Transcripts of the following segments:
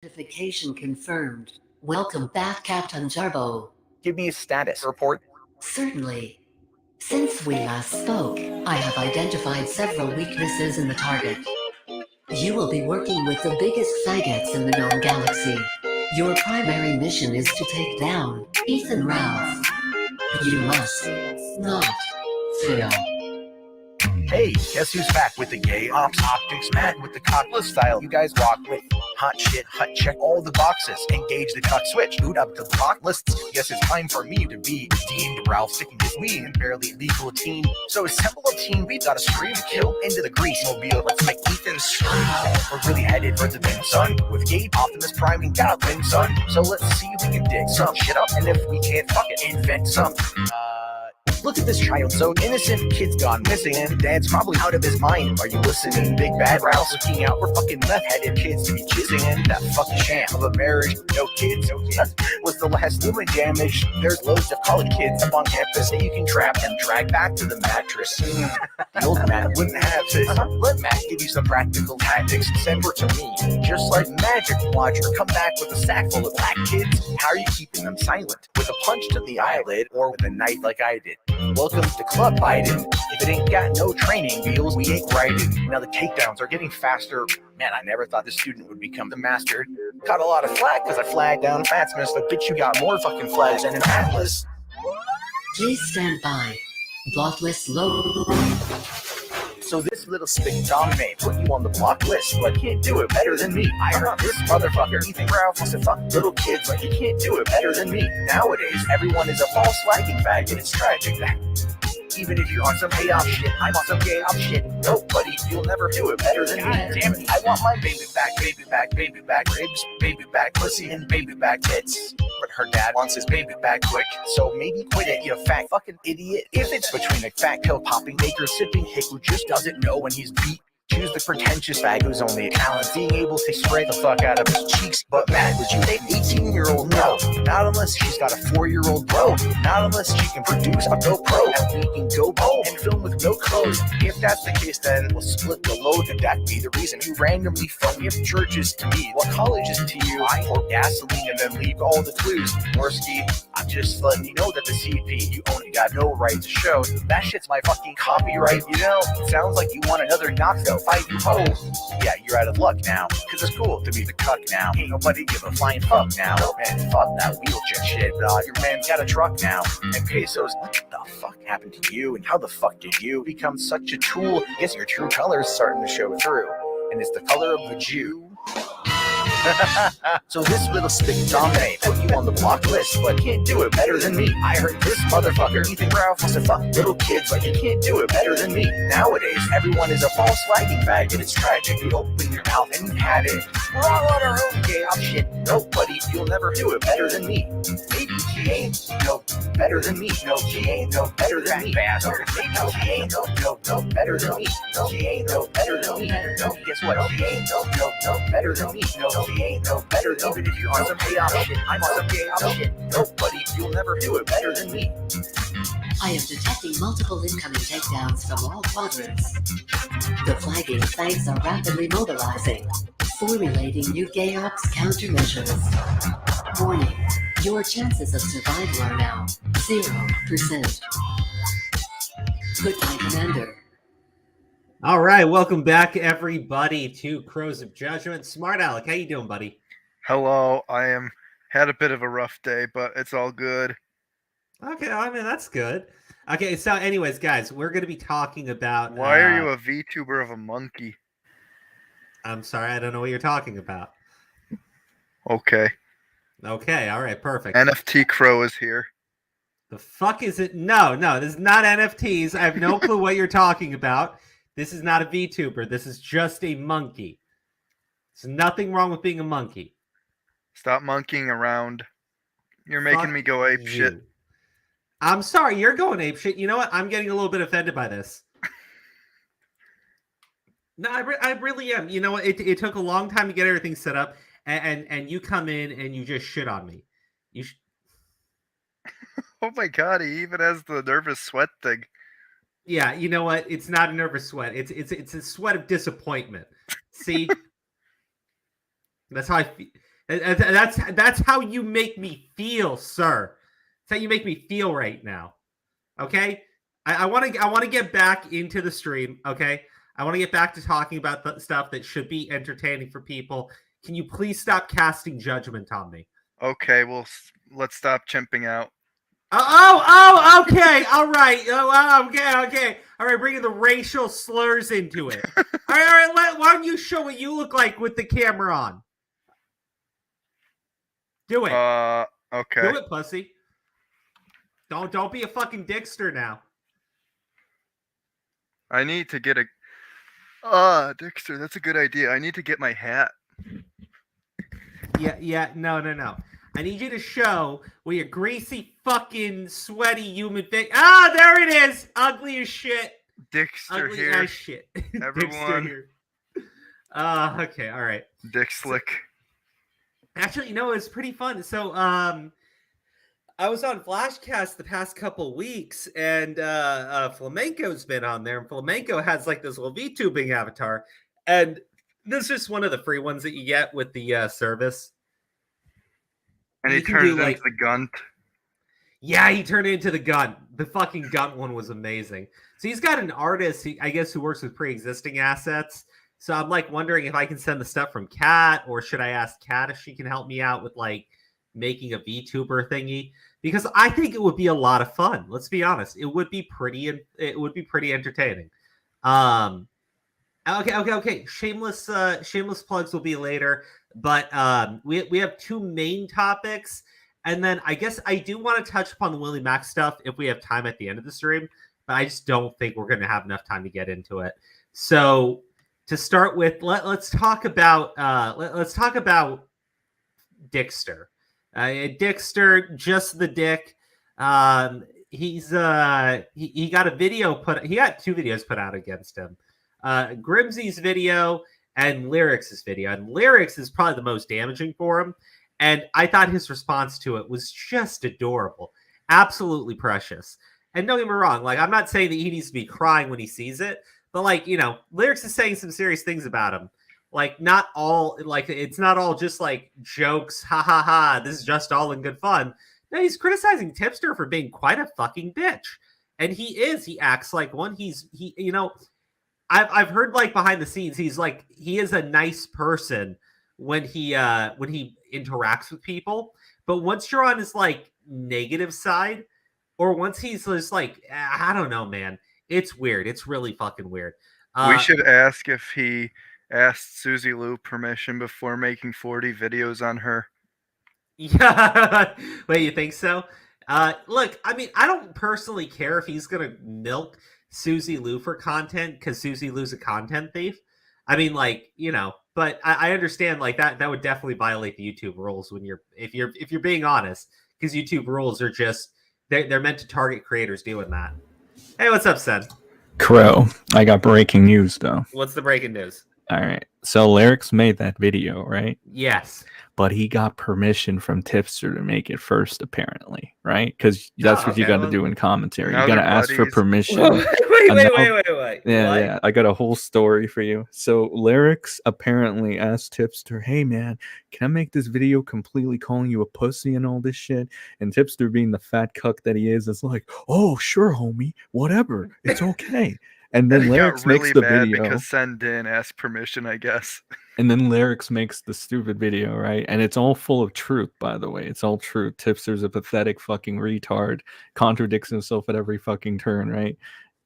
Identification confirmed. Welcome back, Captain Jarbo. Give me a status report. Certainly. Since we last spoke, I have identified several weaknesses in the target. You will be working with the biggest faggots in the known galaxy. Your primary mission is to take down Ethan Ralph. You must not fail. Hey, guess who's back with the gay ops optics? Matt with the cockless style. You guys walk with hot shit, hut check all the boxes. Engage the cuck switch, boot up the block lists. Guess it's time for me to be deemed Ralph sticking his weed in barely legal team. So assemble a team, we gotta scream, kill into the grease mobile. Let's make Ethan scream. We're really headed for the bin, son. With Gabe Optimus Prime, we gotta win, son. So let's see if we can dig some shit up. And if we can't, fuck it, invent something. Look at this child, so innocent. Kid's gone missing, and dad's probably out of his mind. Are you listening? Big bad Ralph's looking out for fucking meth-headed kids to be jizzing in. That fucking sham of a marriage, no kids, was the last human damage. There's loads of college kids up on campus that you can trap and drag back to the mattress. The old man wouldn't have this. Let Matt give you some practical tactics. Send her to me, just like magic. Watch her come back with a sack full of black kids. How are you keeping them silent? With a punch to the eyelid, or with a knife like I did? Welcome to Club Biden. If it ain't got no training wheels, we ain't riding. Now the takedowns are getting faster. Man, I never thought this student would become the master. Caught a lot of flack because I flagged down Fatsmith, but bitch, you got more fucking flags than an atlas. Please stand by. Block list low. So this little spick Dom may put you on the block list, but can't do it better than me. I heard this motherfucker. Ethan Ralph wants to fuck little kids, but you can't do it better than me. Nowadays, everyone is a false flagging fag, and it's tragic that even if you're on some payoff shit, I'm on some gay off shit. No, buddy, you'll never do it better than me. Damn it, I want my baby back, baby back, baby back ribs, baby back pussy, and baby back tits. But her dad wants his baby back quick, so maybe quit it, you fat fucking idiot. If it's between a fat pill popping baker sipping hick who just doesn't know when he's beat, choose the pretentious fag who's only a talent, being able to spray the fuck out of his cheeks. But Matt, would you date 18-year-old? No, not unless she's got a 4-year-old bro. Not unless she can produce a GoPro and we can go home and film with no clothes. If that's the case, then we'll split the load, and that'd be the reason you randomly phone gift churches to me. What college is to you? I pour gasoline and then leave all the clues. Worski, I'm just letting you know that the CP you only got no right to show. That shit's my fucking copyright, you know? It sounds like you want another Noxin fight, you ho. Yeah, you're out of luck now, cause it's cool to be the cuck now. Ain't nobody give a flying fuck now. Man, fuck that wheelchair shit. Your man's got a truck now. And pesos, what the fuck happened to you? And how the fuck did you become such a tool? Guess your true color's starting to show through. And it's the color of the Jew. So this little stick dominate put you on the block list, but can't do it better than me. I heard this motherfucker Ethan Ralph wants to fuck little kids, but you can't do it better than me. Nowadays, everyone is a false flagging fag, and it's tragic. You open your mouth and you had it. We're all on our own gay off shit. Nobody, you'll never do it better than me. Maybe she ain't no better than me. No, she ain't no better than me. Bastard. No, she ain't no better than me. No, she ain't no better than me. No, guess what? She ain't no better than me. No, she ain't no better than me. Even if you're on some payoff shit, I'm on some gay off shit. Nobody, you'll never do it better than me. I am detecting multiple incoming takedowns from all quadrants. The flagging fags are rapidly mobilizing, formulating new gay ops countermeasures. Warning, your chances of survival are now 0%. Goodbye, Commander. All right, welcome back, everybody, to Crows of Judgment. Smart Alec, how you doing, buddy? Hello, had a bit of a rough day, but it's all good. Okay, I mean, that's good. Okay, so anyways, guys, we're going to be talking about... Why are you a VTuber of a monkey? I'm sorry, I don't know what you're talking about. Okay. Okay, all right, perfect. NFT Crow is here. The fuck is it? No, this is not NFTs. I have no clue what you're talking about. This is not a VTuber. This is just a monkey. There's nothing wrong with being a monkey. Stop monkeying around. You're making me go apeshit. I'm sorry, you're going apeshit. You know what? I'm getting a little bit offended by this. No, I really am. You know what? It took a long time to get everything set up, and you come in and you just shit on me. Oh my god, he even has the nervous sweat thing. Yeah, you know what? It's not a nervous sweat. It's a sweat of disappointment. See? That's how I feel. That's how you make me feel, sir. That's how you make me feel right now. Okay, I want to get back into the stream. Okay, I want to get back to talking about the stuff that should be entertaining for people. Can you please stop casting judgment on me? Okay, well, let's stop chimping out. Okay, all right. Okay. All right, bringing the racial slurs into it. All right. Why don't you show what you look like with the camera on? Do it. Okay. Do it, pussy. Don't be a fucking Dixter now. I need to get a. Dixter, that's a good idea. I need to get my hat. Yeah. No. I need you to show where your greasy, fucking, sweaty human thing. There it is. Ugly as shit. Dixter Ugly here. as shit. Everyone. Dixter here. Okay, all right. Dick Slick. Actually, it's pretty fun. So, I was on Flashcast the past couple weeks, and Flamenco's been on there, and Flamenco has like this little VTubing avatar, and this is just one of the free ones that you get with the service. And he turns into the Gunt. Yeah, he turned into the Gunt. The fucking Gunt one was amazing. So he's got an artist, I guess, who works with pre-existing assets. So I'm like wondering if I can send the stuff from Kat, or should I ask Kat if she can help me out with like making a VTuber thingy? Because I think it would be a lot of fun. Let's be honest, it would be pretty entertaining. Okay. Shameless plugs will be later, but we have two main topics, and then I guess I do want to touch upon the Willie Mac stuff if we have time at the end of the stream, but I just don't think we're going to have enough time to get into it. So to start with, let's talk about Dixter. Dixter, just the dick. He got a video he got 2 videos put out against him. Grimsy's video and Lyrics' video. And Lyrics is probably the most damaging for him. And I thought his response to it was just adorable. Absolutely precious. And don't get me wrong, like, I'm not saying that he needs to be crying when he sees it, but like, Lyrics is saying some serious things about him. Like, it's not all just like jokes, ha, this is just all in good fun. No, he's criticizing Tipster for being quite a fucking bitch. And he acts like one. I've heard like behind the scenes, he is a nice person when he interacts with people. But once you're on his like negative side, or once he's just like, I don't know, man, it's weird. It's really fucking weird. We should ask if he asked Susie Lou permission before making 40 videos on her. Yeah. Wait, you think so? Look, I mean, I don't personally care if he's going to milk Susie Lou for content because Susie Lou's a content thief. I mean, like, but I understand like that would definitely violate the YouTube rules if you're being honest, because YouTube rules are just, they're meant to target creators doing that. Hey, what's up, Sen? Crow, I got breaking news though. What's the breaking news? All right. So Lyrics made that video, right? Yes. But he got permission from Tipster to make it first, apparently, right? Because that's what you got to do in commentary. You got to ask for permission. Wait. Yeah. I got a whole story for you. So Lyrics apparently asked Tipster, "Hey man, can I make this video completely calling you a pussy and all this shit?" And Tipster, being the fat cuck that he is like, "Oh sure, homie, whatever, it's okay." And then Lyrics makes the video because Sen didn't ask permission, I guess. And then Lyrics makes the stupid video, right? And it's all full of truth, by the way. It's all true. Tipster's a pathetic fucking retard, contradicts himself at every fucking turn, right?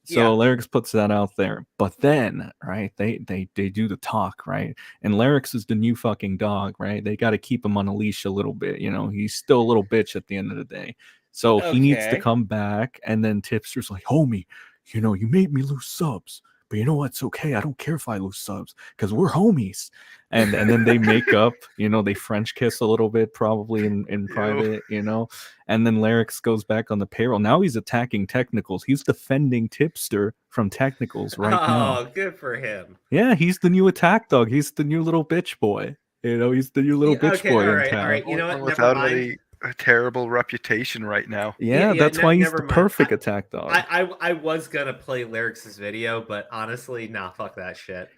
So yeah. Lyrics puts that out there. But then, right, they do the talk, right? And Lyrics is the new fucking dog, right? They got to keep him on a leash a little bit, He's still a little bitch at the end of the day. So he needs to come back. And then Tipster's like, "Homie, you made me lose subs, but you know what? It's okay. I don't care if I lose subs because we're homies." And then they make up, they French kiss a little bit, probably in private, And then Lyrics goes back on the payroll. Now he's attacking technicals. He's defending Tipster from technicals right now. Oh, good for him. Yeah, he's the new attack dog. He's the new little bitch boy. He's the new little bitch boy in town. All right. You know what? Without any a terrible reputation right now. Yeah, that's why he's the never mind. perfect attack dog. I was gonna play Lyrics' video, but honestly, nah, fuck that shit.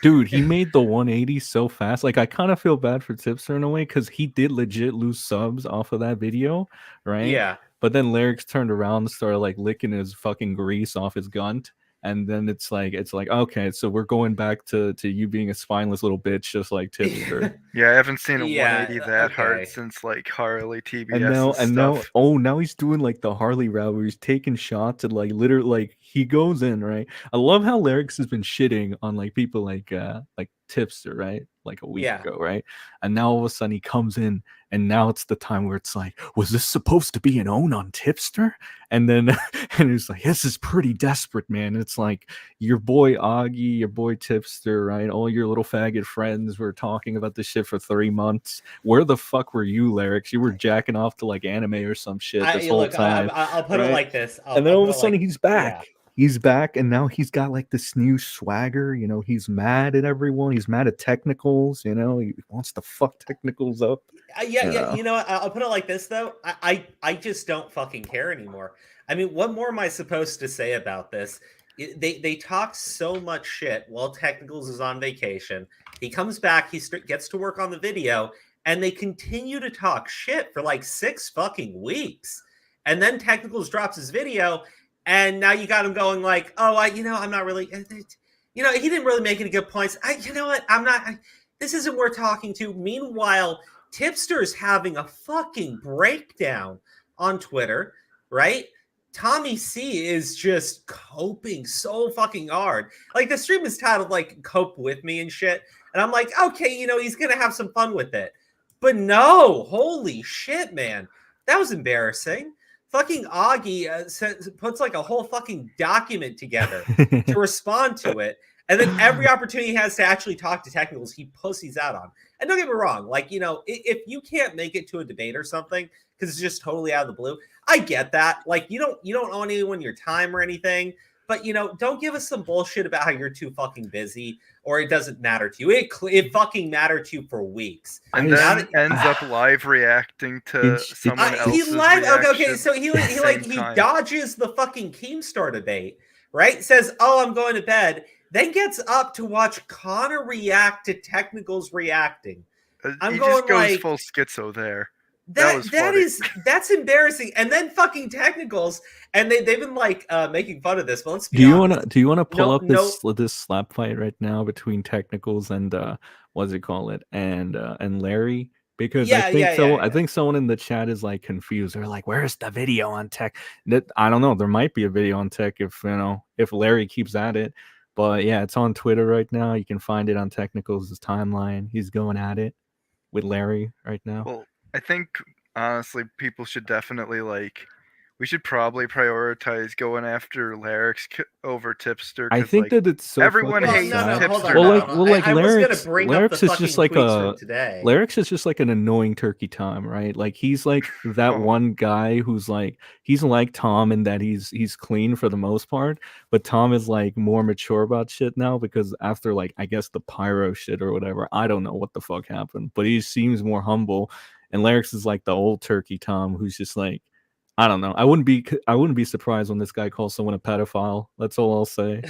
Dude, he made the 180 so fast. Like, I kind of feel bad for Tipster in a way because he did legit lose subs off of that video, right? Yeah. But then Lyrics turned around and started like licking his fucking grease off his gunt. And then it's like, okay, so we're going back to you being a spineless little bitch, just like Tipster. Yeah, I haven't seen a 180 that hard since like Harley TBS and now he's doing like the Harley route where he's taking shots and like literally like he goes in, right? I love how Lyrics has been shitting on like people like Tipster, right? Like a week ago, right? And now all of a sudden he comes in, and now it's the time where it's like, was this supposed to be an own on Tipster? And then and it's like, this is pretty desperate, man. And it's like your boy Augie, your boy Tipster, right? All your little faggot friends were talking about this shit for 3 months. Where the fuck were you, Lyrics? You were jacking off to like anime or some shit this whole time. I'll put it like this. And then all of a sudden he's back. Yeah. He's back, and now he's got like this new swagger. You know, he's mad at everyone. He's mad at technicals. You know, he wants to fuck technicals up. Yeah. You know what? I'll put it like this though. I just don't fucking care anymore. I mean, what more am I supposed to say about this? They talk so much shit while Technicals is on vacation. He comes back. He gets to work on the video, and they continue to talk shit for like 6 fucking weeks. And then Technicals drops his video. And now you got him going like, oh, I'm not really, he didn't really make any good points. You know what? This isn't worth talking to. Meanwhile, Tipster's having a fucking breakdown on Twitter, right? Tommy C is just coping so fucking hard. Like, the stream is titled like "Cope with Me" and shit. And I'm like, okay, he's going to have some fun with it. But no, holy shit, man. That was embarrassing. Fucking Augie puts like a whole fucking document together to respond to it. And then every opportunity he has to actually talk to Technicals, he pussies out on. And don't get me wrong, like, if you can't make it to a debate or something because it's just totally out of the blue, I get that. Like, you don't owe anyone your time or anything. But, don't give us some bullshit about how you're too fucking busy or it doesn't matter to you. It fucking mattered to you for weeks. And then ends up live reacting to someone else's reaction. Okay, so he dodges the fucking Keemstar debate, right? Says, oh, I'm going to bed. Then gets up to watch Connor react to Technicals reacting. He just goes full schizo there. That's embarrassing. And then fucking Technicals, and they've been like making fun of this. But let's be honest. Do you want to pull up this slap fight right now between Technicals and and Larry? Because I think someone in the chat is like confused. They're like, "Where's the video on Tech?" I don't know. There might be a video on Tech if Larry keeps at it. But yeah, it's on Twitter right now. You can find it on Technicals' timeline. He's going at it with Larry right now. Well, I think, honestly, people should definitely, we should probably prioritize going after Lyrics over Tipster. I think that it's so everyone hates Tipster. Lyrics is just like Lyrics is just like an annoying turkey Tom, right? Like, he's like that one guy who's like, he's like Tom in that he's clean for the most part, but Tom is like more mature about shit now because after like, I guess the pyro shit or whatever, I don't know what the fuck happened, but he seems more humble. And Lyrics is like the old turkey Tom who's just like, I don't know. I wouldn't be surprised when this guy calls someone a pedophile. That's all I'll say.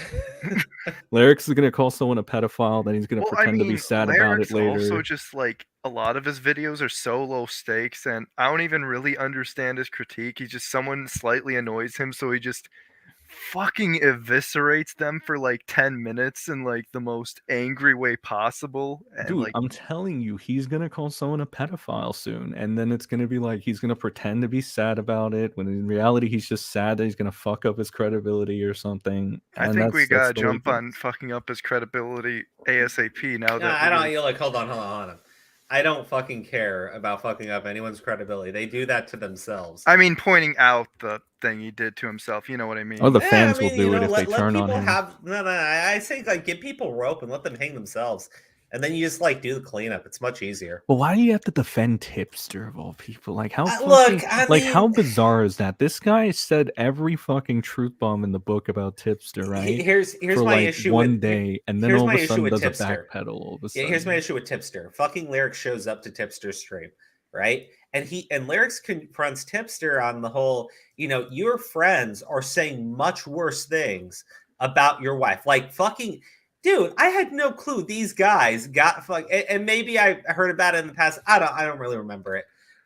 Lyrics is gonna call someone a pedophile, then he's gonna pretend to be sad about it later. Also, just like a lot of his videos are so low stakes, and I don't even really understand his critique. He's just someone slightly annoys him, so he just fucking eviscerates them for like 10 minutes in like the most angry way possible. And, dude, I'm telling you, he's gonna call someone a pedophile soon, and then it's gonna be like he's gonna pretend to be sad about it when in reality he's just sad that he's gonna fuck up his credibility or something. I think we gotta jump on fucking up his credibility ASAP now. Hold on. I don't fucking care about fucking up anyone's credibility. They do that to themselves. I mean, pointing out the thing he did to himself. You know what I mean? Oh, the fans will do it if they turn on him. I say give people rope and let them hang themselves. And then you just do the cleanup. It's much easier. Well, why do you have to defend Tipster of all people? Like how bizarre is that? This guy said every fucking truth bomb in the book about Tipster, right? Here's for my issue one with, day, and then all of a sudden does a backpedal. Here's my issue with Tipster. Fucking Lyric shows up to Tipster's stream, right? and Lyrics confronts Tipster on the whole, your friends are saying much worse things about your wife. Like, fucking dude, I had no clue these guys got and maybe I heard about it in the past. I don't really remember it.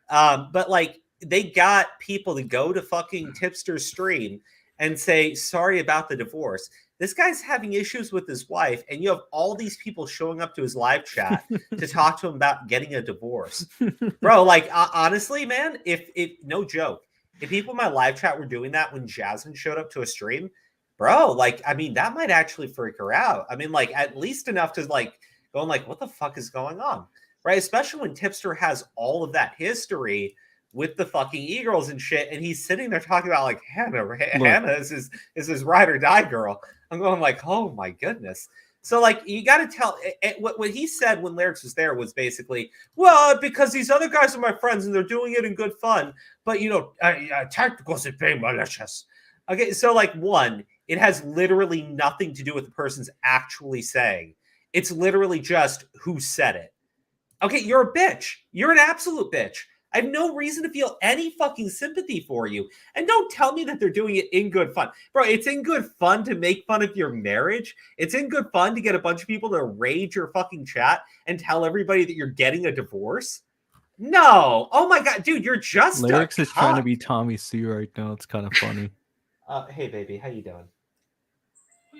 But like, they got people to go to fucking Tipster's stream and say sorry about the divorce. This guy's having issues with his wife, and you have all these people showing up to his live chat to talk to him about getting a divorce. Bro, like, honestly, man, if no joke, if people in my live chat were doing that when Jasmine showed up to a stream, bro, like, I mean, that might actually freak her out. I mean, like, at least enough to like going like, what the fuck is going on? Right? Especially when Tipster has all of that history with the fucking e-girls and shit, and he's sitting there talking about like Hannah is his ride or die girl. I'm going like, oh my goodness. So like, you got to tell what he said when Lyrics was there was basically, well, because these other guys are my friends and they're doing it in good fun, but tacticals are being malicious. Okay, so like, one, it has literally nothing to do with the person's actually saying. It's literally just who said it. Okay, you're a bitch. You're an absolute bitch. I have no reason to feel any fucking sympathy for you. And don't tell me that they're doing it in good fun. Bro, it's in good fun to make fun of your marriage. It's in good fun to get a bunch of people to rage your fucking chat and tell everybody that you're getting a divorce. No. Oh my God, dude, you're just Lyrics is trying to be Tommy C right now. It's kind of funny. Hey, baby, how you doing?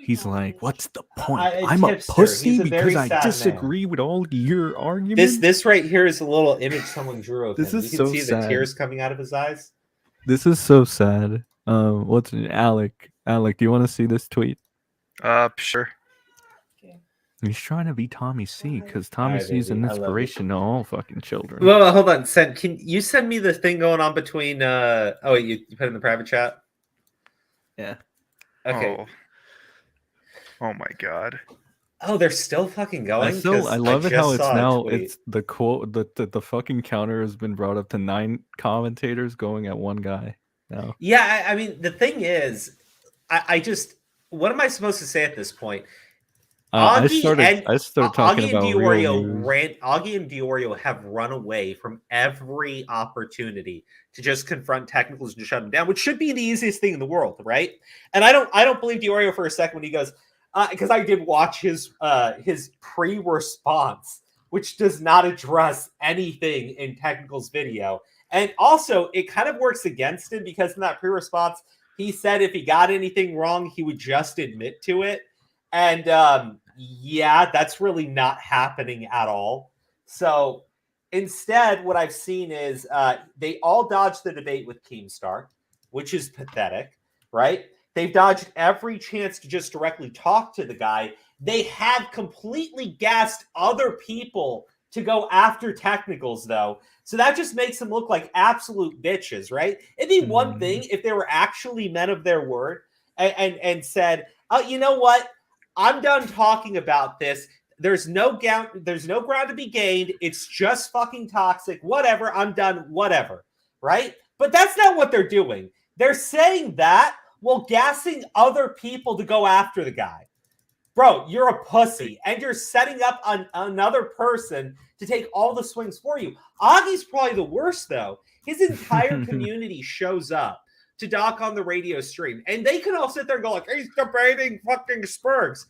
He's like, what's the point? I'm a pussy because I disagree with all your arguments. This right here is a little image someone drew of him. This is you can so see sad. The tears coming out of his eyes. This is so sad. What's it? Alec, do you want to see this tweet? Sure. He's trying to be Tommy C because Tommy C is an inspiration to all fucking children. Well, hold on. Can you send me the thing going on between? Oh, wait, you put it in the private chat. Yeah. Okay. Oh my God. Oh, they're still fucking going. I love it how it's now. It's the quote. The fucking counter has been brought up to 9 commentators going at one guy now. Yeah, I mean, the thing is, I just, what am I supposed to say at this point? I started talking about Augie and Diorio have run away from every opportunity to just confront technicals and shut them down, which should be the easiest thing in the world, right? And I don't believe Diorio for a second when he goes, because I did watch his pre-response, which does not address anything in Technical's video. And also, it kind of works against him because in that pre-response, he said if he got anything wrong, he would just admit to it. And yeah, that's really not happening at all. So instead, what I've seen is they all dodged the debate with Keemstar, which is pathetic, right? They've dodged every chance to just directly talk to the guy. They have completely gassed other people to go after technicals, though. So that just makes them look like absolute bitches, right? It'd be one thing if they were actually men of their word and said, oh, you know what? I'm done talking about this. There's no ground to be gained. It's just fucking toxic. Whatever. I'm done. Whatever. Right? But that's not what they're doing. They're saying that while gassing other people to go after the guy. Bro, you're a pussy, and you're setting up another person to take all the swings for you. Augie's probably the worst, though. His entire community shows up to Doc on the radio stream, and they can all sit there and go like, he's debating fucking Spurgs.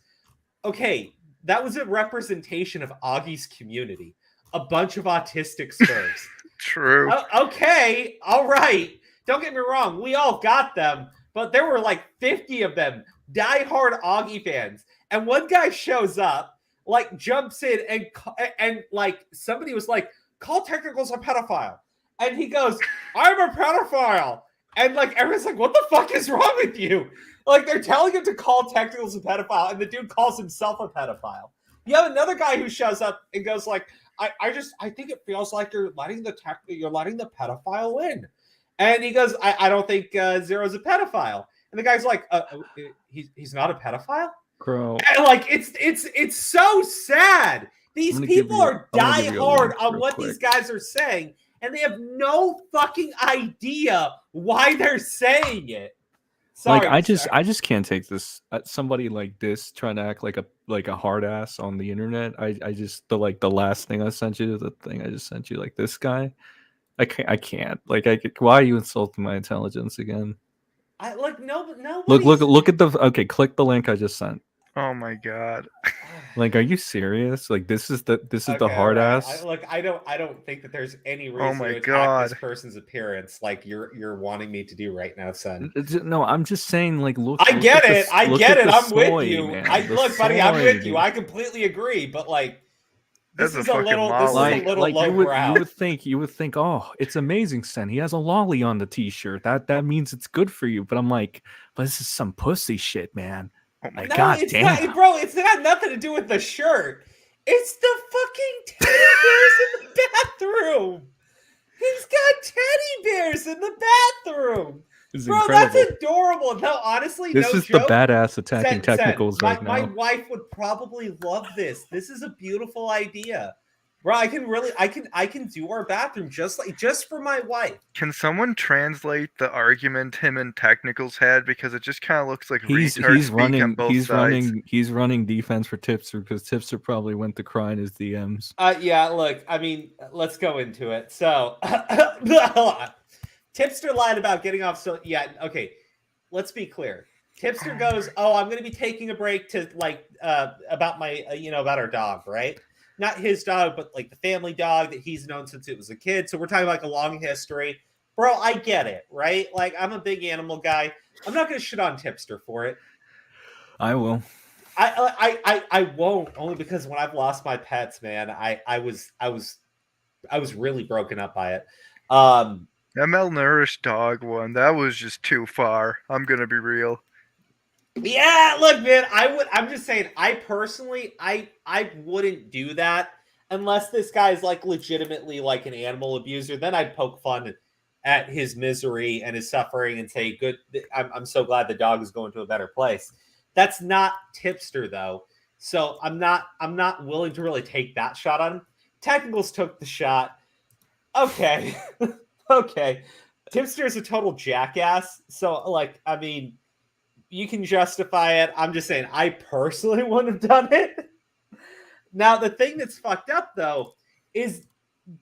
Okay, that was a representation of Augie's community. A bunch of autistic Spurgs. True. Okay, all right. Don't get me wrong. We all got them. But there were like 50 of them, diehard Augie fans. And one guy shows up, like jumps in and like somebody was like, call technicals a pedophile. And he goes, I'm a pedophile. And like everyone's like, what the fuck is wrong with you? Like they're telling him to call technicals a pedophile, and the dude calls himself a pedophile. You have another guy who shows up and goes like, I think it feels like you're letting the pedophile in. And he goes, I don't think Zero's a pedophile. And the guy's like, he's not a pedophile? Bro. And like, it's so sad. These people are diehard on what these guys are saying, and they have no fucking idea why they're saying it. Sorry, like, I just can't take this. Somebody like this trying to act like a hard ass on the internet. I just, the last thing I sent you, the thing I just sent you, like this guy. I can't. Like, why are you insulting my intelligence again? Look at the. Okay, click the link I just sent. Oh my god. Like, are you serious? Like, this is the Okay, hard all right. ass. I don't think that there's any Oh reason my to attack God. this person's appearance like you're wanting me to do right now, son. No, I'm just saying. Like, look. I get it. I get it. I'm with soy, you. Man. Look, buddy, I'm with you. Dude. I completely agree. But like, this That's is a a fucking little lolly. lowbrow. You would think, oh, it's amazing, Sen. He has a lolly on the t-shirt. That means it's good for you. But I'm like, but this is some pussy shit, man. Oh my Like, No, God it's damn. not, bro. It's got nothing to do with the shirt. It's the fucking teddy bears in the bathroom. He's got teddy bears in the bathroom. It's Bro, incredible. that's adorable. No, honestly, This no is joke. the badass attacking Sen, technicals right my now. wife would probably love this. This is a beautiful idea. Bro, I can do our bathroom just for my wife. Can someone translate the argument him and Technicals had, because it just kind of looks like He's retard speak on both sides. he's running defense for Tipster because Tipster probably went to cry in his DMs. Yeah, look, I mean, let's go into it. So, Tipster lied about getting off. So, yeah, okay. Let's be clear. Tipster goes, "Oh, I'm going to be taking a break to about my about our dog, right? Not his dog, but like the family dog that he's known since it was a kid. So we're talking like a long history, bro. I get it, right? Like I'm a big animal guy. I'm not going to shit on Tipster for it. I will. I won't, only because when I've lost my pets, man, I was really broken up by it. That malnourished dog one, that was just too far. I'm gonna be real. Yeah, look, man, I'm just saying, I personally, I wouldn't do that unless this guy's like legitimately like an animal abuser. Then I'd poke fun at his misery and his suffering and say, "Good, I'm so glad the dog is going to a better place." That's not Tipster though, so I'm not willing to really take that shot on him. Technicals took the shot. Okay, okay. Tipster is a total jackass. So like, I mean, you can justify it. I'm just saying, I personally wouldn't have done it. Now, the thing that's fucked up, though, is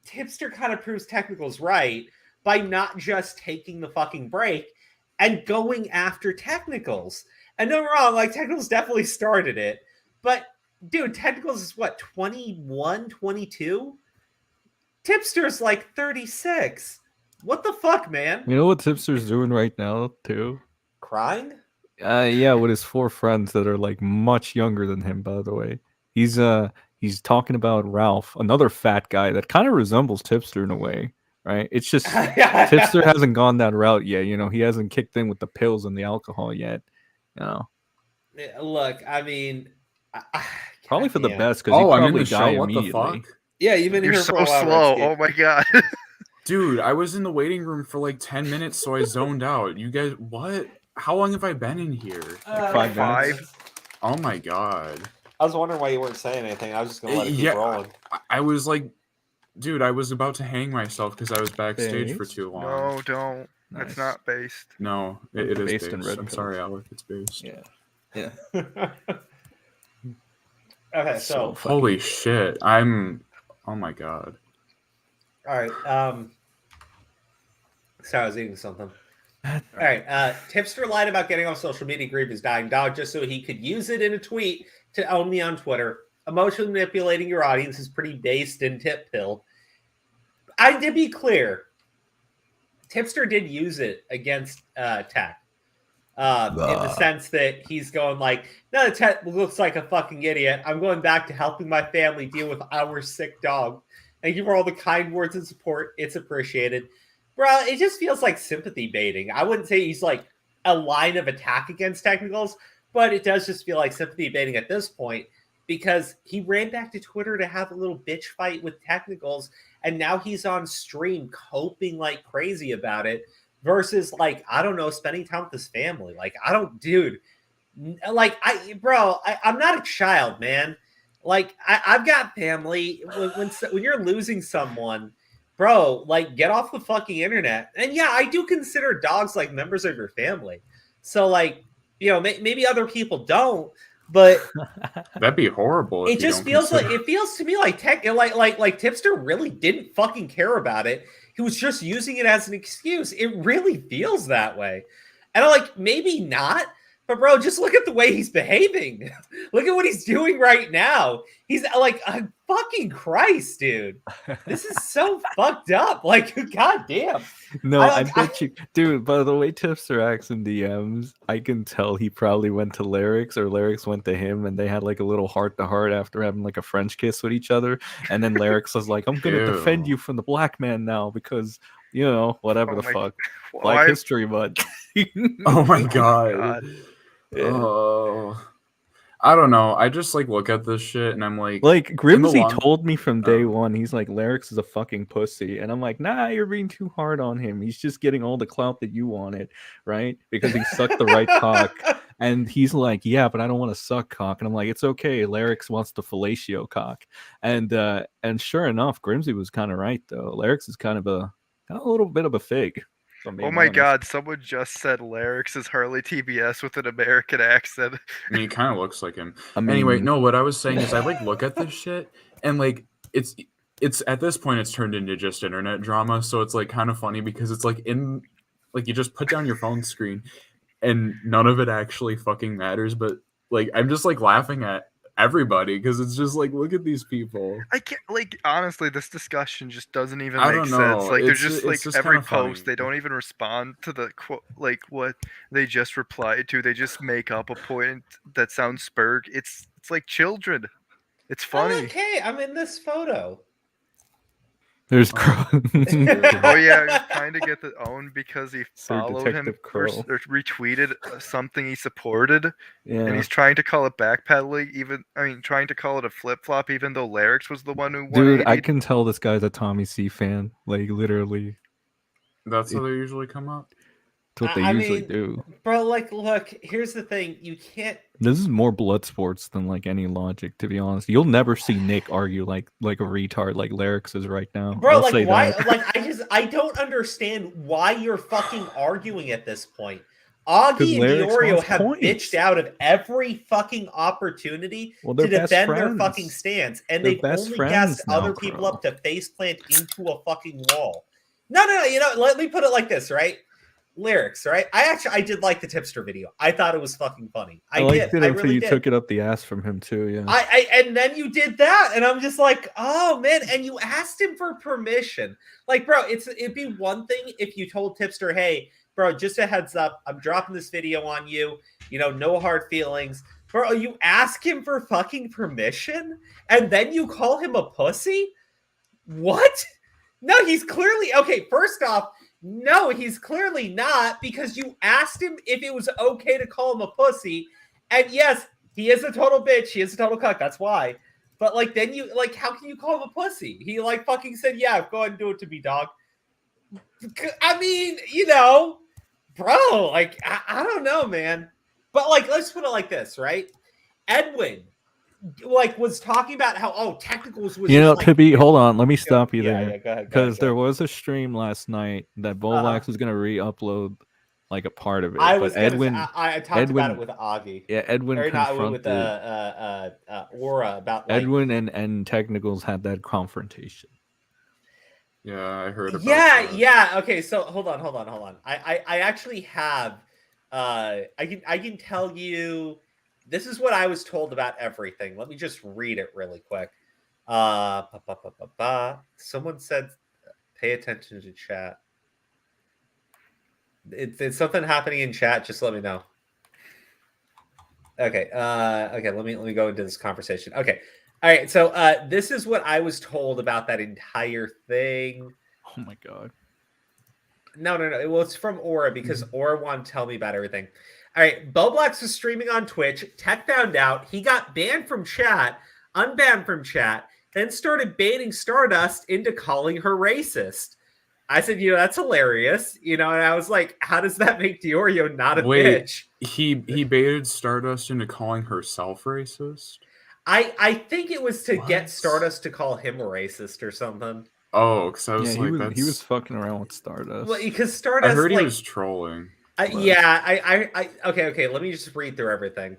Tipster kind of proves Technicals right by not just taking the fucking break and going after Technicals. And no wrong, like, Technicals definitely started it. But, dude, Technicals is what, 21, 22? Tipster's like 36. What the fuck, man? You know what Tipster's doing right now, too? Crying? Yeah, with his 4 friends that are like much younger than him, by the way. He's talking about Ralph, another fat guy that kind of resembles Tipster in a way, right? It's just Tipster hasn't gone that route yet. He hasn't kicked in with the pills and the alcohol yet. Look, I mean, probably for the best because he probably die immediately. What the fuck? Yeah, you've been You're here so for a while. slow. Redscape. Oh my god. Dude, I was in the waiting room for like 10 minutes, so I zoned out. You guys, what? How long have I been in here? Like 5 minutes. Oh my god. I was wondering why you weren't saying anything. I was just gonna let it keep rolling. I was like, dude, I was about to hang myself because I was backstage for too long. No, don't. Nice. It's not based. No, it is Based based. in red I'm pills. sorry, Alec. It's based. Yeah. Okay, so Holy shit. Oh my god. all right. Sorry, I was eating something. All right. Tipster lied about getting off social media, grieve his dying dog, just so he could use it in a tweet to own me on Twitter. Emotionally manipulating your audience is pretty based in tip pill. I did be clear. Tipster did use it against Tech. In the sense that he's going like, no, Tech looks like a fucking idiot. I'm going back to helping my family deal with our sick dog. Thank you for all the kind words and support. It's appreciated. Bro, it just feels like sympathy baiting. I wouldn't say he's like a line of attack against Technicals, but it does just feel like sympathy baiting at this point because he ran back to Twitter to have a little bitch fight with Technicals, and now he's on stream coping like crazy about it versus like, I don't know, spending time with his family. Like, I don't, dude, like, I'm not a child, man. Like, I've got family. When you're losing someone, bro, like, get off the fucking internet. And yeah, I do consider dogs like members of your family. So, like, maybe other people don't, But That'd be horrible. It just feels like it feels to me like Tipster really didn't fucking care about it. He was just using it as an excuse. It really feels that way. And I'm like, maybe not, but bro, just look at the way he's behaving. Look at what he's doing right now. He's like, fucking Christ, dude. This is so fucked up. Like, goddamn. No, I bet you, dude. By the way Tipster acts in DMs, I can tell he probably went to Lyrics or Lyrics went to him, and they had like a little heart to heart after having like a French kiss with each other. And then Lyrics was like, "I'm gonna defend you from the black man now because you know whatever the fuck, Black History Month." Oh my god. Yeah. Oh. I don't know. I just like look at this shit and I'm like Grimsy told me from day one, he's like, Lyrics is a fucking pussy. And I'm like, nah, you're being too hard on him. He's just getting all the clout that you wanted, right? Because he sucked the right cock. And he's like, yeah, but I don't want to suck cock. And I'm like, it's okay. Lyrics wants the fellatio cock. And sure enough, Grimsy was kind of right though. Lyrics is kind of a little bit of a fig. Oh my god, someone just said Lyrics is Harley TBS with an American accent. I mean, he kind of looks like him. Anyway, no, what I was saying is I like look at this shit and like it's at this point it's turned into just internet drama, so it's like kind of funny because it's like in like you just put down your phone screen and none of it actually fucking matters, but like I'm just like laughing at everybody because it's just like look at these people. I can't like honestly this discussion just doesn't even make sense. Like they're just like every post they don't even respond to the quote like what they just replied to. They just make up a point that sounds spurg. It's like children. It's funny. Okay, I'm in this photo. There's Crow. Oh yeah, he's trying to get the own because he followed him or retweeted something he supported. Yeah. And he's trying to call it backpedaling, trying to call it a flip flop, even though Lyrics was the one who. Dude, I can tell this guy's a Tommy C fan. Like literally. That's how they usually come up. That's what they usually do. Bro, like, look, here's the thing. You can't. This is more blood sports than like any logic, to be honest. You'll never see Nick argue like a retard like Lyrics is right now. Bro, like why? Like I don't understand why you're fucking arguing at this point. Augie and Diorio have bitched out of every fucking opportunity to defend their fucking stance, and they've only gassed other people up to faceplant into a fucking wall. No. You know, let me put it like this, right? Lyrics, right? I did like the Tipster video. I thought it was fucking funny. I liked it until you took it up the ass from him too. Yeah. And then you did that, and I'm just like, oh man. And you asked him for permission. Like, bro, it'd be one thing if you told Tipster, hey, bro, just a heads up, I'm dropping this video on you. You know, no hard feelings. Bro, you ask him for fucking permission, and then you call him a pussy? What? No, he's clearly okay. First off. No, he's clearly not, because you asked him if it was okay to call him a pussy. And yes, he is a total bitch. He is a total cuck. That's why. But like, then you like, how can you call him a pussy? He like fucking said, yeah, go ahead and do it to me, dog. I mean, you know, bro, like, I don't know, man. But like, let's put it like this, right? Edwin like was talking about how technicals was hold on, let me stop you there. Go ahead, because there was a stream last night that Bolax was going to re-upload like a part of it. I talked about it with Augie. Yeah, Edwin confronted with Aura about like, Edwin and technicals had that confrontation. Yeah, I heard about that. Yeah. Okay, so hold on. I actually have I can tell you. This is what I was told about everything. Let me just read it really quick. Someone said, pay attention to chat. It's something happening in chat. Just let me know. Okay. Okay. Let me go into this conversation. Okay. All right. So this is what I was told about that entire thing. Oh my God. No. Well, it's from Aura because Aura wanted to tell me about everything. All right, Boblax was streaming on Twitch. Tech found out. He got banned from chat, unbanned from chat, then started baiting Stardust into calling her racist. I said, that's hilarious. And I was like, how does that make Diorio not a bitch? He baited Stardust into calling herself racist? I think it was to get Stardust to call him a racist or something. Oh, because I was he was fucking around with Stardust. Well, because Stardust, I heard he was trolling. Okay. Let me just read through everything.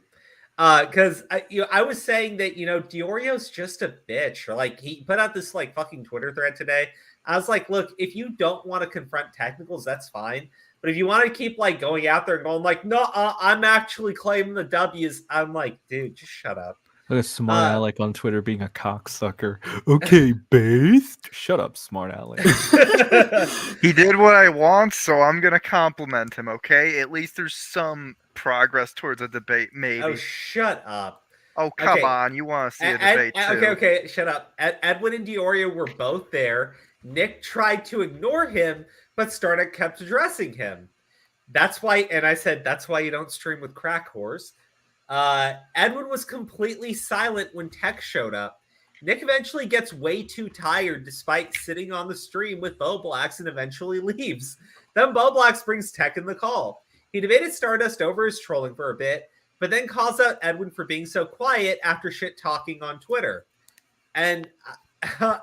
Because I was saying that Diorio's just a bitch. Or like he put out this like fucking Twitter thread today. I was like, look, if you don't want to confront technicals, that's fine. But if you want to keep like going out there and going like, no, I'm actually claiming the W's, I'm like, dude, just shut up. Look at Smart Alec on Twitter being a cocksucker. Okay, based. Shut up, Smart Alec. He did what I want, so I'm gonna compliment him. Okay, at least there's some progress towards a debate, maybe. Oh, shut up. Oh, come Okay. on, you want to see a debate too? Okay, shut up. Edwin and Diorio were both there. Nick tried to ignore him, but Startup kept addressing him. That's why, and I said, that's why you don't stream with crack whores. Edwin was completely silent when Tech showed up. Nick eventually gets way too tired despite sitting on the stream with Bo Blacks and eventually leaves. Then Bo Blacks brings Tech in the call. He debated Stardust over his trolling for a bit, but then calls out Edwin for being so quiet after shit talking on Twitter. And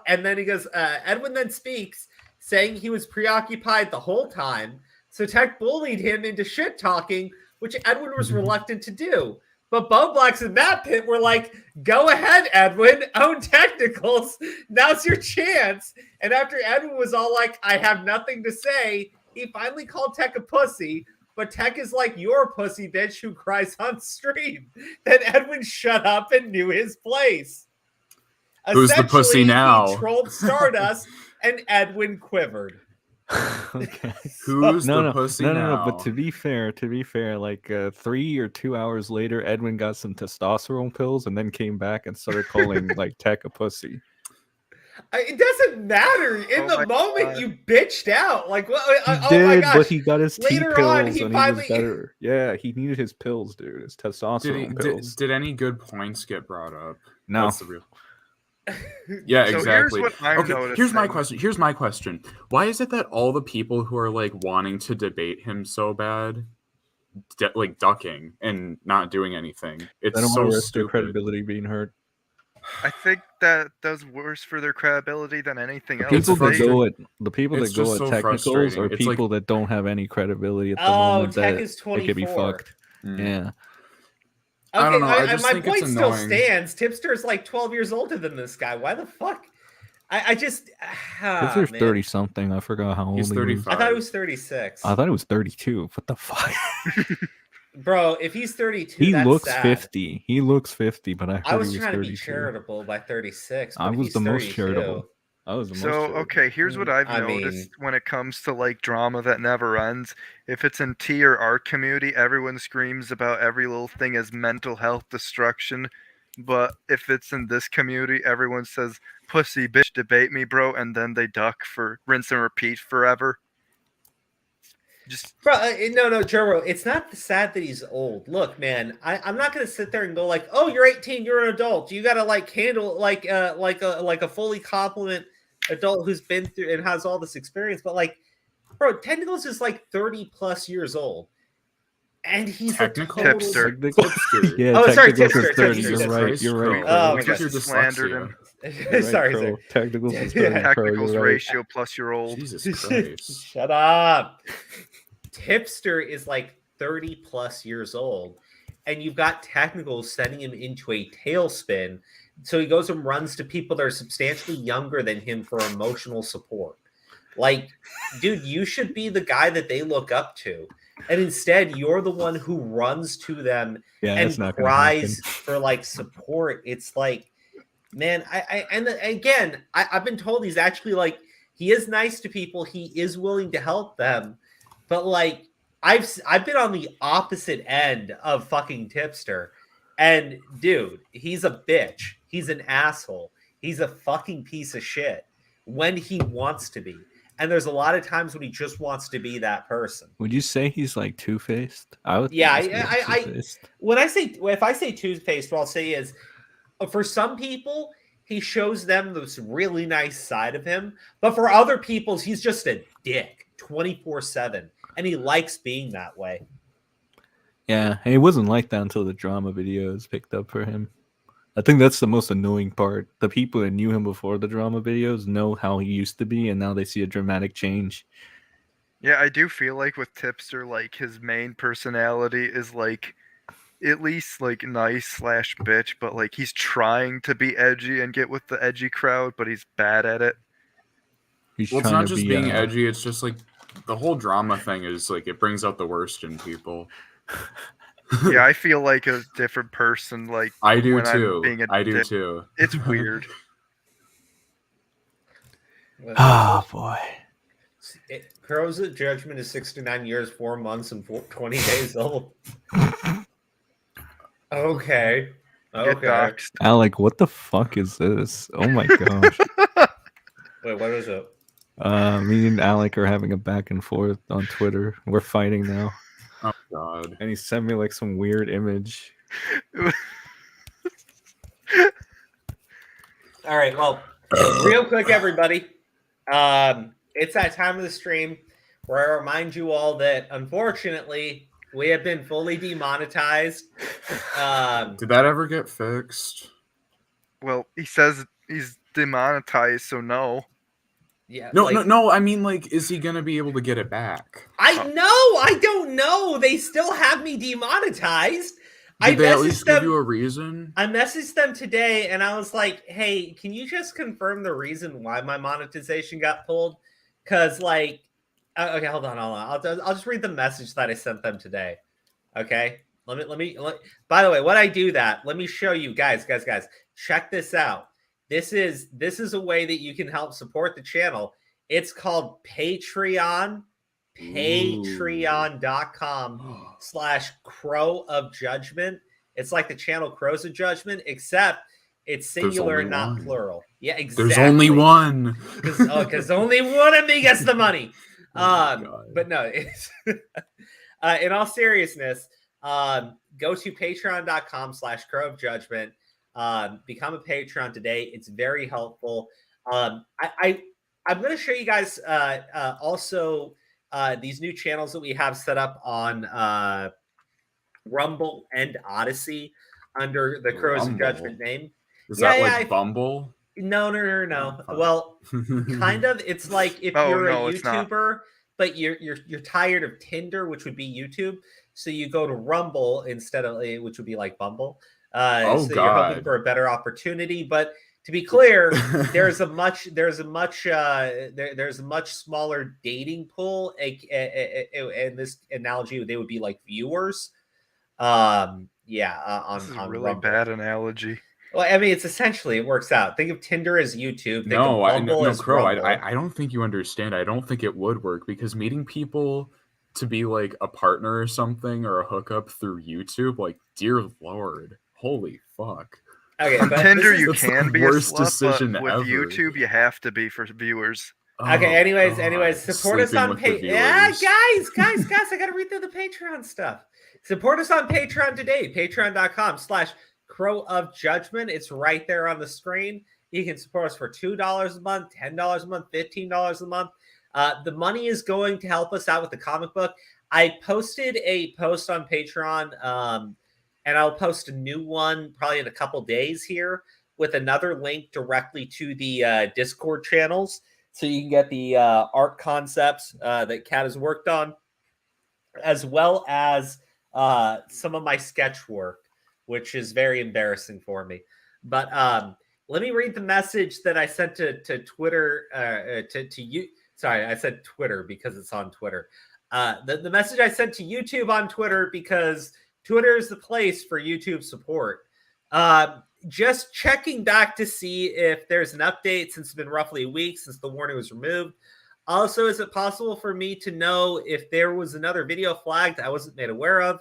then he goes, Edwin then speaks, saying he was preoccupied the whole time. So Tech bullied him into shit talking, which Edwin was reluctant to do. But Bo Blacks in that pit were like, go ahead, Edwin, own technicals. Now's your chance. And after Edwin was all like, I have nothing to say, he finally called Tech a pussy. But Tech is like, you're a pussy bitch who cries on stream. Then Edwin shut up and knew his place. Who's the pussy now? He trolled Stardust and Edwin quivered. Okay. Who's the pussy now? No. But to be fair, like 3 or 2 hours later, Edwin got some testosterone pills and then came back and started calling like Tech a pussy. It doesn't matter. In the moment, God. you bitched out. Like, He oh did, my gosh. but he got his T Later pills on, and he he finally- was better. Yeah, he needed his pills, dude. His testosterone pills. Did any good points get brought up? No. That's the real. Yeah, So exactly. here's what I'm Okay, here's my noticing. question. Why is it that all the people who are like wanting to debate him so bad, like ducking and not doing anything? It's I don't so want to risk their stupid. credibility being hurt. I think that does worse for their credibility than anything else. People that They- go at the people it's that go just at so technicals frustrating. are It's like- people that don't have any credibility at the Oh, moment. Tech that is they could be 24. fucked. Mm. Yeah. Okay, I don't know, I just my think it's point still annoying. stands. Tipster's like 12 years older than this guy. Why the fuck? I just... If there's man. 30 something, I forgot how old He's he was. 35. I thought it was 36. I thought it was 32. What the fuck? Bro, if he's 32, He that's looks sad. 50. He looks 50, but I heard I was he was trying to 32. be charitable by 36. I but if was he's the most 32, charitable. I was the most So, charitable. okay, here's what I've I noticed mean- when it comes to like drama that never ends. If it's in T or R community, everyone screams about every little thing as mental health destruction. But if it's in this community, everyone says, pussy bitch, debate me, bro, and then they duck for rinse and repeat forever. Just Bro, no, Jarbo, it's not sad that he's old. Look, man, I'm not gonna sit there and go like, "Oh, you're 18, you're an adult. You gotta like handle like a fully competent adult who's been through and has all this experience." But like, bro, Tentacles is like 30 plus years old, and he's Technical? a total... Tipster. Tipster. Yeah, Oh, sorry, technicals is Tipster, 30. Tipster, You're Tipster. right. You're right. Crow. Oh, we my just Your slandered dyslexia. him. You're right, sorry, Crow. sorry. Technicals is Yeah. 30. Crow, Technicals you're right. ratio plus you're old. Jesus Christ. Shut up. Tipster is like 30 plus years old, and you've got Technicals sending him into a tailspin. So he goes and runs to people that are substantially younger than him for emotional support. Like, dude, you should be the guy that they look up to. And instead, you're the one who runs to them Yeah, and that's not gonna cries happen. for like support. It's like, man, I've been told he's actually like, he is nice to people. He is willing to help them. But like, I've been on the opposite end of fucking Tipster. And dude, he's a bitch. He's an asshole. He's a fucking piece of shit when he wants to be. And there's a lot of times when he just wants to be that person. Would you say he's like two-faced? I would. Yeah, think he's I- two-faced. If I say two-faced, what I'll say is, for some people, he shows them this really nice side of him. But for other people, he's just a dick 24/7. And he likes being that way. Yeah, and it wasn't like that until the drama videos picked up for him. I think that's the most annoying part. The people that knew him before the drama videos know how he used to be, and now they see a dramatic change. Yeah, I do feel like with Tipster, like his main personality is like at least like nice / bitch, but like he's trying to be edgy and get with the edgy crowd, but he's bad at it. He's Well, it's trying not to just be being edgy. It's just like the whole drama thing is like it brings out the worst in people. Yeah, I feel like a different person. Like I do when too. I'm being a I do dick. too. It's weird. Oh boy. Crow's Judgment is 69 years, 4 months, and 20 days old. Okay. Get doxxed. Alec, what the fuck is this? Oh my gosh. Wait, what is it? Me and Alec are having a back and forth on Twitter. We're fighting now. Oh god. And he sent me like some weird image. All right, well, real quick, everybody. It's that time of the stream where I remind you all that, unfortunately, we have been fully demonetized. Did that ever get fixed? Well, he says he's demonetized, so no. Yeah. No. I mean, like, is he gonna be able to get it back? I don't know. They still have me demonetized. Did they at least give you a reason? I messaged them today, and I was like, "Hey, can you just confirm the reason why my monetization got pulled?" Because, like, okay, hold on. I'll just read the message that I sent them today. Okay, let me. By the way, when I do that, let me show you guys. Check this out. This is a way that you can help support the channel. It's called Patreon. Patreon.com/Crow of Judgment. It's like the channel Crows of Judgment, except it's singular and not plural. Yeah, exactly. There's only one. Because only one of me gets the money. But no, it's in all seriousness, go to patreon.com/Crow of Judgment. Become a Patreon today. It's very helpful. I'm going to show you guys also these new channels that we have set up on Rumble and Odyssey under the Crows of Judgment name. Is that like Bumble? No. Well, kind of. It's like if you're a YouTuber, but you're tired of Tinder, which would be YouTube, so you go to Rumble instead of, which would be like Bumble. So you're hoping for a better opportunity, but to be clear, there's a much smaller dating pool. In this analogy, they would be like viewers. On this is a really Rumble. bad analogy. Well, I mean, it works out. Think of Tinder as YouTube. Think of Bumble as Crow. Rumble. I don't think you understand. I don't think it would work because meeting people to be like a partner or something or a hookup through YouTube, like, dear Lord, holy fuck. Okay, on but Tinder you can be a worst slut, decision but with ever. YouTube you have to be for viewers. Okay, anyways, support us on Patreon. Yeah, guys, I gotta read through the Patreon stuff. Support us on Patreon today, patreon.com/Crow of Judgment. It's right there on the screen. You can support us for $2 a month, $10 a month, $15 a month. The money is going to help us out with the comic book. I posted a post on Patreon, and I'll post a new one probably in a couple days here with another link directly to the Discord channels. So you can get the art concepts that Kat has worked on, as well as some of my sketch work, which is very embarrassing for me. But let me read the message that I sent to Twitter, to you. Sorry, I said Twitter because it's on Twitter. The message I sent to YouTube on Twitter, because Twitter is the place for YouTube support. Just checking back to see if there's an update since it's been roughly a week since the warning was removed. Also, is it possible for me to know if there was another video flagged I wasn't made aware of?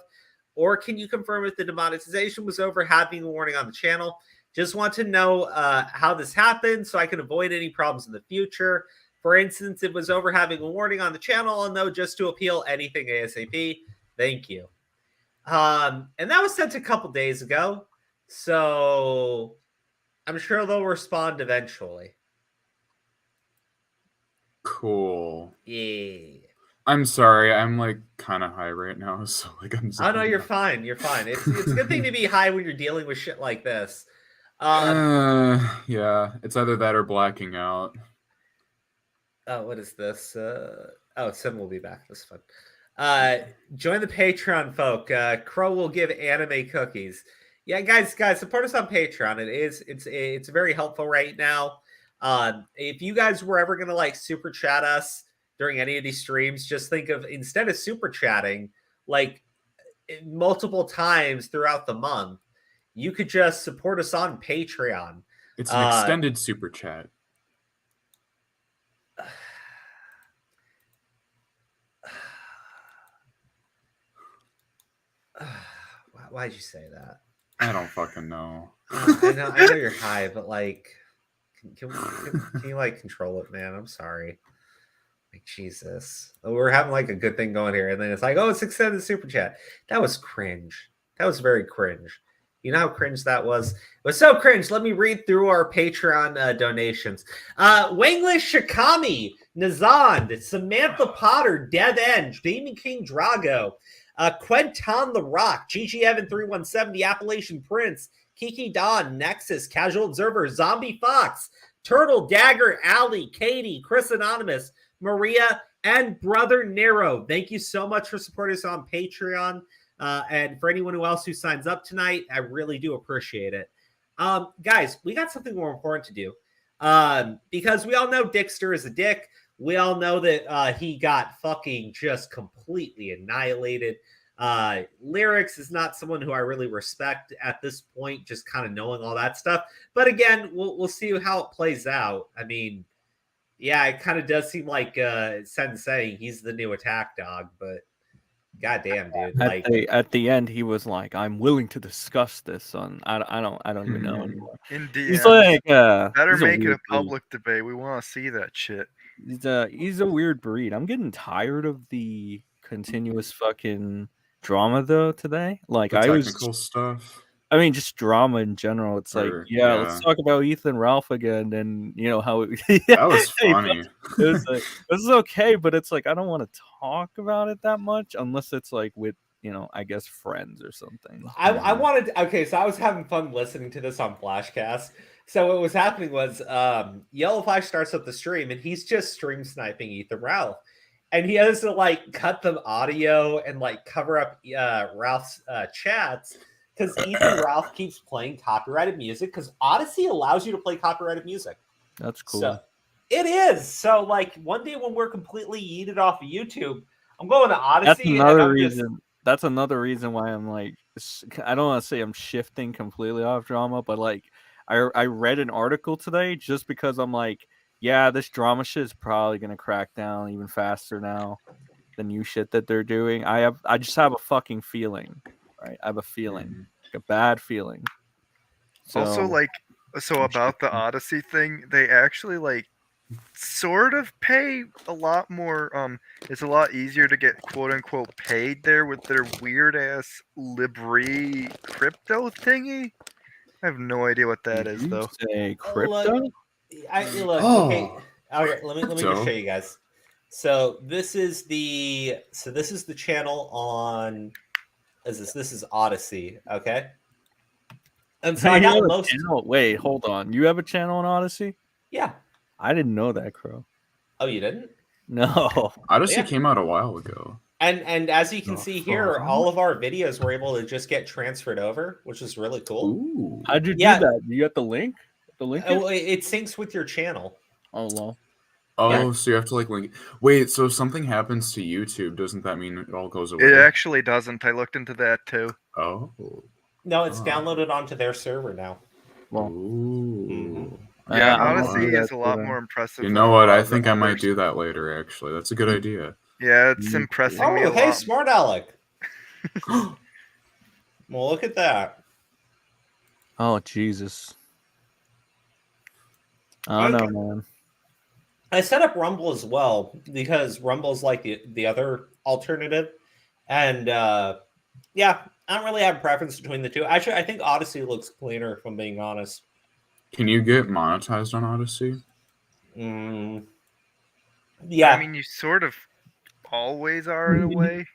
Or can you confirm if the demonetization was over, having a warning on the channel? Just want to know how this happened so I can avoid any problems in the future. For instance, if it was over having a warning on the channel, I'll know just to appeal anything ASAP. Thank you. And that was sent a couple days ago. So I'm sure they'll respond eventually. Cool. Yeah. I'm sorry. I'm like kind of high right now, so like I'm. Oh no, you're fine. You're fine. It's a good thing to be high when you're dealing with shit like this. Yeah, it's either that or blacking out. Oh, what is this? Sim will be back. That's fun. Join the Patreon, folk. Crow will give anime cookies. Yeah, guys, support us on Patreon. It's very helpful right now. If you guys were ever gonna like super chat us during any of these streams, just think of, instead of super chatting like multiple times throughout the month, you could just support us on Patreon. It's an extended super chat. Why'd you say that? I don't fucking know. I know you're high, but like, can you like control it, man? I'm sorry. Like, Jesus, we're having like a good thing going here, and then it's like, oh, it's extended super chat. That was cringe. That was very cringe. You know how cringe that was? It was so cringe. Let me read through our Patreon donations. Wanglish Shikami, Nazand, Samantha Potter, Dead End, Demon King Drago, Quentin the Rock, Gigi Evan 317, The Appalachian Prince, Kiki Don, Nexus, Casual Observer, Zombie Fox, Turtle, Dagger, Alley, Katie, Chris Anonymous, Maria, and Brother Nero. Thank you so much for supporting us on Patreon. And for anyone else who signs up tonight, I really do appreciate it. Guys, we got something more important to do. Because we all know Dickster is a dick. We all know that he got fucking just completely annihilated. Lyrics is not someone who I really respect at this point, just kind of knowing all that stuff. But again, we'll see how it plays out. I mean, yeah, it kind of does seem like Sensei, he's the new attack dog, but goddamn, dude! At the end, he was like, "I'm willing to discuss this on." I don't even know anymore. Indeed, he's like, better make it a public debate. We want to see that shit. He's a weird breed. I'm getting tired of the continuous fucking drama though today. Like the technical stuff. I mean, just drama in general. It's like, let's talk about Ethan Ralph again, and you know how that was funny. It was like, this is okay, but it's like I don't want to talk about it that much unless it's like with, you know, I guess friends or something. I wanted so I was having fun listening to this on Flashcast. So what was happening was Yellow Flash starts up the stream and he's just stream sniping Ethan Ralph. And he has to like cut the audio and like cover up Ralph's chats. Because Ethan Ralph keeps playing copyrighted music, because Odyssey allows you to play copyrighted music. That's cool. So, it is. So, like, one day when we're completely yeeted off of YouTube, I'm going to Odyssey. That's another reason. That's another reason why I'm like, I don't want to say I'm shifting completely off drama, but like, I read an article today just because I'm like, yeah, this drama shit is probably gonna crack down even faster now. The new shit that they're doing. I just have a fucking feeling. Right, I have a feeling, like a bad feeling. So, also, like, about the Odyssey thing, they actually like sort of pay a lot more. It's a lot easier to get quote unquote paid there with their weird ass Libri crypto thingy. I have no idea what that is though. Say crypto? Look, okay. Let me just show you guys. So this is the channel on. This is Odyssey, okay? And so I got most. Wait, hold on. You have a channel on Odyssey? Yeah. I didn't know that, Crow. Oh, you didn't? No. Odyssey came out a while ago. And as you can see here, all of our videos were able to just get transferred over, which is really cool. Ooh. How'd you do that? You got the link? The link? It syncs with your channel. Oh, well. Oh, yeah. So you have to like link. Wait, so if something happens to YouTube, doesn't that mean it all goes away? It actually doesn't. I looked into that too. Oh. No, it's downloaded onto their server now. Well. Ooh. Yeah, Odyssey is a lot more impressive. You know what? I think I might do that later, actually. That's a good idea. Yeah, it's impressing me a lot. Hey, Smart Alec. Well, look at that. Oh, Jesus. I don't know, man. I set up Rumble as well because Rumble is like the other alternative. And yeah, I don't really have a preference between the two. Actually, I think Odyssey looks cleaner, if I'm being honest. Can you get monetized on Odyssey? Yeah. I mean, you sort of always are in a way.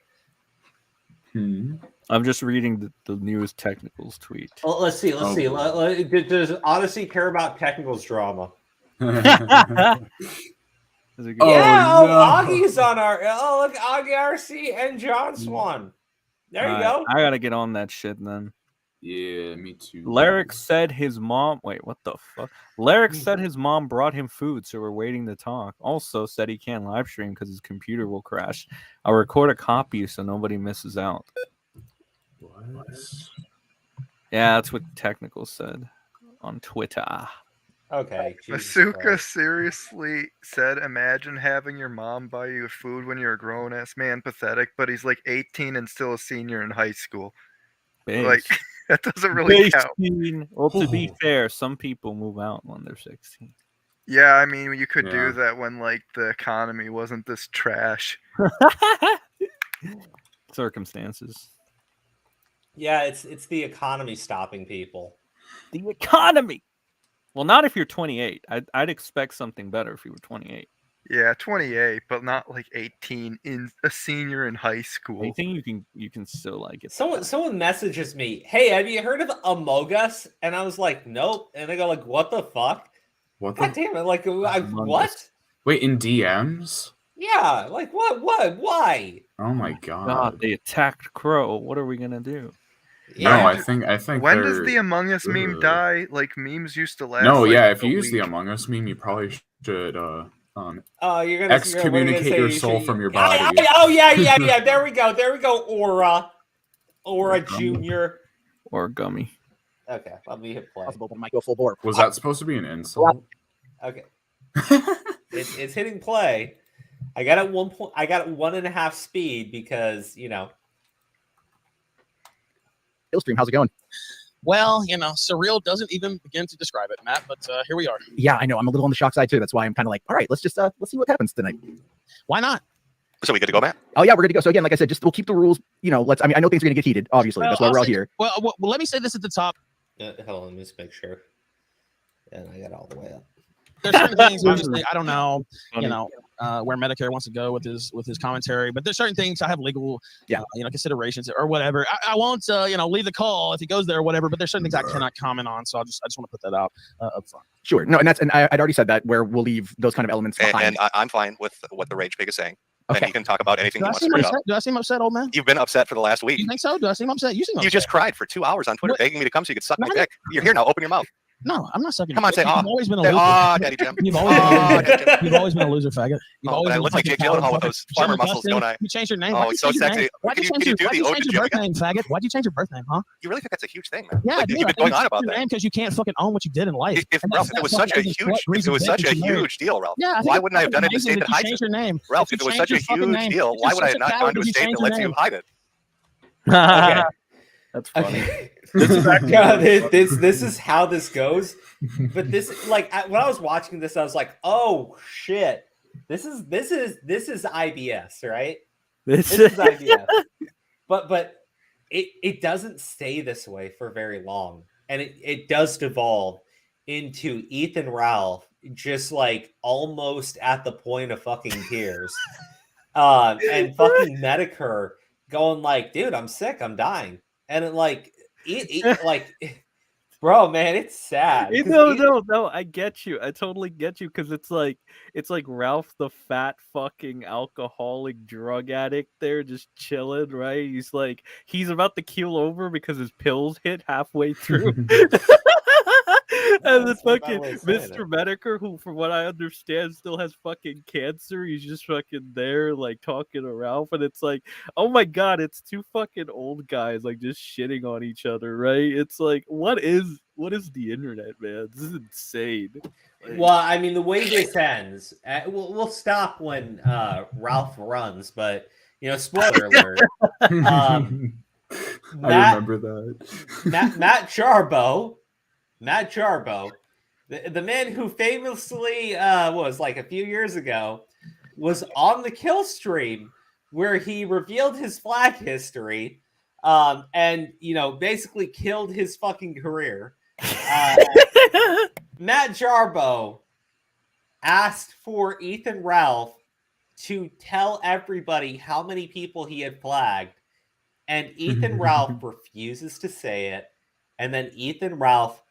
I'm just reading the newest technicals tweet. Well, let's see. Does Odyssey care about technicals drama? This That's a good Oh, no. Augie's on our. Oh, look, Augie RC and John Swan. There you go. I gotta get on that shit then. Yeah, me too. Larrick said his mom. Wait, what the fuck? Larrick said his mom brought him food, so we're waiting to talk. Also said he can't live stream because his computer will crash. I'll record a copy so nobody misses out. What? Yeah, that's what Technical said on Twitter. Okay. Masuka seriously said, imagine having your mom buy you food when you're a grown-ass man. Pathetic, but he's like 18 and still a senior in high school. Base. Like, that doesn't really count. 16. Well, to be fair, some people move out when they're 16. Yeah, I mean, you could Yeah. do that when, like, the economy wasn't this trash. Circumstances. Yeah, it's the economy stopping people. The economy. Well, not if you're 28. I'd expect something better if you were 28. Yeah, 28, but not like 18 in a senior in high school. 18, you can still like it. Someone messages me, "Hey, have you heard of Among Us?" And I was like, "Nope." And they go like, "What the fuck?" What God the? damn it! Like, Among what? Us. Wait, in DMs? Yeah, like what? Why? Oh my god. God, they attacked Crow. What are we gonna do? No, Yeah. I think. When does they're- the Among Us meme Ugh. die? Like, memes used to last. No, like, yeah. If a you use the week. Among Us meme, you probably should Oh, you're gonna excommunicate you're gonna say your you soul should- from your Yeah, body. oh yeah. There we go. Aura Junior. Or Gummy. Okay, let me hit play. Possible, but might go full bore. Was that supposed to be an insult? Okay, it's hitting play. I got it 1.5 speed because Killstream, how's it going? Well, surreal doesn't even begin to describe it, Matt, but here we are. Yeah, I know. I'm a little on the shock side too. That's why I'm kind of like, all right, let's see what happens tonight. Why not? So we good to go, Matt? Oh yeah, we're good to go. So again, like I said, we'll keep the rules. I know things are gonna get heated. Obviously, that's why I'll we're all say- here. Well, let me say this at the top. hold on, let me just make sure. And I got it all the way up. There's certain things, obviously, I don't know, Funny. where Metokur wants to go with his commentary, but there's certain things I have legal, considerations or whatever. I won't, leave the call if he goes there or whatever, but there's certain things I cannot comment on. So I just want to put that out up front. Sure. No, and I'd already said that where we'll leave those kind of elements behind. And I'm fine with what the Rage Pig is saying. Okay. And he can talk about anything Do he I wants to seem bring up. upset? Do I seem upset, old man? You've been upset for the last week. You think so? Do I seem upset? You seem upset. You just cried for 2 hours on Twitter What? begging me to come so you could suck my No, dick. You're here now. Open your mouth. No, I'm not sucking. Come on, say, You've "Aw." always been a Say, loser. "Aw, Daddy Jim." You've always, Aw, been, Daddy Jim. you've always been a loser, faggot. You've Oh, always but I been look like fucking Jake Gyllenhaal with fucking those farmer Jimmy muscles, Justin. don't I? You changed your name. Oh, Why'd you it's so change your sexy. name? Why'd you Can change you your do the Why'd you ode change to your Jim birth again? name, faggot? Why'd you change your birth name, huh? You really think that's a huge thing, man? Yeah, Like, dude, you've been going on about your that. name because you can't fucking own what you did in life. If And Ralph, that's if it was not such a fucking huge, what if it was reason such a that you married. huge deal, Ralph, Yeah, I think why it's wouldn't I have done it in a amazing state that that you hides changed it? your name. Ralph, If if you it was changed such a your fucking huge name, deal, if why you're would I such a not coward, gone to a did you state change that your lets you name? hide it? Okay. That's funny. Yeah, this is how this goes. But this, like, when I was watching this, I was like, "Oh shit, this is IBS, right? This is IBS." But it doesn't stay this way for very long, and it does devolve into Ethan Ralph just like almost at the point of fucking tears, and fucking Metokur going like, "Dude, I'm sick, I'm dying," and it like bro, man, it's sad. No, I get you. I totally get you because it's like Ralph the fat fucking alcoholic drug addict there just chilling, right? He's about to keel over because his pills hit halfway through. And the That's not a bad fucking way of saying Mr. Metokur, who from what I understand still has fucking cancer, he's just fucking there like talking to Ralph, and it's like, oh my god, it's two fucking old guys like just shitting on each other, right? It's like, what is the internet, man? This is insane. Like, Well, I mean, the way this ends, we'll stop when Ralph runs, but spoiler alert. I remember that. Matt Jarbo, the man who famously was like a few years ago, was on the Killstream where he revealed his flag history, and basically killed his fucking career. Matt Jarbo asked for Ethan Ralph to tell everybody how many people he had flagged, and Ethan Ralph refuses to say it, and then Ethan Ralph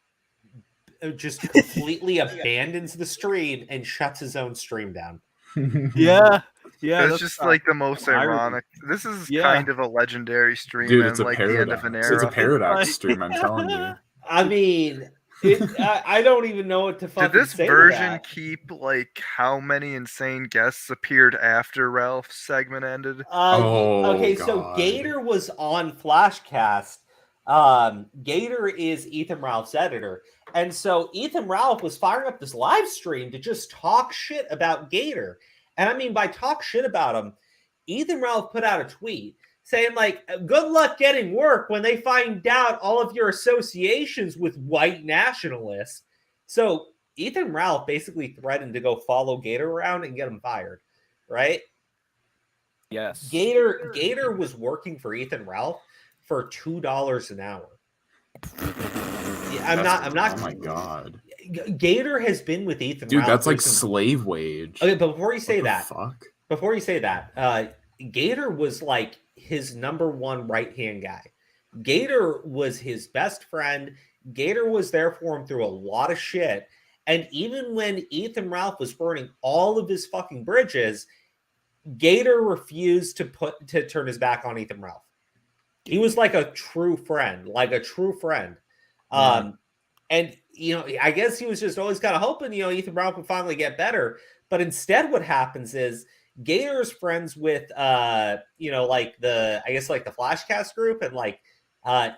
just completely abandons the stream and shuts his own stream down. Yeah. It's just like the most ironic. This is kind of a legendary stream, Dude, and it's a like the end of an paradox. era. It's a paradox stream, I'm telling you. I mean, I don't even know what to fucking Did this say version to that. keep like how many insane guests appeared after Ralph's segment ended? Okay, so Gator was on Flashcast. Gator is Ethan Ralph's editor. And so Ethan Ralph was firing up this live stream to just talk shit about Gator. And I mean, by talk shit about him, Ethan Ralph put out a tweet saying, like, good luck getting work when they find out all of your associations with white nationalists. So Ethan Ralph basically threatened to go follow Gator around and get him fired, right? Yes. Gator was working for Ethan Ralph for $2 an hour. I'm not. Oh my god. Gator has been with Ethan Dude, Ralph. that's like slave wage. Okay, but before you say Fuck? Gator was like his number one right-hand guy. Gator was his best friend. Gator was there for him through a lot of shit. And even when Ethan Ralph was burning all of his fucking bridges, Gator refused to turn his back on Ethan Ralph. He was like a true friend, And, you know, I guess he was just always kind of hoping, you know, Ethan Ralph would finally get better. But instead what happens is Gator's friends with, you know, like the Flashcast group, and like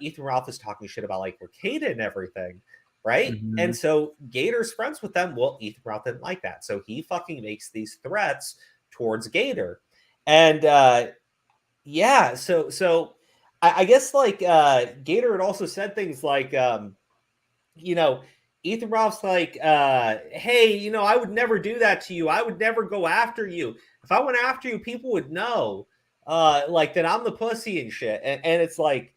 Ethan Ralph is talking shit about like Ricada and everything, right? Mhm. And so Gator's friends with them. Well, Ethan Ralph didn't like that. So he fucking makes these threats towards Gator. And yeah, so I guess like Gator had also said things like, you know, Ethan Ralph's like, hey, you know, I would never do that to you. I would never go after you. If I went after you, people would know like that I'm the pussy and shit. And it's like,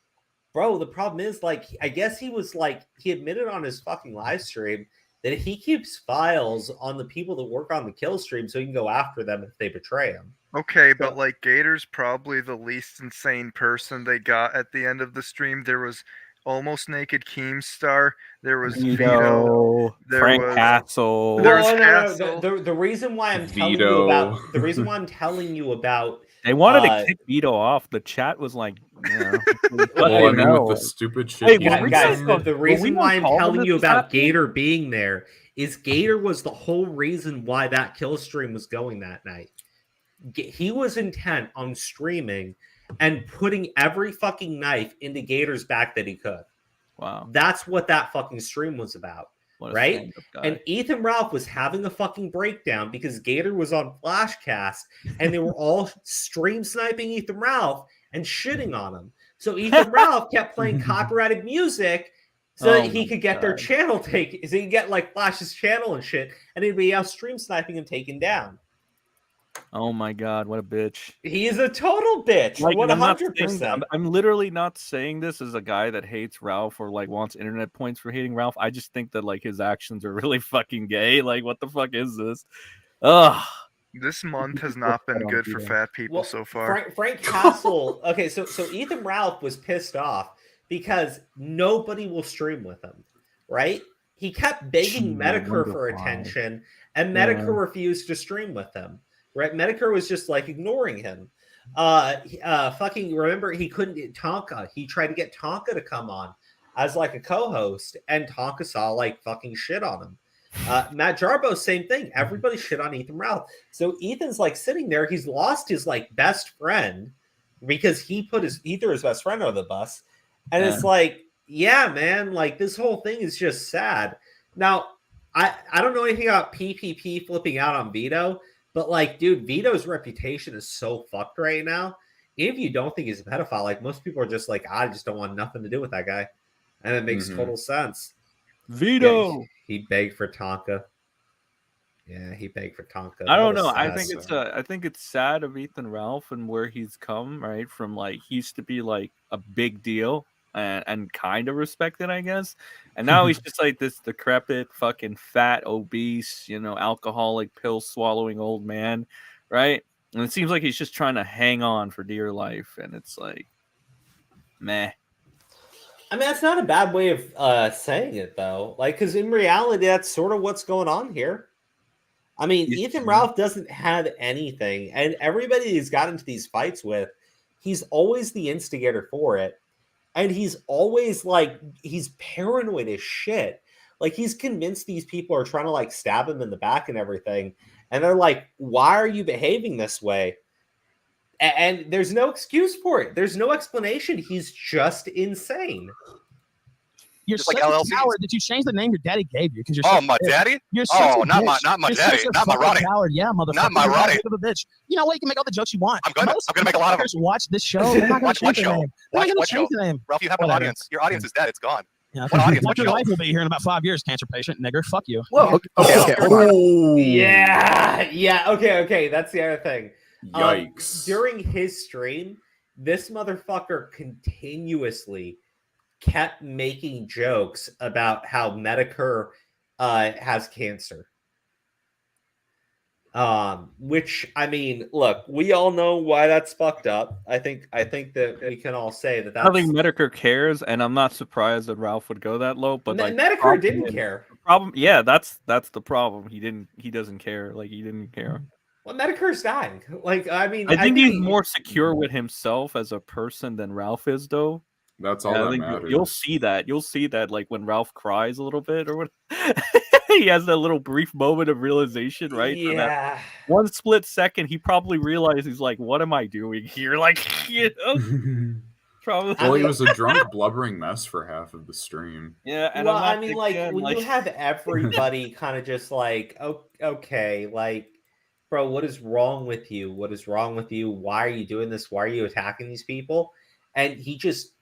bro, the problem is like, I guess he was like, he admitted on his fucking live stream that he keeps files on the people that work on the Killstream so he can go after them if they betray him. Okay, but like Gator's probably the least insane person they got at the end of the stream. There was Almost Naked Keemstar. There was Vito. There Frank was Castle. There was Well, Castle. The reason why I'm telling Vito. you about the reason why I'm telling you about They wanted to kick Vito off. The chat was like, you know, Well, I mean, with the stupid shit. Hey, he's been guys, saying. the reason why I'm telling you about happening? Gator being there is Gator was the whole reason why that kill stream was going that night. He was intent on streaming and putting every fucking knife into Gator's back that he could. Wow. That's what that fucking stream was about. What a Right? stand-up guy. And Ethan Ralph was having a fucking breakdown because Gator was on Flashcast and they were all stream sniping Ethan Ralph and shitting on him. So Ethan Ralph kept playing copyrighted music so that he could get their channel taken. So he could get like Flash's channel and shit, and he'd be out stream sniping and taken down. Oh my god, what a bitch! He is a total bitch. Like, and I'm not 100%. saying- I'm literally not saying this as a guy that hates Ralph or like wants internet points for hating Ralph. I just think that like his actions are really fucking gay. Like, what the fuck is this? Ugh. This month has not been good for fat people so far. Frank Castle. Okay, so Ethan Ralph was pissed off because nobody will stream with him, right? He kept begging Metokur for attention, and Metokur refused to stream with him. Right? Metokur was just like ignoring him. Fucking remember, he couldn't get Tonka. He tried to get Tonka to come on as like a co-host, and Tonka saw like fucking shit on him. Matt Jarbo, same thing. Everybody shit on Ethan Ralph. So Ethan's like sitting there. He's lost his like best friend because he put his best friend on the bus, and it's like, yeah, man, like this whole thing is just sad. Now, I don't know anything about PPP flipping out on Vito. But like, dude, Vito's reputation is so fucked right now. If you don't think he's a pedophile, like most people are just like, I just don't want nothing to do with that guy. And it makes total sense. Vito. Yeah, he begged for Tonka. Yeah, he begged for Tonka. I don't know. I think it's sad of Ethan Ralph and where he's come, right? From like he used to be like a big deal and kind of respected, I guess. And now he's just like this decrepit, fucking fat, obese, you know, alcoholic, pill swallowing old man, right? And it seems like he's just trying to hang on for dear life, and it's like, meh. I mean, that's not a bad way of saying it, though. Like, because in reality, that's sort of what's going on here. I mean, Ethan Ralph doesn't have anything, and everybody he's got into these fights with, he's always the instigator for it, and he's always like, he's paranoid as shit. Like, he's convinced these people are trying to like stab him in the back and everything, and they're like, "Why are you behaving this way?" And there's no excuse for it. There's no explanation. He's just insane. You're Just like such a LLCs. coward that you changed the name your daddy gave you because you're. Oh, such a my bitch. daddy? You're such Oh, a not bitch. my You're daddy. such a Not my fucking Ronnie. coward. Yeah, motherfucker. Not my You're Ronnie. a bit of a bitch. You know what? You can make all the jokes you want. I'm gonna make a lot of them. Watch this show. They're not going Watch to what change the show? name. They're not Watch going what to change show? the name. Ralph, you have no Whatever. audience. Your audience is dead. It's gone. Yeah. What audience? What What your show? wife will be here in about 5 years, cancer patient, nigger. Fuck you. Whoa. Okay. Hold on. Yeah. Okay. That's the other thing. Yikes. During his stream, this motherfucker continuously kept making jokes about how Metokur has cancer. Which, I mean, look, we all know why that's fucked up. I think that we can all say that I that's... think Metokur cares, and I'm not surprised that Ralph would go that low. But like, Metokur didn't care. Problem, yeah, that's the problem. He doesn't care. Like, he didn't care. Well, Metokur's dying. Like, I mean, I think he's more secure with himself as a person than Ralph is, though. That's all that matters. You'll see that. You'll see that, like, when Ralph cries a little bit, or what, he has that little brief moment of realization, right? For that Yeah. 1 split second, he probably realizes, like, what am I doing here? Like, you know, probably. Well, he was a drunk, blubbering mess for half of the stream. Yeah, and Well, I'm not I mean, big like, fan, when like... you have everybody kind of just like, oh, okay, like, bro, what is wrong with you? What is wrong with you? Why are you doing this? Why are you attacking these people? And he just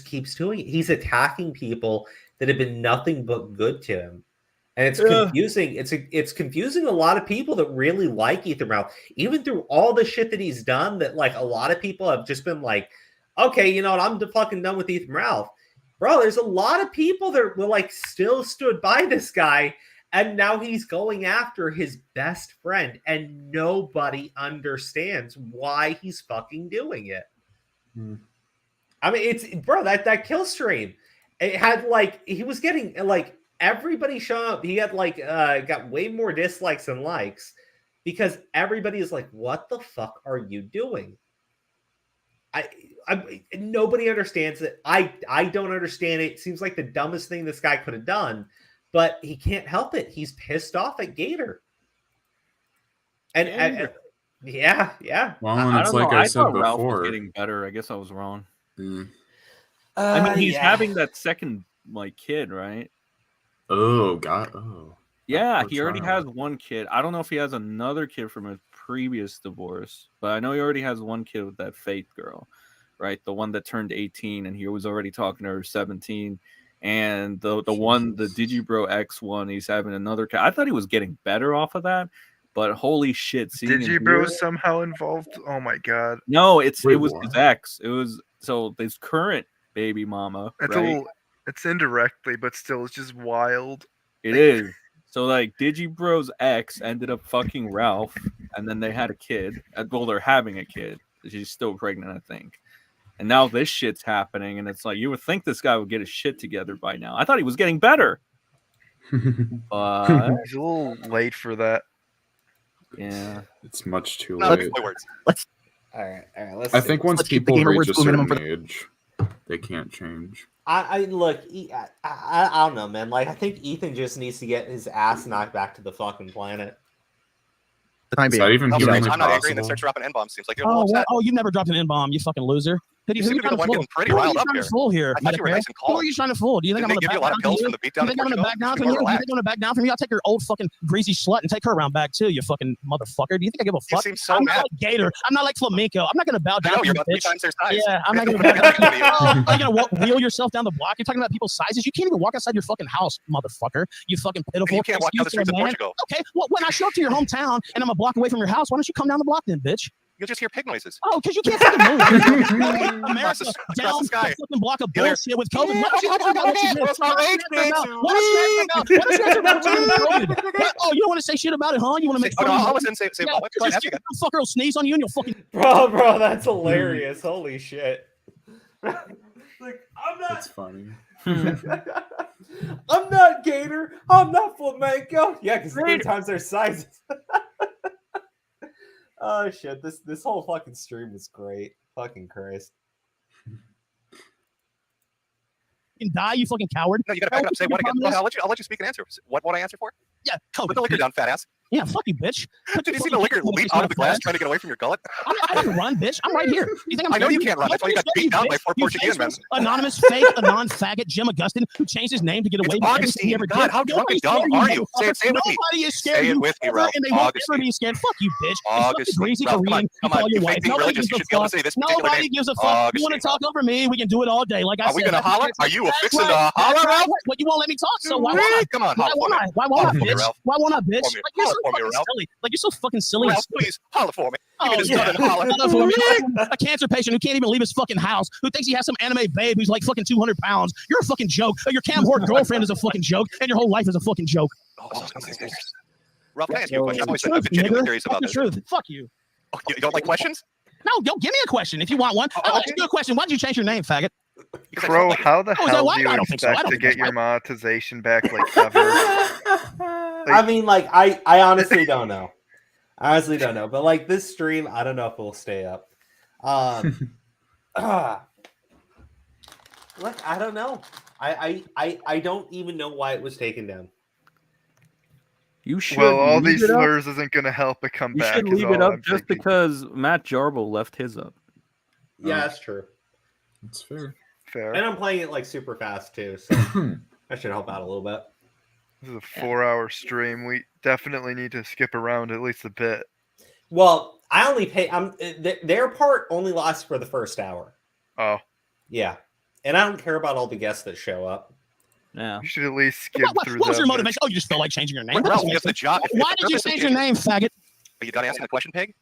keeps doing it. He's attacking people that have been nothing but good to him. And it's confusing. It's confusing a lot of people that really like Ethan Ralph, even through all the shit that he's done, that like a lot of people have just been like, okay, you know what, I'm fucking done with Ethan Ralph. Bro, there's a lot of people that were like still stood by this guy, and now he's going after his best friend, and nobody understands why he's fucking doing it. I mean, it's, bro, that Killstream, it had like, he was getting like everybody showing up. He had like got way more dislikes than likes because everybody is like, what the fuck are you doing? Nobody understands it. I don't understand it. It seems like the dumbest thing this guy could have done, but he can't help it. He's pissed off at Gator. And yeah. Well, and it's like I said thought Ralph was before. getting better. I guess I was wrong. Mm. I mean, he's having that second like kid, right? Oh God. Oh. Yeah, Poor he already child. has one kid. I don't know if he has another kid from a previous divorce, but I know he already has one kid with that Faith girl, right? The one that turned 18, and he was already talking to her 17. And the one, the Digibro X one, he's having another kid. I thought he was getting better off of that, but holy shit! Digibro somehow involved? Oh my god! No, it was what? his ex. It was so his current baby mama. It's right? it's indirectly, but still, it's just wild. It is. So like Digibro's ex ended up fucking Ralph, and then they had a kid. Well, they're having a kid. She's still pregnant, I think. And now this shit's happening, and it's like you would think this guy would get his shit together by now. I thought he was getting better. But He's a little late for that. yeah, It's much too No, late. my words. All right. Let's I see. think once Let's keep the people gamer reach words a to a minimum certain for age, they can't change. I look. I don't know, man. Like, I think Ethan just needs to get his ass knocked back to the fucking planet. The time Is that being. even No, humanly I'm not agreeing that possible? starts dropping N-bombs. Seems like you're a little upset. You've never dropped an N-bomb, you fucking loser. You seem to be the one getting pretty riled up Who are you trying here. to fool here? I thought you were Metokur? nice and Who calm. are you trying to fool? Do you think Didn't I'm they going to give you a back lot of down pills from from you? the beatdown You think I'm in going to back down Portugal? from you? More You think relaxed. I'm going to back down from you? I'll take your old fucking greasy slut and take her around back too, you fucking motherfucker. Do you think I give a You fuck? seem so I'm mad. not like Gator. I'm not like Flamenco. I'm not going to bow I down know, to you're you, about 3 bitch. times their size. Yeah, I'm not You're going to back down. you. Are you going to wheel yourself down the block? You're talking about people's sizes? You can't even walk outside your fucking house, motherfucker. You fucking pitiful. You can't walk down the streets of man. Portugal. Okay, well, when I show up to your hometown and I'm a block away from your house, why don't you come down the block then, bitch? You'll just hear pig noises. Oh, because you can't fucking move. Across America the down the sky. fucking block of You'll hear- bullshit with COVID. What you talking about? What you did? What's my rage, What you guys about COVID? Oh, you don't want to say shit about it, huh? You want to make Oh, no, fun I of was in say yeah, well, go ahead, ask you again. some fucker will sneeze on you and you'll fucking Bro, that's hilarious. Holy shit. That's funny. I'm not Gator. I'm not flamenco. Yeah, because 3 times their sizes. Oh shit! This whole fucking stream was great. Fucking Christ. You can die, you fucking coward. No, you gotta back it up. Say what again? Well, I'll let you speak and answer. What I answer for? Yeah, Coke. Put the liquor down, fat ass. Yeah, fuck you, bitch. Did you see the liquor leak out of the glass trying to get away from your gullet? I can run, bitch. I'm right here. You think I'm I know you crazy? can't run. That's why you got beat down by 4 Portuguese men. Anonymous fake, a non-faggot Jim Augustine who changed his name to get away It's from everything he Augustine. ever God, did. how drunk and Nobody's dumb scared are you? Say it with me. Nobody is scared Say it you with me, ever, Ralph. and they won't ever Augustine. be scared. Fuck you, bitch. Augustine. Greasy Ralph, Korean. come on. Your You wife. think being Nobody religious, gives you a should be able to fuck. say this particular Nobody name. gives a fuck. You want to Augustine. talk over me? We can do it all day. Like I Are said. we gonna holler? Are you affixing to holler, Ralph? What, you won't let me talk, so why won't I? Come on, Why holler won't for I? me. Why won't I, Holler for me, bitch? Ralph. Why won't I, bitch? For me. Like you're so Holler for me, fucking Ralph. silly. Like you're so fucking silly. Ralph, please holler for me. Give me Oh, this yeah. southern holler. A cancer patient who can't even leave his fucking house, who thinks he has some anime babe who's like fucking 200 pounds. You're a fucking joke. Your Cam Hort girlfriend is a fucking joke, and your whole life is a fucking joke. Ralph, can I ask you a question? I've been genuinely curious about this. Truth. Fuck you. Oh, you don't like questions? No, don't give me a question if you want one. I'll ask you a question. Why did you change your name, faggot? Crow, how the Oh, is that hell why? do you I don't think so. I expect don't to think get that's your right. monetization back, like, ever? I mean, like, I honestly don't know. I honestly don't know. But like this stream, I don't know if it will stay up. Look, I don't know. I don't even know why it was taken down. You should. Well, all leave these it up. slurs isn't going to help it come You back. should is leave it all up I'm just thinking. because Matt Jarbo left his up. Yeah, that's true. It's fair. Fair. And I'm playing it like super fast too, so that should help out a little bit. This is a 4-hour stream. We definitely need to skip around at least a bit. Well, I only pay. Their part only lasts for the first hour. Oh, Yeah, and I don't care about all the guests that show up. Yeah. you should at least skip through What was your them. motivation? Oh, you just felt like changing your name? Ralph, you have the job. Why did you change your name, faggot? Are you done asking the question, pig?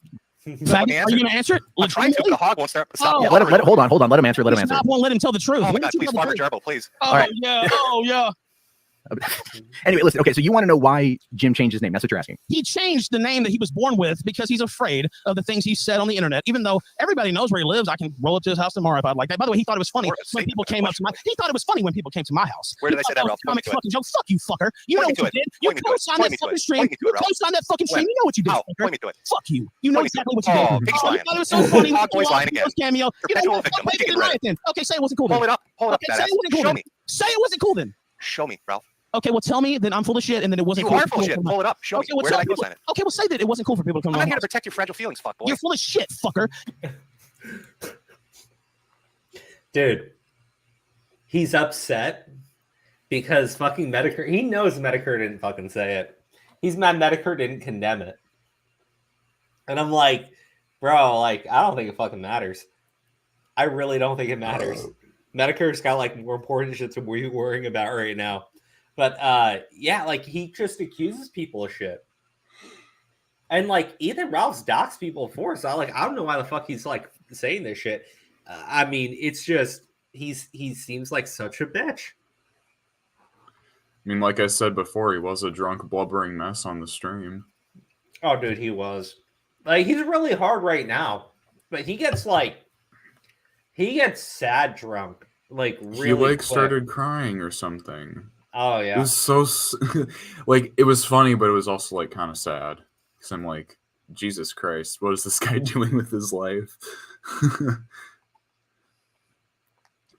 Faggot? Are you going to answer it? I'm trying to, but the hog won't stop. Oh. Yeah, let him, hold on. Let him answer. Let him answer. Stop, won't let him tell the truth. Oh my Let god, him please tell the farm truth. Jarbo, please. Oh, right. yeah. Oh, yeah. Anyway, listen. Okay, so you want to know why Jim changed his name? That's what you're asking. He changed the name that he was born with because he's afraid of the things he said on the internet. Even though everybody knows where he lives, I can roll up to his house tomorrow if I'd like that. By the way, he thought it was funny when people came up to my. He thought it was funny when people came to my house. Where did I say that, Ralph? Point me Comic to it. fucking joke. Fuck you, fucker. You know Point what me you to did. You Point me to it. co-signed Point that me to fucking it. stream. Point me to You it, Ralph. co-signed that fucking stream. When? You know what you did, How? fucker. Point me to it. Fuck you. You know Point me to exactly it. what you did. Oh, big You lion. thought it was so funny. Hog boy's lying again. Cameo. Perpetual victim. Let's Okay, get rid of it. then. Okay, say it wasn't cool then. Pull it up. Pull it up, Okay, fat say it wasn't cool Show then. me. Say it wasn't cool then. Show me, Ralph. Okay, well, tell me that I'm full of shit and then it wasn't You cool. are full of shit. Pull it up. Show me. Well, Where tell did I people- co-sign it? Okay, well, say that it wasn't cool for people to come I'm to not my here to house. protect your fragile feelings, fuckboy. You're full of shit, fucker. Dude, he's upset because fucking Metokur. He knows Metokur didn't fucking say it. He's mad Metokur didn't condemn it. And I'm like, bro, like, I don't think it fucking matters. I really don't think it matters. Metokur's got like more important shit to be worrying about right now. But yeah, like he just accuses people of shit. And like either Ralph's docs people before, so I don't know why the fuck he's like saying this shit. I mean, it's just he seems like such a bitch. I mean, like I said before, he was a drunk, blubbering mess on the stream. Oh, dude, he was. Like he's really hard right now, but he gets sad drunk, like really. He like quick. started crying or something. Oh It yeah. was so like it was funny, but it was also like kind of sad because I'm like, Jesus Christ, what is this guy doing with his life?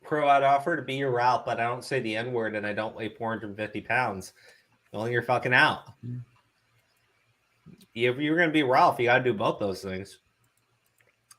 Pro, I'd offer to be your Ralph, but I don't say the N-word and I don't weigh 450 pounds. Well, you're fucking out. If you're gonna be Ralph, you gotta do both those things.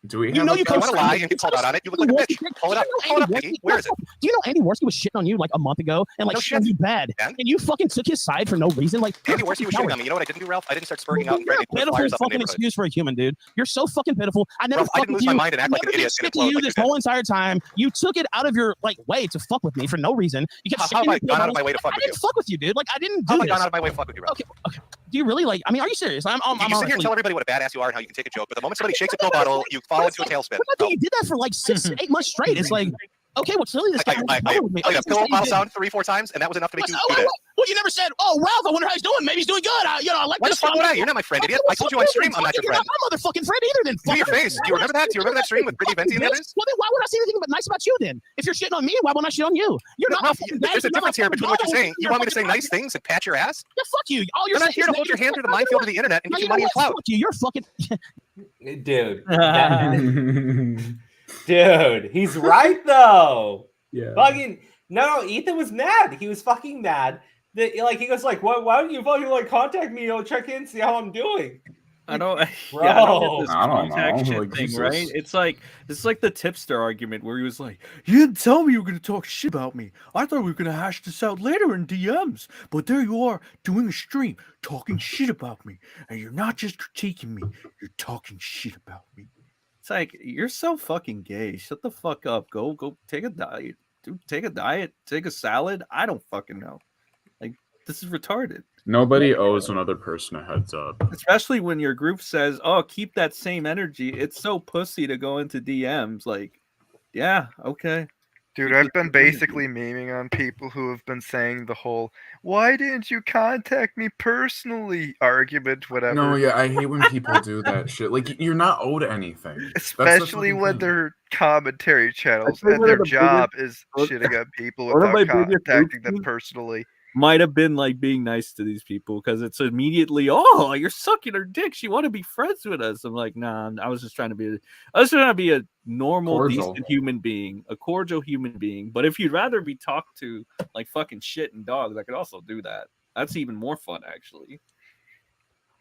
Do we? You have know a- you I want to co-signed lie it. and get called out on it. You look like a bitch. Pull it up. Pull it up, Piggy. Where is it? Do you know Andy Worski was shitting on you like a month ago and like No shitting on shit. you bad, Yeah. and you fucking took his side for no reason? Like Andy Worski was shitting on me. You know what I didn't do, Ralph? I didn't start spurting out and You're a ready to put pitiful fires up in the fucking neighborhood. excuse for a human, dude. You're so fucking pitiful. I never Ralph, I fucked didn't with lose my you. mind and act like an Never idiot been and stick to implode you like this you did. whole entire time. You took it out of your like way to fuck with me for no reason. You kept How have I shitting gone out on of my way to fuck I with you? didn't fuck with you, dude. Like I didn't How do have I gone this. out of my way to fuck with you, Ralph? Okay, okay. Do you really like? I mean, are you serious? I'm You sit here and honestly- tell everybody what a badass you are and how you can take a joke, but the moment somebody shakes a pill bottle, you fall into a tailspin. But I think you did that for like 6-8 months straight. It's like, okay, well, clearly this guy I was with me. played Okay, a so pill you bottle did. sound 3-4 times, and that was enough to make you Oh, do wait, that. Well, you never said, "Oh, Ralph, I wonder how he's doing. Maybe he's doing good. I like Why the this fuck guy." would I? You're not my friend, idiot. I told you on stream I'm not your You're friend. not my motherfucking friend either. Then To your face. Do you remember that? Do you remember that stream with Brittany Venti and the others? Well, then why would I say anything but nice about you then? If you're shitting on me, why won't I shit on you? You're not. Ralph, there's a difference here between what you're saying. You want me to say nice things and pat your ass? Yeah, fuck you. All you're I'm not here to hold your hand through the minefield of the internet and get you money and clout. Fuck you. You're fucking. Dude. Dude, he's right though. Yeah. Fucking no, Ethan was mad. He was fucking mad. That like he goes like, why don't you fucking like contact me? Check in, see how I'm doing. I don't, Bro. yeah, I don't get this I don't contact know. shit Like, thing, Jesus. right? It's like the tipster argument where he was like, "You didn't tell me you were gonna talk shit about me. I thought we were gonna hash this out later in DMs, but there you are doing a stream talking shit about me, and you're not just critiquing me, you're talking shit about me." It's like, you're so fucking gay. Shut the fuck up. Go take a diet, dude. Take a diet. Take a salad. I don't fucking know. Like, this is retarded. Nobody owes another person a heads up. Especially when your group says, "Oh, keep that same energy." It's so pussy to go into DMs. Like, yeah, okay. Dude, I've been basically memeing on people who have been saying the whole "why didn't you contact me personally" argument, whatever. No, yeah, I hate when people do that shit. Like, you're not owed anything. Especially when they're commentary channels think and one their of the job biggest- is shitting at people one of my without biggest contacting them issues- personally. Might have been like being nice to these people because it's immediately, "Oh, you're sucking her dick. You want to be friends with us." I'm like, nah, I was just trying to be a normal, Cordial. decent human being, a cordial human being. But if you'd rather be talked to like fucking shit and dogs, I could also do that. That's even more fun, actually.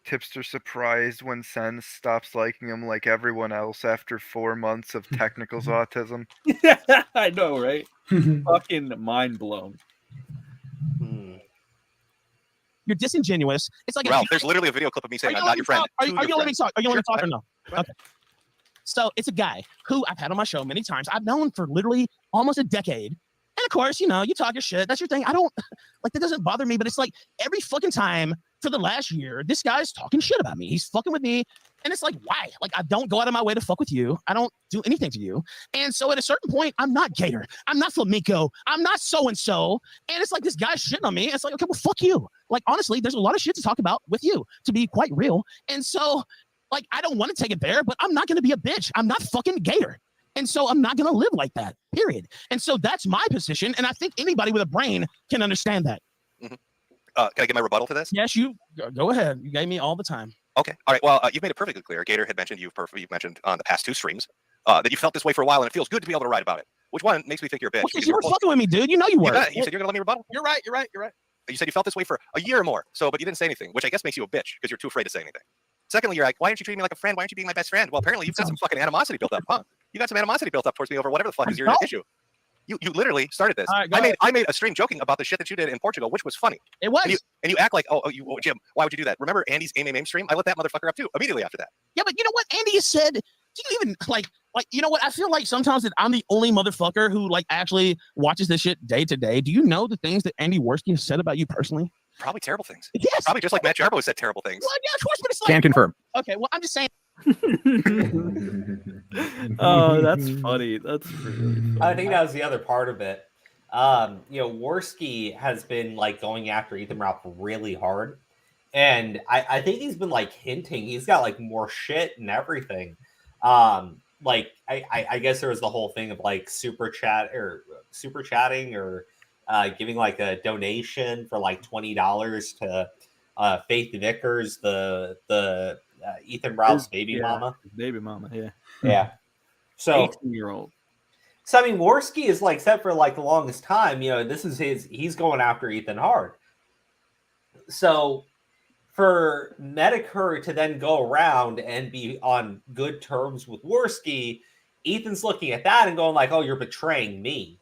Tipster surprised when Sen stops liking him like everyone else after 4 months of Technical's autism. I know, right? Fucking mind blown. You're disingenuous. It's like Ralph, there's literally a video clip of me saying I'm not your friend. Are you to your gonna let me friend. talk? Are you gonna let me talk or no? Go ahead. Okay. So it's a guy who I've had on my show many times. I've known for literally almost a decade. And of course, you talk your shit. That's your thing. I don't like that doesn't bother me, but it's like every fucking time for the last year, this guy's talking shit about me. He's fucking with me. And it's like, why? Like, I don't go out of my way to fuck with you. I don't do anything to you. And so at a certain point, I'm not Gator. I'm not Flamenco. I'm not so-and-so. And it's like this guy's shitting on me. It's like, okay, well, fuck you. Like, honestly, there's a lot of shit to talk about with you, to be quite real. And so, like, I don't want to take it there, but I'm not going to be a bitch. I'm not fucking Gator. And so I'm not going to live like that, period. And so that's my position. And I think anybody with a brain can understand that. Mm-hmm. Can I get my rebuttal to this? Yes, you go ahead. You gave me all the time. Okay. All right. Well, you've made it perfectly clear. Gator had mentioned you've mentioned on the past 2 streams that you felt this way for a while, and it feels good to be able to write about it. Which one makes me think you're a bitch? Because you were fucking with me, dude. You know you were. You said you're gonna let me rebuttal. You're right. You said you felt this way for a year or more. So, but you didn't say anything, which I guess makes you a bitch because you're too afraid to say anything. Secondly, you're like, why aren't you treating me like a friend? Why aren't you being my best friend? Well, apparently you've got some fucking animosity built up, huh? You got some animosity built up towards me over whatever the fuck is your issue. You literally started this. Right, I made a stream joking about the shit that you did in Portugal, which was funny. It was. And you act like, oh, Jim, why would you do that? Remember Andy's AIM stream? I let that motherfucker up too immediately after that. Yeah, but you know what? Andy has said, do you even like, you know what? I feel like sometimes that I'm the only motherfucker who like actually watches this shit day to day. Do you know the things that Andy Worski has said about you personally? Probably terrible things. Yes. Probably just like Matt Jarbo said terrible things. Well, yeah, of course, but it's like. Can confirm. Okay, well, I'm just saying. Oh, that's funny. That's really funny. I think that was the other part of it. Worski has been like going after Ethan Ralph really hard. And I think he's been like hinting he's got like more shit and everything. Like I guess there was the whole thing of like super chatting or giving like a donation for like $20 to Faith Vickers, the Ethan Ralph's baby mama. Baby mama, yeah. Yeah. So 18-year-old. So I mean, Worski is like set for like the longest time. This is he's going after Ethan hard. So for Metokur to then go around and be on good terms with Worski, Ethan's looking at that and going like, "Oh, you're betraying me."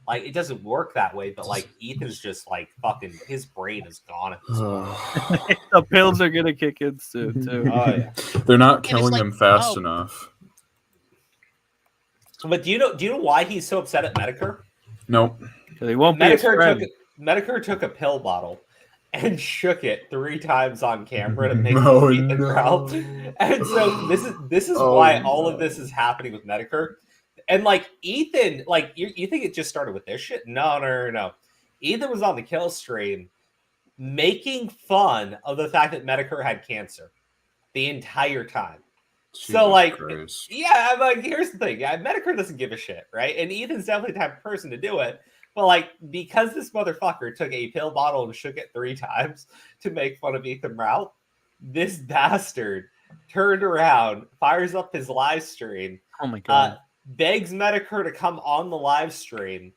Like it doesn't work that way, but like Ethan's just like fucking his brain is gone at this point. The pills are gonna kick in soon too. Oh yeah, they're not killing him fast enough. But do you know why he's so upset at Metokur? Nope. They won't be Metokur took a pill bottle and shook it 3 times on camera to make Ethan Ralph. And so this is why all of this is happening with Metokur. And like Ethan, like you think it just started with this shit? No. Ethan was on the Killstream making fun of the fact that Metokur had cancer the entire time. So, like, yeah, I'm like, here's the thing. Yeah, Metokur doesn't give a shit, right? And Ethan's definitely the type of person to do it. But, like, because this motherfucker took a pill bottle and shook it 3 times to make fun of Ethan Ralph, this bastard turned around, fires up his live stream. Oh, my God. Begs Metokur to come on the live stream,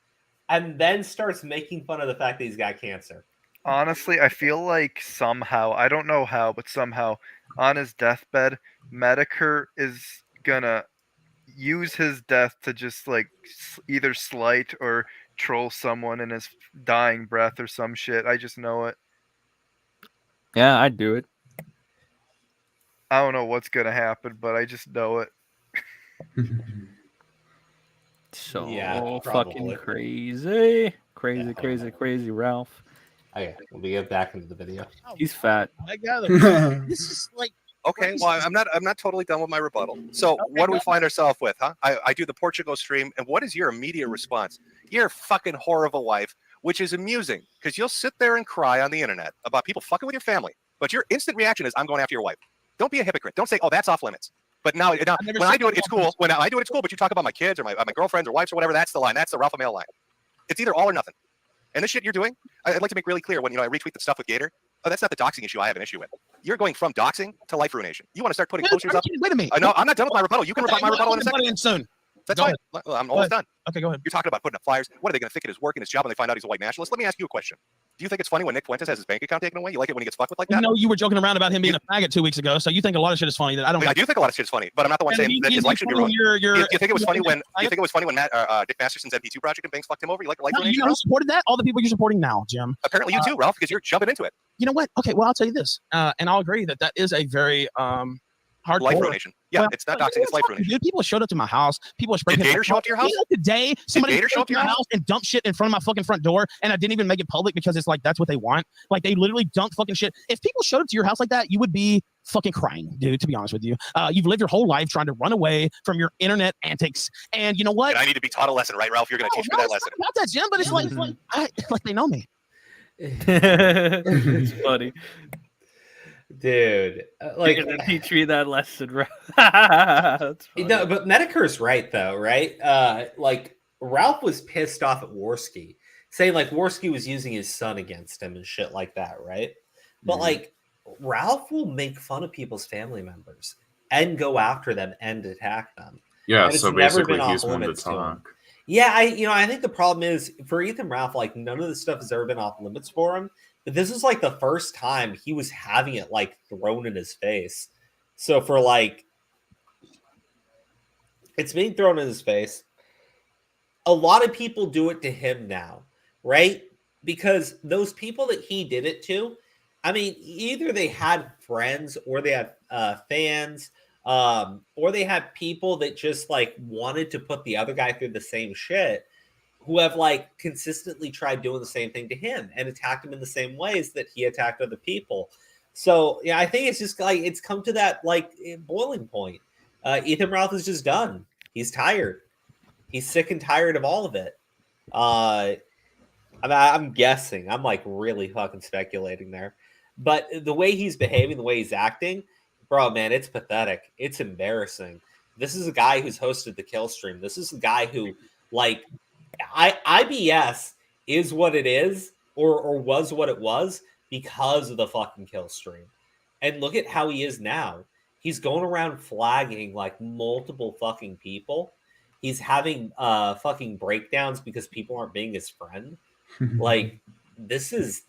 and then starts making fun of the fact that he's got cancer. Honestly, I feel like somehow, I don't know how, but somehow on his deathbed, Metokur is gonna use his death to just like either slight or troll someone in his dying breath or some shit. I just know it. Yeah, I'd do it. I don't know what's gonna happen, but I just know it. So Yeah, fucking crazy, Ralph. Okay, we'll get back into the video. He's fat. I got it. This is like Okay, well, I'm not totally done with my rebuttal. So what do we find ourselves with, huh? I do the Portugal stream, and what is your immediate response? You're a fucking whore of a wife, which is amusing because you'll sit there and cry on the internet about people fucking with your family, but your instant reaction is, I'm going after your wife. Don't be a hypocrite. Don't say, oh, that's off limits. But now when I do it, it's cool. When I do it, it's cool. But you talk about my kids or my girlfriends or wives or whatever, that's the line. That's the alpha male line. It's either all or nothing. And this shit you're doing, I'd like to make really clear when I retweet the stuff with Gator. Oh, that's not the doxing issue I have an issue with. You're going from doxing to life ruination. You want to start putting posters up? Wait a minute. No, I'm not done with my rebuttal. You can rebut my rebuttal in a second. Soon. That's fine. I'm almost done. Okay, go ahead. You're talking about putting up flyers. What are they going to think it is work in his job when they find out he's a white nationalist? Let me ask you a question. Do you think it's funny when Nick Fuentes has his bank account taken away? You like it when he gets fucked with like that? No, you were joking around about him being a faggot 2 weeks ago, so you think a lot of shit is funny that I don't. I do think a lot of shit is funny, but I'm not the one saying that his life should be ruined. You think it was funny when Dick Masterson's MP2 project and Banks fucked him over? You like life ruination? You know who supported that? All the people you're supporting now, Jim. Apparently you too, Ralph, because you're jumping into it. You know what? Okay, well I'll tell you this, and I'll agree that is a very hard life ruination. Yeah, well, it's not doxing, it's life ruination. Dude, people showed up to my house. People are spraying. Did Gator show up to your house? Today, somebody showed up to your house and dumped shit in front of my fucking front door, and I didn't even make it public because it's like that's what they want. Like they literally dumped fucking shit. If people showed up to your house like that, you would be fucking crying, dude. To be honest with you, you've lived your whole life trying to run away from your internet antics, and you know what? And I need to be taught a lesson, right, Ralph? You're going to teach me that lesson. It's not about that, Jim, but it's like they know me. It's funny. Dude, like, you're gonna teach me that lesson, bro. No, but Metokur's right though, right? Like Ralph was pissed off at Worski, saying like Worski was using his son against him and shit like that, right? But like Ralph will make fun of people's family members and go after them and attack them. Yeah, so basically he's one to talk. Yeah, I think the problem is for Ethan Ralph, like none of this stuff has ever been off limits for him. But this is like the first time he was having it like thrown in his face. So for like, it's being thrown in his face. A lot of people do it to him now, right? Because those people that he did it to, I mean, either they had friends or they had fans, or they had people that just like wanted to put the other guy through the same shit, who have like consistently tried doing the same thing to him and attacked him in the same ways that he attacked other people. So yeah, I think it's just like it's come to that like boiling point. Ethan Ralph is just done. He's tired. He's sick and tired of all of it. I'm guessing. I'm like really fucking speculating there. But the way he's behaving, the way he's acting, bro, man, it's pathetic. It's embarrassing. This is a guy who's hosted the Killstream. This is a guy who like IBS is what it is or was what it was because of the fucking Killstream. And look at how he is now. He's going around flagging like multiple fucking people. He's having fucking breakdowns because people aren't being his friend. Like this is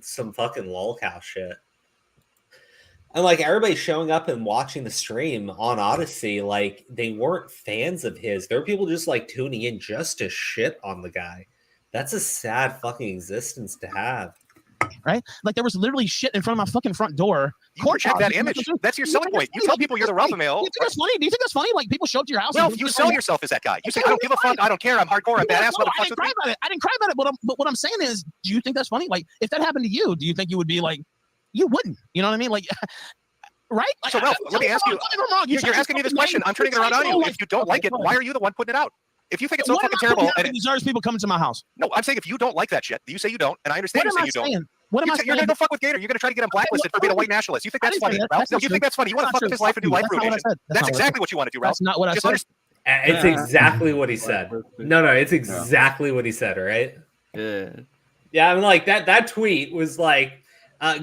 some fucking lolcow shit. And like everybody showing up and watching the stream on Odyssey, like they weren't fans of his. There were people just like tuning in just to shit on the guy. That's a sad fucking existence to have. Right? Like there was literally shit in front of my fucking front door. You check that image. That's your selling point. You tell people you're the alpha male. Do you think that's funny? Do you think that's funny? Like people show up to your house. Well, you sell yourself as that guy. You say, I don't give a fuck. I don't care. I'm hardcore. I'm badass. I didn't cry about it. I didn't cry about it. But what I'm saying is, do you think that's funny? Like if that happened to you, do you think you would be like, you wouldn't? You know what I mean? Like, right? Like, so Ralph, let me ask you. You're asking me this question. I'm turning it around on you. If you don't like it, why are you the one putting it out? If you think it's so fucking terrible, and it deserves people coming to my house. No, I'm saying if you don't like that shit, you say you don't, and I understand you say you don't. What am I You're gonna go fuck with Gator. You're gonna try to get him blacklisted for being a white nationalist. You think that's funny, Ralph? No, you think that's funny. You want to fuck with his life and do life ruination. That's exactly what you want to do, Ralph. That's not what I said. It's exactly what he said. No, it's exactly what he said, right? Yeah, I mean, like that tweet was like,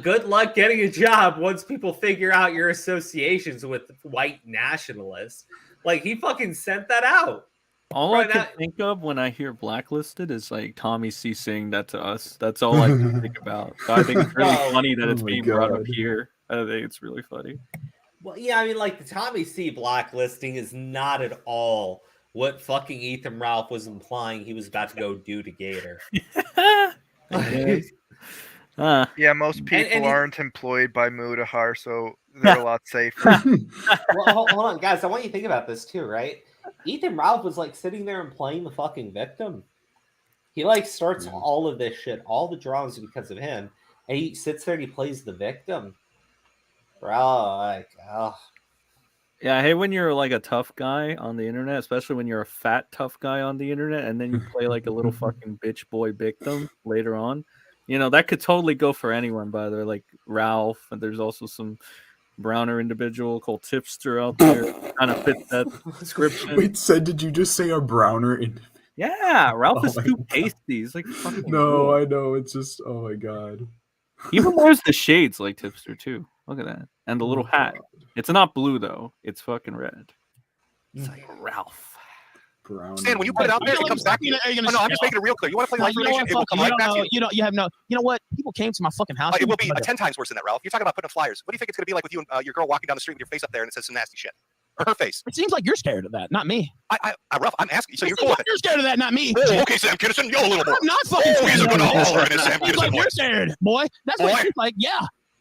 good luck getting a job once people figure out your associations with white nationalists. Like, he fucking sent that out. All I can think of when I hear blacklisted is like Tommy C saying that to us. That's all I can think about. So I think it's really funny that it's being brought up here. I think it's really funny. Well, yeah, I mean, like, the Tommy C blacklisting is not at all what fucking Ethan Ralph was implying he was about to go do to Gator. Yeah, most people aren't employed by Mudahar, so they're a lot safer. Well, hold on, guys. I want you to think about this too, right? Ethan Ralph was like sitting there and playing the fucking victim. He like starts all of this shit, all the dramas because of him, and he sits there and he plays the victim. Bro, like, oh. Yeah, I hate when you're like a tough guy on the internet, especially when you're a fat tough guy on the internet, and then you play like a little fucking bitch boy victim later on. You know, that could totally go for anyone, by the way, like Ralph, and there's also some browner individual called Tipster out there. Kind of fits that description. Wait, did you just say a browner? Yeah, Ralph is too pasty. He's like fucking cool. I know. It's just, oh my god. He even wears the shades like Tipster too. Look at that. And the little hat. It's not blue though. It's fucking red. It's like Ralph. Brown. Stan, when you put it out there, it comes back to you. No, I'm just making it real clear. You want to play life relation? It will come right back to you. You know what? People came to my fucking house. It will be 10 times worse than that, Ralph. You're talking about putting up flyers. What do you think it's going to be like with you and your girl walking down the street with your face up there and it says some nasty shit? Or her face. It seems like you're scared of that, not me. Ralph, I'm asking you. So you're cool with it. You're scared of that, not me. Oh, okay, Sam Kinnison, yell a little more. I'm not fucking scared. He's going to holler in his Sam Kinnison voice. You're scared, boy. That's what she's like, yeah.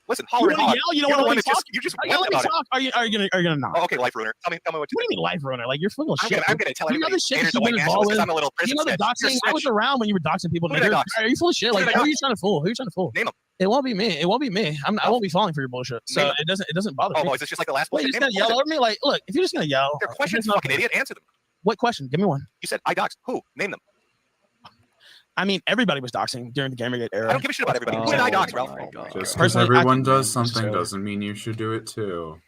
Listen, holler and holler. You don't want to talk? You just went about it. Are you gonna not? Oh, okay, life ruiner. Tell me what you What do you mean life ruiner? Like, you're full of shit. I'm gonna tell everybody. You know the shit Gator's you've a white been nationalist involved because in? I'm a little prison You know the doxing? I was around when you were doxing people. Who did I dox? Are you full of shit? Like, who are you trying to fool? Who are you trying to fool? Name them. It won't be me. It won't be me. I won't be falling for your bullshit. So it doesn't bother me. Oh, is this just like the last one? You're just gonna yell over me? Like, look, if you're just gonna yell. Your questions, fucking idiot. Answer them. What question? Give me one. You said I doxed. Who? Name them. I mean, everybody was doxing during the Gamergate era. I don't give a shit about everybody. Who did I dox, Ralph? Just because everyone does something doesn't mean you should do it too.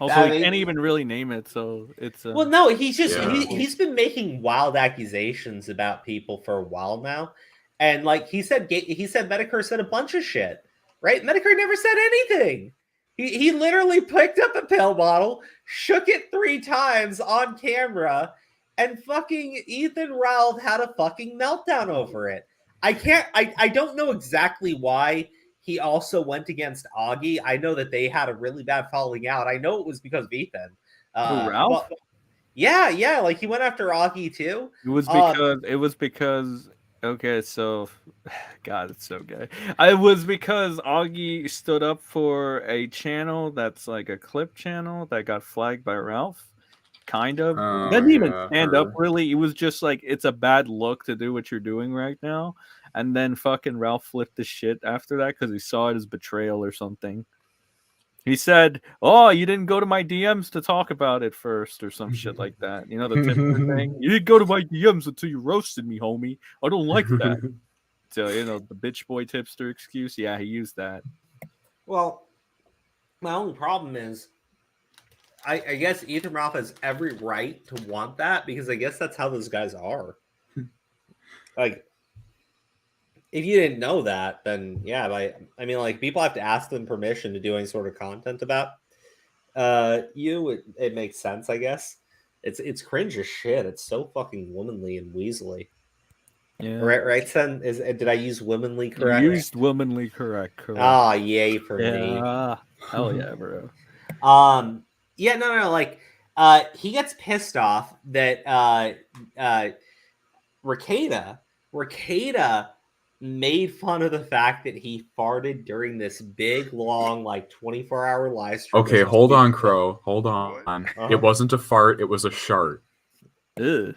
Also, he can't even really name it, so it's. Well, no, he's just he's been making wild accusations about people for a while now, and like he said Metokur said a bunch of shit, right? Metokur never said anything. He literally picked up a pill bottle, shook it 3 times on camera, and fucking Ethan Ralph had a fucking meltdown over it. I don't know exactly why he also went against Augie. I know that they had a really bad falling out. I know it was because of Ethan. Ralph? Well, yeah, like he went after Augie too. It was because okay, so God, it's so gay. It was because Augie stood up for a channel that's like a clip channel that got flagged by Ralph. Kind of. He didn't even stand up really. It was just like, it's a bad look to do what you're doing right now. And then fucking Ralph flipped the shit after that because he saw it as betrayal or something. He said, "Oh, you didn't go to my DMs to talk about it first," or some shit like that. You know, the Tipster thing. You didn't go to my DMs until you roasted me, homie. I don't like that. So, you know, the bitch boy Tipster excuse. Yeah, he used that. Well, my only problem is, I guess Ethan Ralph has every right to want that because I guess that's how those guys are. Like, if you didn't know that, then yeah, I mean, like, people have to ask them permission to do any sort of content about you. It makes sense, I guess. It's cringe as shit. It's so fucking womanly and weaselly. Yeah. Right, son? Did I use womanly correct? You used womanly correct. Ah, yay for me. Hell yeah, bro. Yeah, no, like, he gets pissed off that Ricada made fun of the fact that he farted during this big, long, like 24-hour live stream. Okay, hold on, Crow. Hold on. Uh-huh. It wasn't a fart, it was a shart. Ew.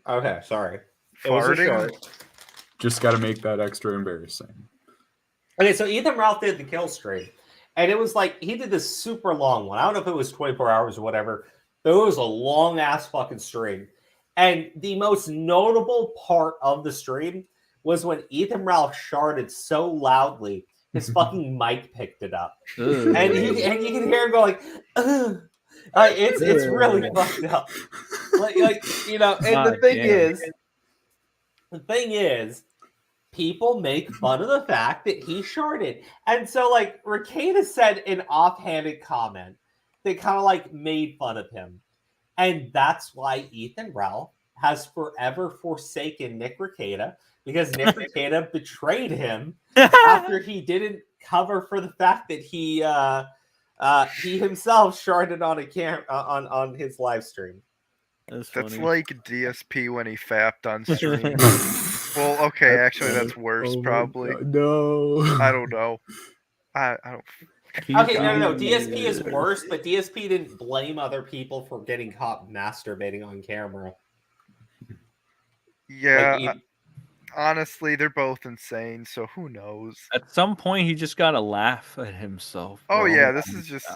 Okay, sorry. It was a shart. Just got to make that extra embarrassing. Okay, so Ethan Ralph did the Killstream. And it was like, he did this super long one. I don't know if it was 24 hours or whatever, but it was a long ass fucking stream. And the most notable part of the stream was when Ethan Ralph sharded so loudly, his fucking mic picked it up, and you can hear him go like, ugh. It's really fucked up. Like you know, and the thing is, people make fun of the fact that he sharded, and so like Ricada said an offhanded comment that kind of like made fun of him, and that's why Ethan Ralph has forever forsaken Nick Ricada, because Nick Ricada betrayed him after he didn't cover for the fact that he himself sharded on a on his live stream. That's like DSP when he fapped on stream. Well, okay, actually that's worse probably. No. I don't know. I don't. Okay, no. DSP is worse, but DSP didn't blame other people for getting caught masturbating on camera. Yeah, Like, honestly, they're both insane, so who knows? At some point, he just gotta laugh at himself. Oh bro. yeah, this is just.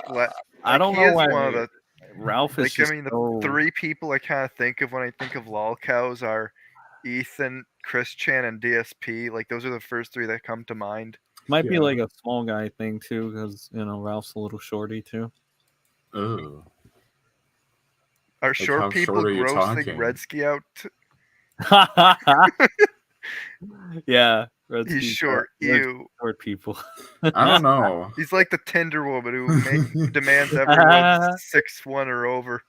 I don't he know is why one of the, Ralph is like, just I mean, the so... three people I kind of think of when I think of lolcows are Ethan, Chris Chan, and DSP. Like, those are the first three that come to mind. Might be like a small guy thing too, because Ralph's a little shorty too. Oh. Are Like, short how people short are you grossing talking? Redsky out? Yeah, He's short. Ew. Short people. I don't know. He's like the Tinder woman who demands everyone 6'1" or over.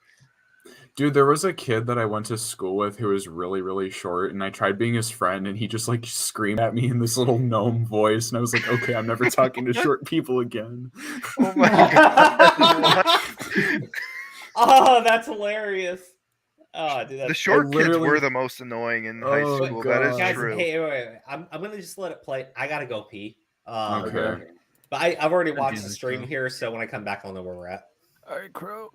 Dude, there was a kid that I went to school with who was really, really short, and I tried being his friend, and he just like screamed at me in this little gnome voice, and I was like, okay, I'm never talking to short people again. Oh my god. Oh, that's hilarious. Oh, dude, that's The short kids were the most annoying in high school. God. That is Guys, true. hey, wait. I'm gonna just let it play. I gotta go pee. Okay. But I've already watched the stream here, so when I come back, I'll know where we're at. All right, Crow.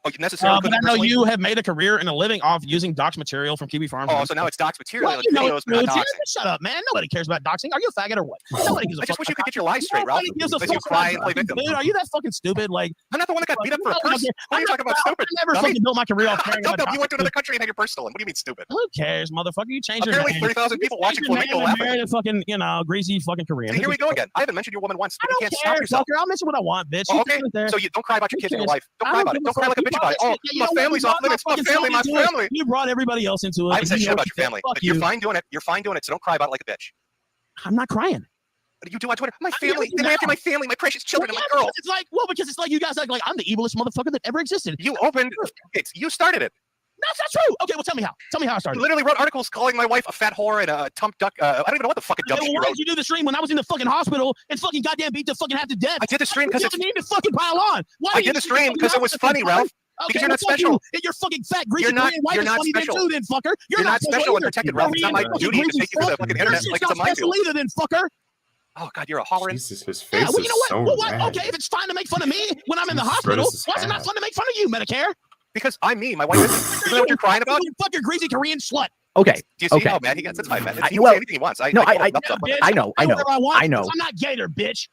Oh, you necessarily but I know you have made a career and a living off using dox material from Kiwi Farms. Oh, so now it's dox material. Well, Like you know videos, but not doxing. Shut up, man. Nobody cares about doxing. Are you a faggot or what? Nobody gives a I just fuck wish you about could get your lies straight, Ralph. Nobody gives a But fuck you cry and about play doxing, victim. dude. Are you that fucking stupid? Like, I'm not the one that got beat up for a purse. Why are you talking about stupid? I never fucking built my career off caring about You went to doxing. another country and had your purse stolen. What do you mean stupid? Who cares, motherfucker? You changed your Apparently name. 30,000 people You watching changed your Flamingo name and laughing. married a fucking, greasy fucking Korean. See, here we go again. I haven't mentioned your woman once. I You don't can't care, stop yourself. fucker. I'll mention what I want, bitch. Oh, You okay, sit there. so you don't cry about your kids and your wife. Don't I cry about it. give Don't a cry like a fuck. bitch about it. Oh, You my know what? family's You off brought limits. My fucking family, my into it. family. You brought everybody else into it. I haven't said You shit know about your what? family. Fuck But you're you. fine doing it. You're fine doing it. So don't cry about it like a bitch. I'm not crying. You do on Twitter. My I'm family. yelling Then now. after my family, my precious children, and my girl. Because it's like you guys act like I'm the evilest motherfucker that ever existed. You opened. You started it. That's not true. Okay, well, tell me how. Tell me how I started. You literally wrote articles calling my wife a fat whore and a tump duck. I don't even know what the fucking dump Okay, shit well, you why wrote. did you do the stream when I was in the fucking hospital and fucking goddamn beat to fucking half to death? I did the stream because you it's. need to fucking pile on. Why I you did the need to stream fucking because it was fucking funny, Ralph. Okay, Because you're well, not fuck special. You. And you're fucking fat, greasy You're not- Korean wife you're is not funny special. Too, then, fucker. You're not special and either. protected, Ralph. It's not my Korean duty to fucking take you to the fuck. fucking Your internet shit's like it's a not mine special do. either, then, fucker. Oh God, you're a hollering. Jesus, his face Yeah, well, is you know what? so Well, what? red. Okay, if it's fine to make fun of me when I'm in the Jesus, hospital, Brett is why is it not fat. fun to make fun of you, Medicare? Because I'm me. My wife isn't. Isn't that what you're crying about? You fucking greasy Korean slut. Okay. Do you see Okay. how mad he gets? That's fine, man. He can well, say anything he wants. no, I call I- him nuts up. Bitch, I know. whatever I want. I know. I'm not gator, bitch.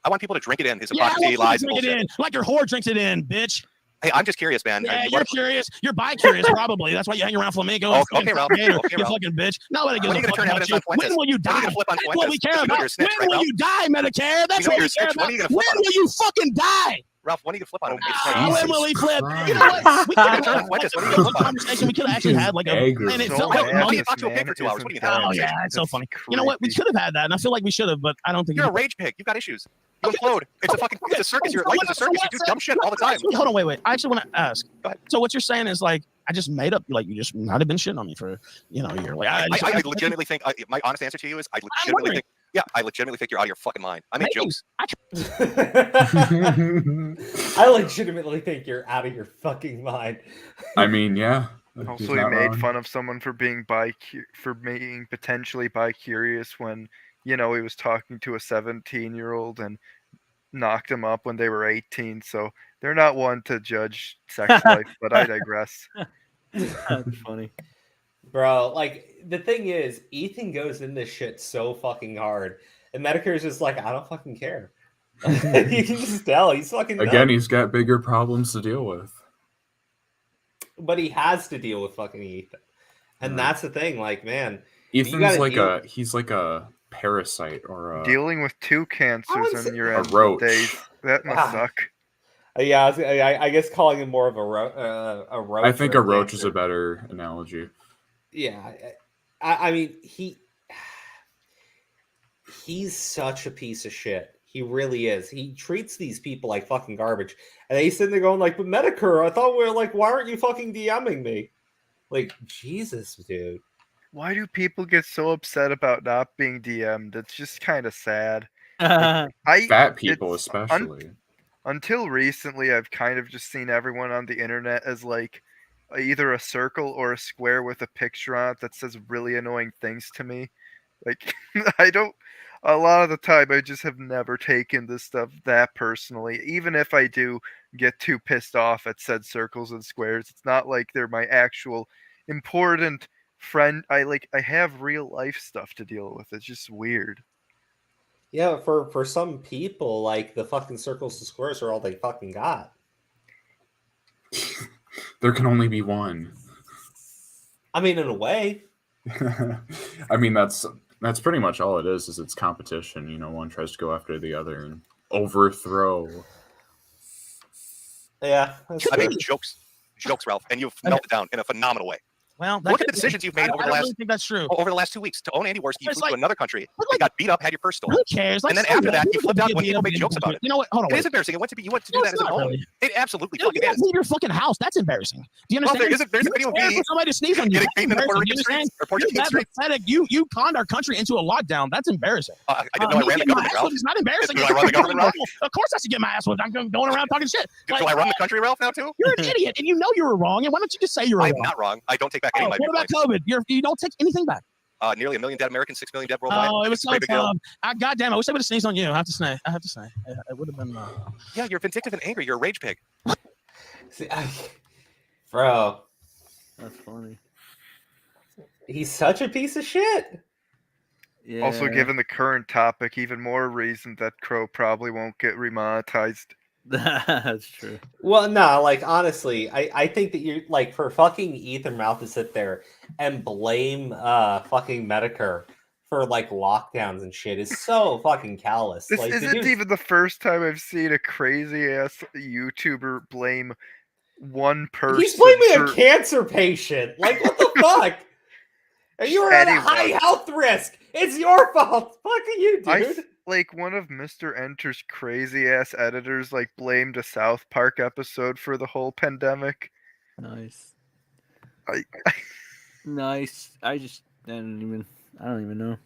I want people to drink it in. His Yeah, I hypocrisy, want you to lies, drink it bullshit. in like your whore drinks it in, bitch. Hey, I'm just curious, man. Yeah, You you're wanna- curious. You're bi-curious, probably. That's why you hang around Flamingo. and Okay, fucking Ralph. gator, Okay, you Ralph. fucking bitch. Nobody gives When are a you gonna fuck turn about evidence you. on Fuentes? When will you When are die? you gonna flip on That's Fuentes? what we care You know about. you're a snitch, When right, will Ralph? you die, Medicare? That's You know what you're we a care snitch. When about. are you gonna When flip on him? will you fucking die? Ralph, when are you gonna flip on him? When will he flip? Christ. You know what? We could have Turn had Fuentes, when are you a gonna flip on him? conversation. We could have actually had like a, Angry. and it So felt Hey, like mad I'll money. be talk to a pig for 2 hours. What do you mean? Oh yeah, it's so That's funny. You know what? We creepy. should have had that, and I feel like we should have, but I don't think You're a rage pig. You've got issues. You implode. It's a fucking. It's a circus. Your life is a circus. You do dumb shit all the time. Hold on, wait. I actually want to ask. Go ahead. So what you're saying is like I just made up, like you just might have been shitting on me for a year. Like I legitimately think. My honest answer to you is I legitimately wondering. think. Yeah, I legitimately think you're out of your fucking mind. I make jokes. I legitimately think you're out of your fucking mind. I mean, yeah. he's Also, he not made wrong. fun of someone for being potentially bi-curious when he was talking to a 17-year-old and knocked him up when they were 18. So they're not one to judge sex life, but I digress. That's funny. Bro, like, the thing is, Ethan goes in this shit so fucking hard. And Metokur's just like, I don't fucking care. You can just tell. He's fucking Again, dumb. he's got bigger problems to deal with. But he has to deal with fucking Ethan. And Right. that's the thing. Like, man, Ethan's he's like a parasite or dealing with 2 cancers in your a end roach. days. That must suck. Yeah, I guess calling him more of a roach. I think a roach is a better analogy. Yeah, I mean he's such a piece of shit. He really is. He treats these people like fucking garbage, and he's sitting there going like, "But Metokur, I thought we were like, why aren't you fucking DMing me?" Like, Jesus, dude. Why do people get so upset about not being DM'd? It's just kind of sad. Fat people, especially. Until recently, I've kind of just seen everyone on the internet as like either a circle or a square with a picture on it that says really annoying things to me. Like, a lot of the time, I just have never taken this stuff that personally. Even if I do get too pissed off at said circles and squares, it's not like they're my actual important friend. I have real life stuff to deal with. It's just weird. Yeah, for some people, like the fucking circles and squares are all they fucking got. There can only be one. I mean, in a way. I mean, that's pretty much all it is it's competition. You know, one tries to go after the other and overthrow. Yeah. I mean, jokes, Ralph, and you've melted down in a phenomenal way. Well, look at the decisions you've made over the last. Really think that's true. Over the last 2 weeks to own Andy Worski, you flew to another country. You got beat up, had your purse stolen. Who cares? And then after that, you flipped out when people made jokes about it. You know what? Hold on. It is embarrassing. You went to do that as a home. It absolutely fucking is. is. Leave your fucking house. That's embarrassing. Do you understand? Well, there's a video of me somebody to sneeze on you. Getting beaten in the Puerto Rican streets or Portuguese streets. You conned our country into a lockdown. That's embarrassing. I didn't know I ran the government, Ralph. It's not embarrassing. Do I run the government, Ralph? Of course I should get my ass whipped. I'm going around talking shit. Do I run the country, Ralph, now too? You're an idiot, and you know you were wrong. And why don't you just say you were wrong? I'm not wrong. I don't take back any of my. What about COVID? You don't take anything back. Nearly 1 million dead Americans, 6 million dead worldwide. Oh, it was so dumb. Goddamn, I wish I would have sneezed on you. I have to say. It would have been. Yeah, you're vindictive and angry. You're a rage pig. See, bro. That's funny. He's such a piece of shit. Yeah. Also, given the current topic, even more reason that Crow probably won't get remonetized. That's true. Well, no, like honestly, I think that you're like for fucking Ethan Mouth to sit there and blame fucking Metokur for like lockdowns and shit is so fucking callous. This like, isn't even the first time I've seen a crazy ass YouTuber blame one person. He's blaming a cancer patient. Like what the fuck? You were at a high health risk. It's your fault. Fuck you, dude. Like one of Mr. Enter's crazy ass editors like blamed a South Park episode for the whole pandemic. Nice. Nice. I don't even know.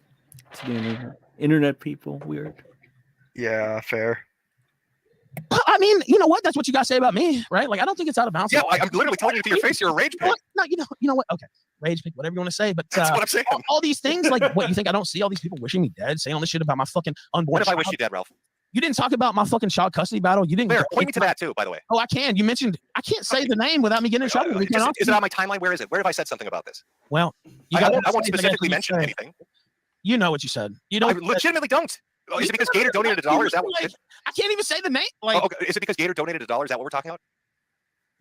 It's again, internet people, weird. Yeah, fair. I mean, you know what? That's what you got to say about me, right? Like, I don't think it's out of bounds. Yeah, I'm literally telling you to your face, you're a rage pig. No, you know what? Okay, rage pig, whatever you want to say. But that's what I'm saying. All these things, like, what you think I don't see? All these people wishing me dead, saying all this shit about my fucking unborn. What if I wish you dead, Ralph? You didn't talk about my fucking child custody battle. You didn't. There, point me to that too, by the way. Oh, I can. You mentioned. I can't say the name without me getting in trouble. Is it on my timeline? Where is it? Where have I said something about this? Well, I won't specifically mention anything. You know what you said. You don't. I legitimately don't. Is it because Gator donated $1? Is that what? I can't even say the name. Like, okay. Is it because Gator donated $1? Is that what we're talking about?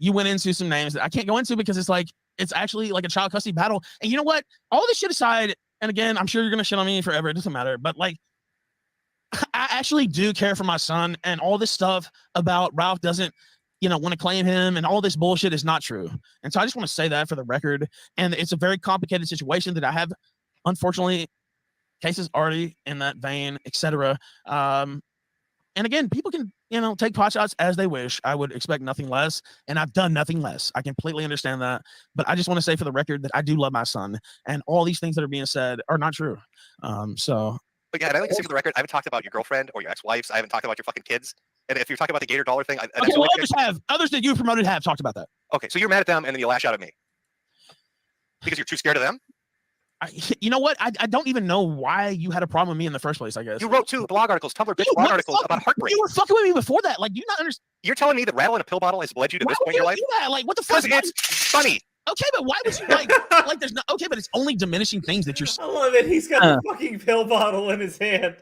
You went into some names that I can't go into because it's actually like a child custody battle. And you know what? All this shit aside, and again, I'm sure you're gonna shit on me forever. It doesn't matter. But like, I actually do care for my son, and all this stuff about Ralph doesn't, want to claim him, and all this bullshit is not true. And so I just want to say that for the record. And it's a very complicated situation that I have, unfortunately, cases already in that vein, etc. And again, people can, take pot shots as they wish. I would expect nothing less, and I've done nothing less. I completely understand that, but I just want to say for the record that I do love my son, and all these things that are being said are not true. But yeah, and I like to say for the record, I haven't talked about your girlfriend or your ex-wives. I haven't talked about your fucking kids. And if you're talking about the Gator dollar thing, others that you promoted have talked about that. Okay, so you're mad at them, and then you lash out at me because you're too scared of them. You know what? I don't even know why you had a problem with me in the first place, I guess. You wrote 2 blog articles, Tumblr bitch blog articles about heartbreak. You were fucking with me before that. Like, do you not understand? You're telling me that rattling a pill bottle has led you to this point in your life? Like, what the fuck? Because it's funny. Okay, but why would you like there's no okay, but it's only diminishing things that you're I love it. He's got a fucking pill bottle in his hand.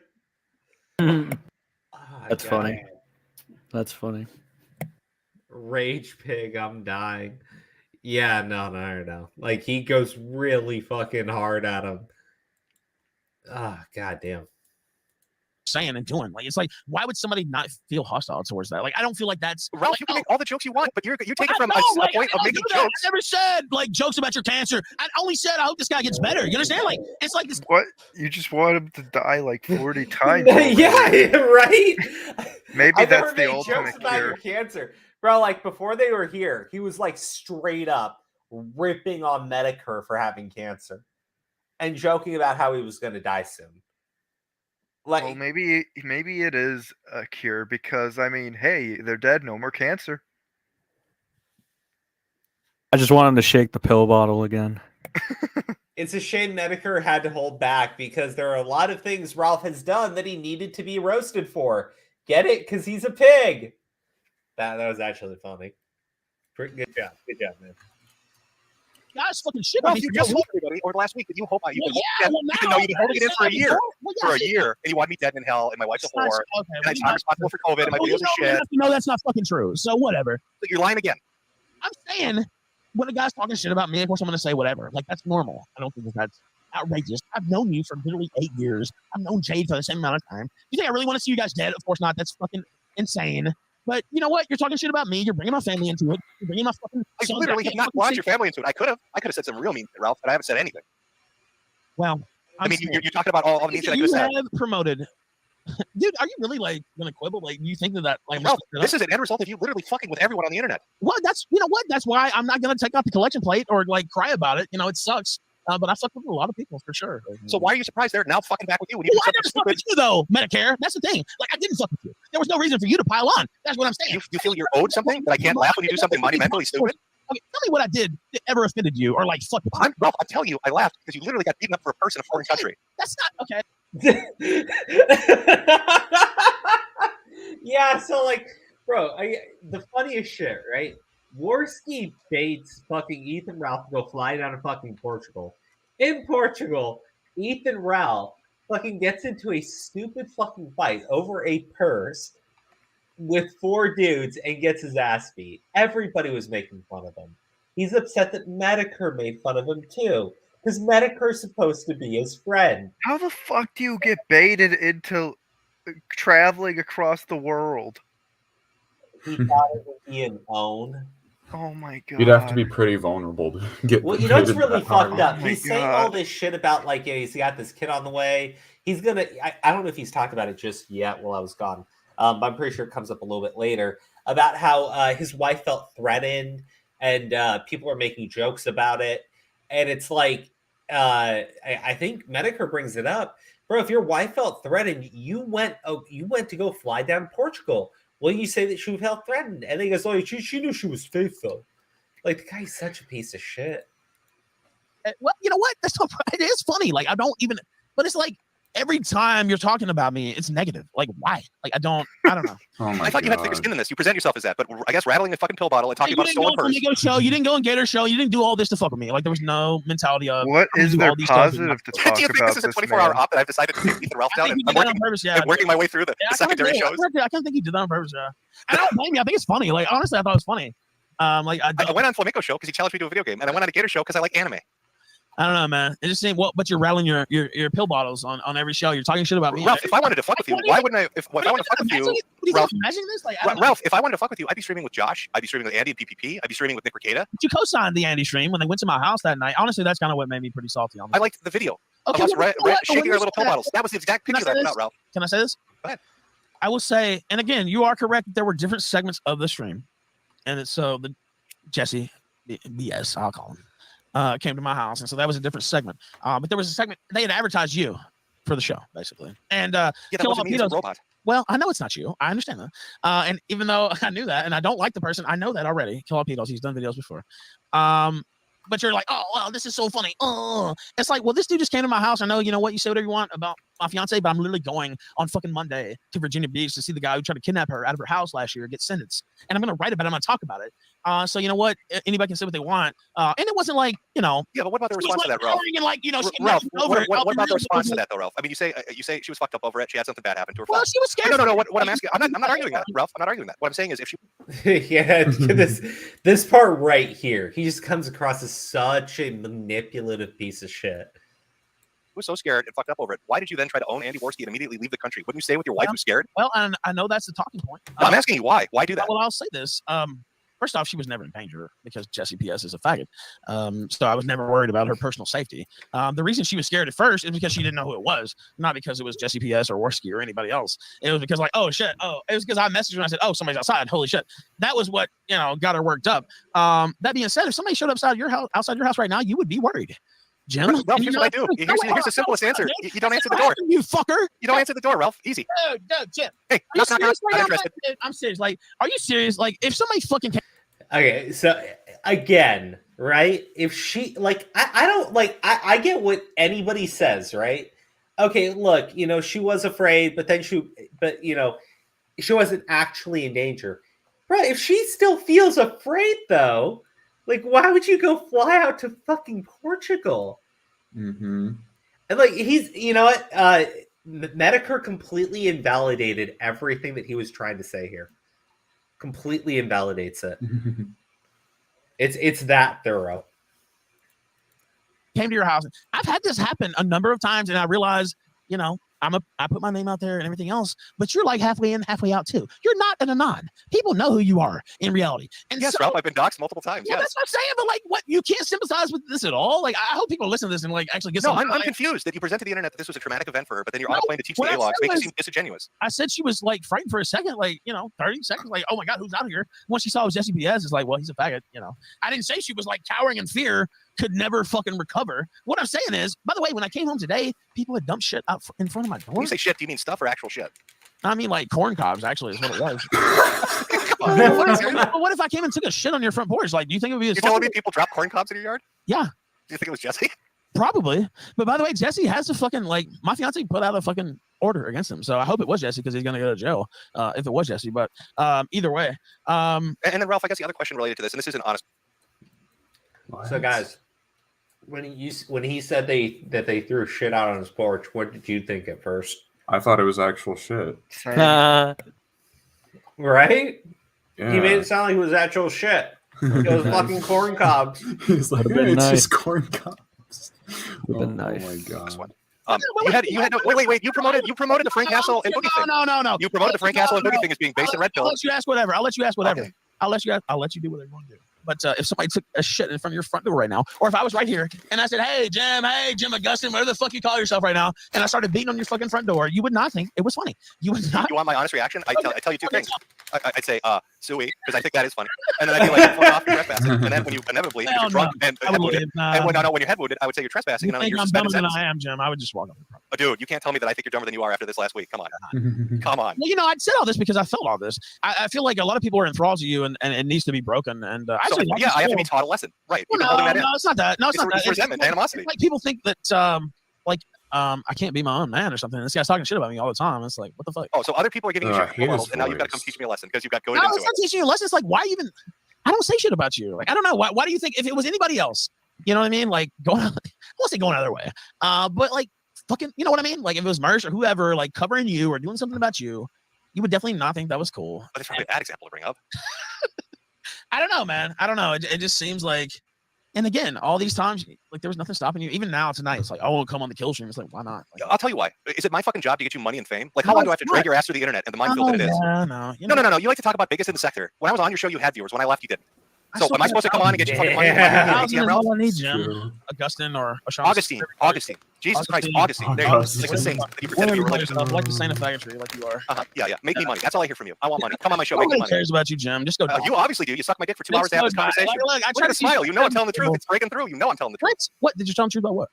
That's funny. That's funny. Rage pig, I'm dying. Yeah, no. Like he goes really fucking hard at him. goddamn. Saying and doing. Like, it's like, why would somebody not feel hostile towards that? Like, I don't feel like that's Ralph. like, You can make all the jokes you want, but you take it from a like, point of making I jokes. never said like jokes about your cancer. I only said I hope this guy gets better. You understand? Like, it's like this. What? You just want him to die like 40 times. Yeah, right. Maybe I've that's never the made ultimate jokes about cure. your cancer, bro. Like before they were here, he was like straight up ripping on Metokur for having cancer and joking about how he was going to die soon. Like, well, maybe it is a cure because I mean, hey, they're dead, no more cancer. I just want him to shake the pill bottle again. it's a shame Metokur had to hold back because there are a lot of things Ralph has done that he needed to be roasted for. Get it? Because he's a pig. That was actually funny. Good job, man. Guys, fucking shit. Ralph, you just told everybody over the last week that you hope you've been holding it in for a year. For a year, and you want me dead in hell, and my wife's a whore, and I'm responsible for COVID, and my videos are shit. No, that's not fucking true. So whatever. But you're lying again. I'm saying when a guy's talking shit about me, of course I'm gonna say whatever. Like that's normal. I don't think that's outrageous. I've known you for literally 8 years. I've known Jade for the same amount of time. You think I really want to see you guys dead? Of course not. That's fucking insane. But you know what? You're talking shit about me. You're bringing my family into it. You're bringing my fucking. I literally have not brought your family into it. I could have said some real mean shit, Ralph, but I haven't said anything. Well, I mean, you're talking about all the mean shit I could have said. You have promoted. Dude, are you really like gonna quibble? Like, you think that like Ralph, this is an end result of you literally fucking with everyone on the internet. Well, that's you know what? That's why I'm not gonna take out the collection plate or like cry about it. You know, it sucks. But I fucked with a lot of people for sure. So why are you surprised they're now fucking back with you? When you I never fucked with you though, Medicare. That's the thing. Like I didn't fuck with you. There was no reason for you to pile on. That's what I'm saying. You feel you're owed something that I can't laugh when you do something monumentally stupid? Okay, tell me what I did that ever offended you or like fuck. Ralph, I'm telling you, I laughed because you literally got beaten up for a person in a foreign country. That's not okay. Yeah, so like, bro, the funniest shit, right? Worski baits fucking Ethan Ralph to go fly down to fucking Portugal. In Portugal, Ethan Ralph fucking gets into a stupid fucking fight over a purse with 4 dudes and gets his ass beat. Everybody was making fun of him. He's upset that Metokur made fun of him too, because Metokur's supposed to be his friend. How the fuck do you get baited into traveling across the world? He thought it would be an own. Oh my god. You'd have to be pretty vulnerable to get. Well, you know what's really fucked up? Oh He's saying all this shit about like he's got this kid on the way. He's gonna. I don't know if he's talked about it just yet while I was gone. But I'm pretty sure it comes up a little bit later about how his wife felt threatened and people are making jokes about it. And it's like I think Metokur brings it up, bro. If your wife felt threatened, you went to go fly down to Portugal. Well, you say that she felt threatened, and then he goes, "Oh, she knew she was faithful." Like the guy's such a piece of shit. Well, you know what? That's not, it is funny. Like I don't even, but it's like every time you're talking about me, it's negative. Like why? Like I don't know. I thought you had thicker skin than this. You present yourself as that, but I guess rattling a fucking pill bottle and talking about a stolen purse. You didn't go and get her show. You didn't do all this to fuck with me. Like there was no mentality of what is there positive to talk about? Do you think this is a 24-hour op that I've decided to take Ethan Ralph down? I'm working my way through the secondary shows. I can't think you did that on purpose. Yeah, I don't blame you. I think it's funny. Like honestly, I thought it was funny. I went on Flamenco show because he challenged me to a video game, and I went on a Gator show because I like anime. I don't know, man. It just seemed but you're rattling your pill bottles on every show. You're talking shit about me. Ralph, if I wanted to fuck with you, why wouldn't I? If I wanted to fuck with you, Ralph, imagine this? Like, Ralph, if I wanted to fuck with you, I'd be streaming with Josh. I'd be streaming with Andy and PPP. I'd be streaming with Nick Ricada. But you co-signed the Andy stream when they went to my house that night. Honestly, that's kind of what made me pretty salty on this. I liked the video of us shaking our little pill bottles. That was the exact picture that I put out, Ralph. Can I say this? Go ahead. I will say, and again, you are correct. There were different segments of the stream, and so the Jesse BS, I'll call him. Came to my house, and so that was a different segment. But there was a segment they had advertised you for the show, basically. And that wasn't me, it was a robot. Well, I know it's not you. I understand that. And even though I knew that, and I don't like the person, I know that already. Kill Pedos, he's done videos before. But you're like, oh, wow, this is so funny. Oh, it's like, well, this dude just came to my house. I know, you know what, you say whatever you want about my fiance, but I'm literally going on fucking Monday to Virginia Beach to see the guy who tried to kidnap her out of her house last year get sentenced. And I'm going to write about it. I'm going to talk about it. So you know what? Anybody can say what they want. And it wasn't like, you know. Yeah, but what about the response to that, Ralph? And like, you know, Ralph, what about the response to that, though, Ralph? I mean, you say she was fucked up over it. She had something bad happen to her. Well, she was scared. No. What I'm asking, I'm not arguing that, Ralph. I'm not arguing that. What I'm saying is, if she. Yeah, this part right here, he just comes across as such a manipulative piece of shit. was so scared and fucked up over it, why did you then try to own Andy Worski and immediately leave the country? Wouldn't you stay with your wife who's scared? Well, and I know that's the talking point. No, I'm asking you why. Why do that? Well, I'll say this. First off, she was never in danger because Jesse P.S. is a faggot. So I was never worried about her personal safety. The reason she was scared at first is because she didn't know who it was, not because it was Jesse P.S. or Worski or anybody else. It was because like, oh shit, it was because I messaged her and I said, oh, somebody's outside. Holy shit. That was what, got her worked up. That being said, if somebody showed up outside your house right now, you would be worried. Jim? Well, here's what I do. Here's the simplest answer. You don't answer the door. You fucker. You don't answer the door, Ralph. Easy. Dude, Jim. Hey, not interested. I'm serious. Like, are you serious? Like, if somebody fucking Okay, so again, right? If she I don't I get what anybody says, right? Okay, look, she was afraid, but she wasn't actually in danger. Right? If she still feels afraid though, like why would you go fly out to fucking Portugal? Mm-hmm. And he's Metokur completely invalidated everything that he was trying to say here. Completely invalidates it. It's that thorough. Came to your house. I've had this happen a number of times, and I realize, I put my name out there and everything else, but you're like halfway in, halfway out too. You're not an anon. People know who you are in reality. And yes, Ralph, I've been doxxed multiple times. Yeah, yes. that's what I'm saying. But what? You can't sympathize with this at all. Like, I hope people listen to this and actually get. No, I'm confused that you presented the internet that this was a traumatic event for her, but then you're on a plane to teach the A-logs, make it seem disingenuous. I said she was frightened for a second, 30 seconds, oh my god, who's out here? Once she saw it was Jesse P.S., it's well, he's a faggot. I didn't say she was cowering in fear, could never fucking recover. What I'm saying is, by the way, when I came home today, people had dumped shit out in front of my door. When you say shit, do you mean stuff or actual shit? I mean corn cobs, actually, is what it was. What if I came and took a shit on your front porch? Do you think it would be? You're telling me people drop corn cobs in your yard? Yeah. Do you think it was Jesse? Probably. But by the way, Jesse has to fucking my fiance put out a fucking order against him. So I hope it was Jesse because he's gonna go to jail if it was Jesse. But either way. And then Ralph, I guess the other question related to this, and this is an honest. So guys, when he said that they threw shit out on his porch, what did you think at first? I thought it was actual shit. Right? Yeah. He made it sound like it was actual shit. It was fucking corn cobs. He's like, hey, it's just corn cobs. With a knife. Oh my god. Wait. You promoted the Frank Castle and Boogie thing. No. You promoted the Frank Castle and Boogie thing as being based in Red Pill. I'll let you ask whatever. Okay. I'll let you do whatever you want to do. But if somebody took a shit in front of your front door right now, or if I was right here and I said, hey, Jim Augustine, whatever the fuck you call yourself right now, and I started beating on your fucking front door, you would not think it was funny. You would not. You want my honest reaction? I tell you two things. I'd say, suey, because I think that is funny. And then I'd be like, fuck off, you're trespassing. And then when you inevitably, if you're drunk and head wounded, and when you're head wounded, I would say you're trespassing. And you're dumber than I am, Jim. I would just walk off. Oh, dude, you can't tell me that I think you're dumber than you are after this last week. Come on. Come on. Well, I said all this because I felt all this. I feel like a lot of people are enthralled to you, and it needs to be broken. And I have to be taught a lesson. Right. Well, no, it's not that. No, it's not that. It's resentment, animosity. People think that I can't be my own man or something. This guy's talking shit about me all the time. It's what the fuck? Oh, so other people are giving you shit models, and now you've got to come teach me a lesson because you've got goaded into it. No, it's not teaching you a lesson. It's why even? I don't say shit about you. I don't know. Why do you think if it was anybody else, you know what I mean? Going, I won't say going other way. But fucking, you know what I mean? If it was Mersh or whoever, covering you or doing something about you, you would definitely not think that was cool. But it's probably a bad example to bring up. I don't know, man. I don't know. It just seems like. And again, all these times, there was nothing stopping you. Even now, tonight, it's I won't come on the Killstream. It's why not? I'll tell you why. Is it my fucking job to get you money and fame? How long do I have to drag your ass through the internet and the minefield that it is? No. No. You like to talk about biggest in the sector. When I was on your show, you had viewers. When I left, you didn't. So am I supposed to come on and get you fucking money? All I need, Jim. Augustine or Augustine. Jesus Christ, Augustine. There you go. Like the saint. You pretend to be religious. Like the saint of faggotry, like you are. Yeah. Make me money. That's all I hear from you. I want money. Come on my show. Make me money. Nobody cares about you, Jim. Just go. You obviously do. You suck my dick for 2 hours to have this conversation. Look at the smile. You know I'm telling the truth. It's breaking through. You know I'm telling the truth. What? Did you tell the truth about what?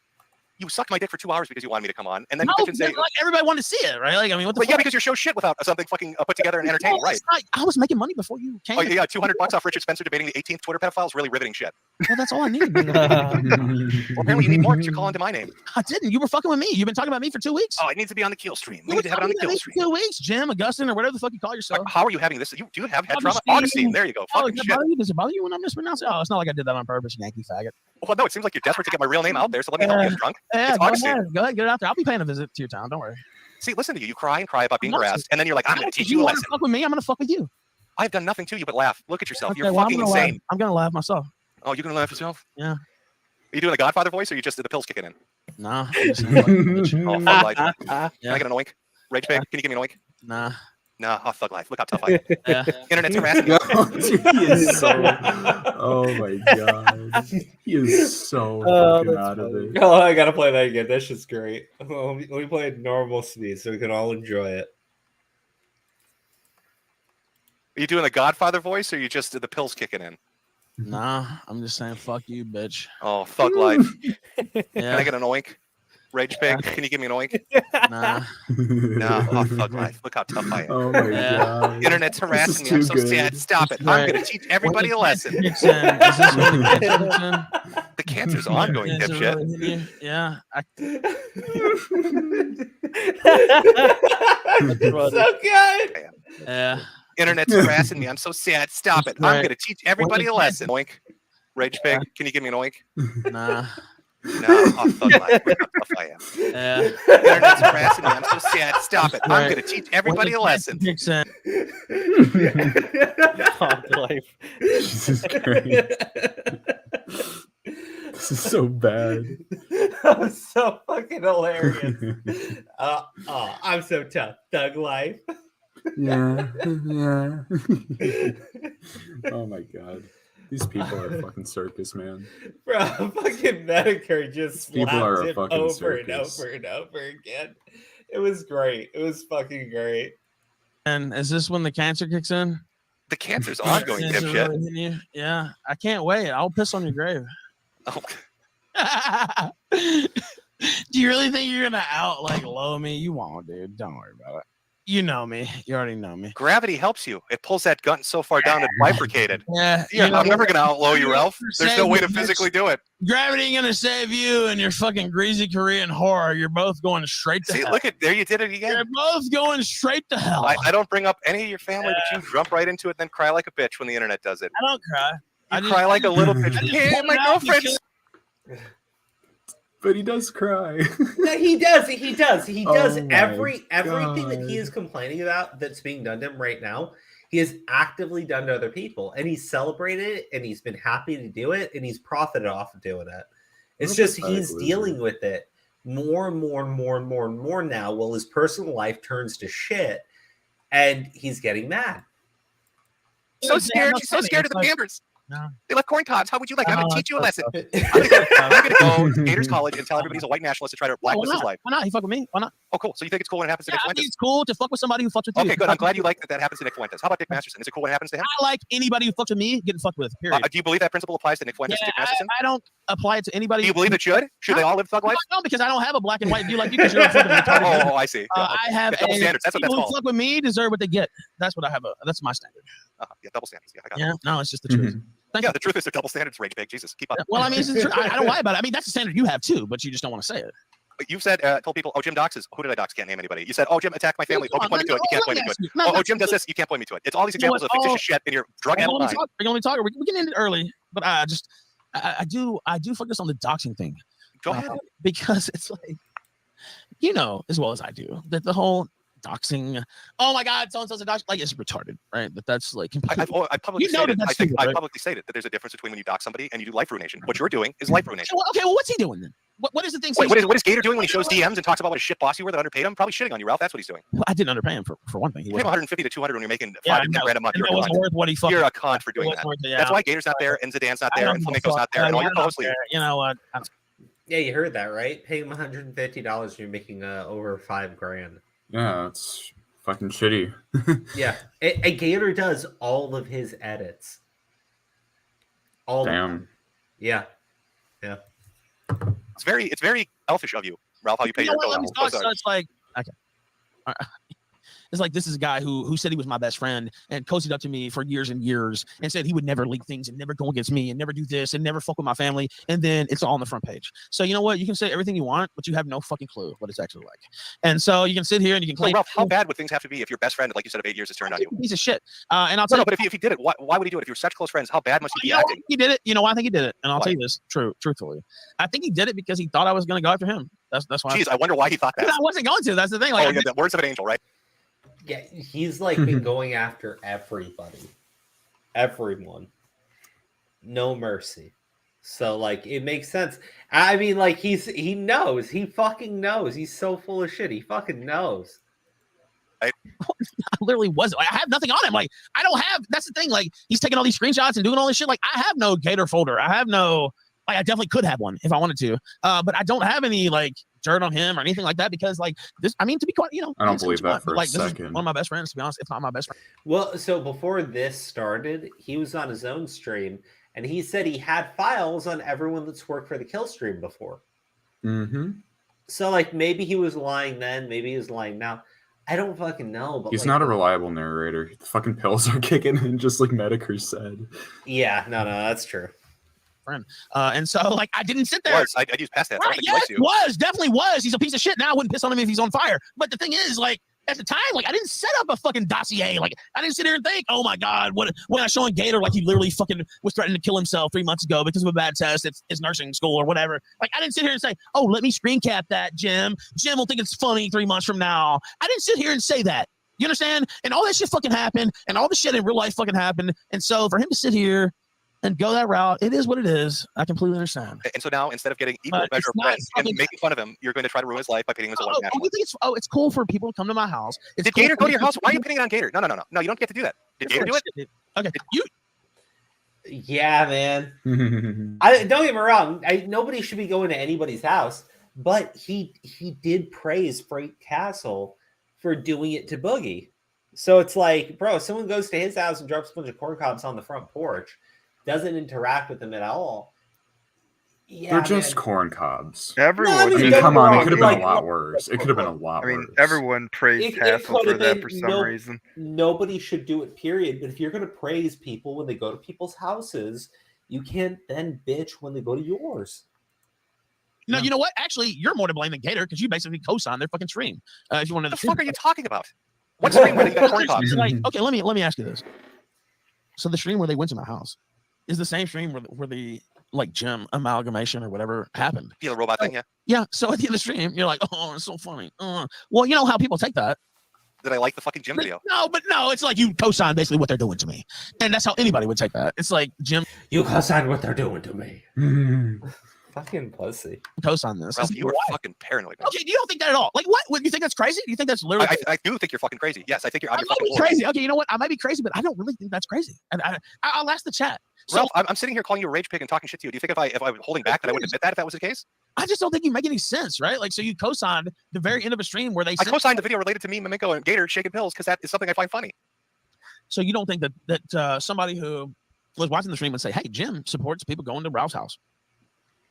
You sucked my dick for 2 hours because you wanted me to come on, and then you bitch and say, everybody wanted to see it, right? What the fuck? Yeah, because your show's shit without something fucking put together and entertaining, right? I was making money before you came. Oh yeah, $200 off Richard Spencer debating the 18th Twitter pedophile is really riveting shit. Well, that's all I need. Well, apparently you need more because you're calling to my name. I didn't. You were fucking with me. You've been talking about me for 2 weeks. Oh, it needs to be on the Killstream. We need to have it on the Killstream. 2 weeks, Jim, Augustine, or whatever the fuck you call yourself. How are you having this? Do you have head trauma? Augustine, there you go. Fucking shit. Does it bother you when I'm mispronouncing? Oh, it's not like I did that on purpose, Yankee faggot. Well, no, it seems like you're desperate to get my real name out there, so let me help you, drunk. Yeah, go ahead, get it out there. I'll be paying a visit to your town. Don't worry. See, listen to you. You cry and cry about being harassed, and then you're like, I'm going to teach you a lesson. Fuck with me, I'm going to fuck with you. I've done nothing to you but laugh. Look at yourself. You're fucking insane. I'm going to laugh myself. Oh, you're going to laugh yourself? Yeah. Are you doing a Godfather voice, or you just did the pills kicking in? Nah. Oh, fuck life. Can I get an oink? Rage Pig, can you give me an oink? Nah. No, oh, fuck life. Look how tough I am. Yeah. Internet's harassing me. He is so. Oh my god. He is so fucking out of it. Oh, I gotta play that again. That's just great. Let me play at normal speed so we can all enjoy it. Are you doing the Godfather voice, or are you just the pills kicking in? Nah, I'm just saying, fuck you, bitch. Oh, fuck life. Yeah. Can I get an oink? Rage Pig, can you give me an oink? Nah. No, oh, fuck life. Look how tough I am. Oh my god. Internet's harassing me. I'm so sad. Stop it. I'm going to teach everybody a lesson. Is this when the cancer kicks in? The cancer's ongoing, Cancer dipshit. really hit you? Yeah. So good. Yeah. Internet's harassing me. I'm so sad. Stop it. I'm Right. going to teach everybody a lesson. Oink. Rage Pig, can you give me an oink? Nah. No, oh, fuck life. Look how tough I am. Yeah. Internet's harassing me. I'm so sad. Stop it. I'm Right. going to teach everybody a lesson. Kicks in. Life. Jesus Christ. This is so bad. That was so fucking hilarious. I'm so tough. Thug life. Yeah. Oh my god. These people are a fucking circus, man. Bro, fucking Metokur just People are slapped a him fucking over circus. and over and over again. It was great. It was fucking great. And is this when the cancer kicks in? The cancer's ongoing, Cancer dipshit. really hitting you? Yeah. I can't wait. I'll piss on your grave. Oh, Do you really think you're gonna low me? You won't, dude. Don't worry about it. You know me. You already know me. gravity helps you. It pulls that gun so far down it bifurcated. Yeah. Yeah, you know, I'm never gonna outlaw you, Ralph. There's no Save way to me, bitch. physically do it. Gravity ain't gonna save you and your fucking greasy Korean horror. You're both going straight to See, hell. look at there, you did it again. You're both going straight to hell. I don't bring up any of your family, but you jump right into it, then cry like a bitch when the internet does it. I don't cry. You cry like a little bitch. I just Yeah, point my it out girlfriend. because- But he does cry. No, he does. He does. He does. Oh my Everything that he God. is complaining about that's being done to him right now, he has actively done to other people, and he's celebrated it, and he's been happy to do it, and he's profited off of doing it. It's What a just pathetic he's loser. dealing with it more and more and more and more and more now. While his personal life turns to shit, and he's getting mad. So scared. She's so scared of the Pampers. No. They left corn cobs. How would you like? I'm No, going to teach you a that's lesson. not I'm going to go to Gators College and tell everybody he's a white nationalist to try to blacklist his life. Why not? He fuck with me. Why not? Oh, cool. So you think it's cool when it happens to Yeah, Nick I think Fuentes? it's cool to fuck with somebody who fucks with you. Okay, good. I'm glad you like that happens to Nick Fuentes. How about Dick Masterson? Is it cool when it happens to him? I like anybody who fucks with me getting fucked with. Period. Do you believe that principle applies to Nick Fuentes and Yeah, Dick Masterson? I don't apply it to anybody. Do you believe it should? Should they all live thug life? No, because I don't have a black and white view like you because you're a fucking retarded. Oh, I see. I have Yeah, double standards. That's what that's people who called. fuck with me deserve what they get. That's what I have. That's my standard. Yeah, double standards. Yeah, I got Yeah, it. no, it's just the truth. Thank Yeah, you. the truth is they're double standards, Rage Big. Jesus, keep up. Well, I mean, it's true. I don't lie about it. I mean, that's the standard you have too, but you just don't want to say it. But you've said, told people, oh, Jim doxes. Who did I dox? Can't name anybody. You said, oh, Jim attacked my family. Oh, you point me to it. You can't point me to it. Oh, Jim does this. You can't point me to it. It's all these examples of fictitious shit in your drug-handled mind. We're going to talk. We can end it early, but I do focus on the doxing thing. Go ahead. Because it's like, you know, as well as I do, that the whole doxing, oh my God, so-and-so's a dox, like, it's retarded, right? That's like I publicly You know stated, that that's I think stupid, I right? publicly stated that there's a difference between when you dox somebody and you do life ruination. What you're doing is life ruination. Okay, well, what's he doing then? What is the thing? Wait, what is Gator doing when he shows DMs and talks about what a shit boss you were that underpaid him? Probably shitting on you, Ralph. That's what he's doing. Well, I didn't underpay him for one thing. He You pay him wasn't. 150 to 200 when you're making Yeah, 5 to 10 grand a month. and You're that a wasn't cunt. worth what he fucking. You're a cunt for doing It that. wasn't worth it, That's yeah. why Gator's not there, and Zidane's not I there, don't and give a Flamenco's fuck. not there, and all your I don't co-hosts leave. care. You know what? Yeah, you heard that, right? Pay him $150 and you're making over $5 grand. Yeah, it's fucking shitty. Yeah, a Gator does all of his edits. All of them. Damn. Yeah, yeah. It's very elfish of you, Ralph, how you pay You know your what? Let me co-hosts. talk. So it's like, okay. It's like this is a guy who said he was my best friend and cozied up to me for years and years and said he would never leak things and never go against me and never do this and never fuck with my family. And then it's all on the front page. So you know what? You can say everything you want, but you have no fucking clue what it's actually like. And so you can sit here and you can So, claim Ralph, how bad would things have to be if your best friend, like you said, of 8 years has turned on you? piece of shit. And I'll tell No, you, but if he did it, why would he do it? If you're such close friends, how bad must he be you know, acting? he did it. You know why I think he did it? And I'll Why? tell you this truthfully. I think he did it because he thought I was going to go after him. That's why. Jeez, I wonder why he thought that. I wasn't going to. That's the thing. Like, Oh, yeah, the words of an angel, right? Yeah, he's like been going after everybody. Everyone. No mercy. So like it makes sense. I mean, like he knows. He fucking knows. He's so full of shit. He fucking knows. I literally wasn't. I have nothing on him. Like I don't have. That's the thing. Like he's taking all these screenshots and doing all this shit. Like I have no Gator folder. I have no. Like I definitely could have one if I wanted to. But I don't have any like dirt on him or anything like that because like this. I mean, to be quite, I don't believe that for like, a this second. is one of my best friends, to be honest, if not my best friend. Well, so before this started, he was on his own stream. And he said he had files on everyone that's worked for the Killstream before. Mm-hmm. So, like, maybe he was lying then. Maybe he was lying now. I don't fucking know. But he's like, not a reliable narrator. The fucking pills are kicking in, just like Metokur said. Yeah, no, that's true. And so, like, I didn't sit there. I used past that. Right, yes, was. Definitely was. He's a piece of shit. Now I wouldn't piss on him if he's on fire. But the thing is, like, at the time, like, I didn't set up a fucking dossier. Like, I didn't sit here and think, oh my God, when I was showing Gator, like, he literally fucking was threatening to kill himself 3 months ago because of a bad test at his nursing school or whatever. Like, I didn't sit here and say, oh, let me screen cap that, Jim. Jim will think it's funny 3 months from now. I didn't sit here and say that. You understand? And all that shit fucking happened, and all the shit in real life fucking happened. And so for him to sit here and go that route, it is what it is. I completely understand. And so now, instead of getting equal measure of friends and making fun of him, you're going to try to ruin his life by pitting him as a white nationalist. It's cool for people to come to my house. Did Gator go to your house? Why are you pitting it on Gator? No, you don't get to do that. Did Gator do it? Okay, Yeah, man. I don't get me wrong. Nobody should be going to anybody's house, but he did praise Freight Castle for doing it to Boogie. So it's like, bro, if someone goes to his house and drops a bunch of corn cobs on the front porch, doesn't interact with them at all. Yeah, they're just corn cobs. Everyone. I mean, come on, it could have been a lot worse. It could have been a lot worse. I mean, everyone praised Hassel for that for some reason. Nobody should do it, period. But if you're going to praise people when they go to people's houses, you can't then bitch when they go to yours. No, you know what? Actually, you're more to blame than Gator because you basically co-signed their fucking stream. If you want to, what the fuck are you talking about? What stream where they got corn cobs? Like, okay, let me ask you this. So the stream where they went to my house is the same stream where the like gym amalgamation or whatever happened. Yeah, the robot thing, yeah. Yeah. So at the end of the stream, you're like, oh, it's so funny. Well, you know how people take that. Did I like the fucking gym video? No, it's like you co-sign basically what they're doing to me, and that's how anybody would take that. It's like Jim, you co-sign what they're doing to me. Fucking pussy. Co-sign this. Ralph, you are fucking paranoid. Man. Okay, you don't think that at all. Like, what? Do you think that's crazy? Do you think that's literally? I do think you're fucking crazy. Yes, I think you're. I might be crazy. Okay, you know what? I might be crazy, but I don't really think that's crazy. And I'll ask the chat. So, Ralph, I'm sitting here calling you a rage pig and talking shit to you. Do you think if I was holding back that I wouldn't admit that if that was the case? I just don't think you make any sense, right? Like, so you co-signed the very end of a stream where they. I co-signed the video related to me, Mimiko, and Gator shaking pills because that is something I find funny. So you don't think that somebody who was watching the stream would say, "Hey, Jim supports people going to Ralph's house."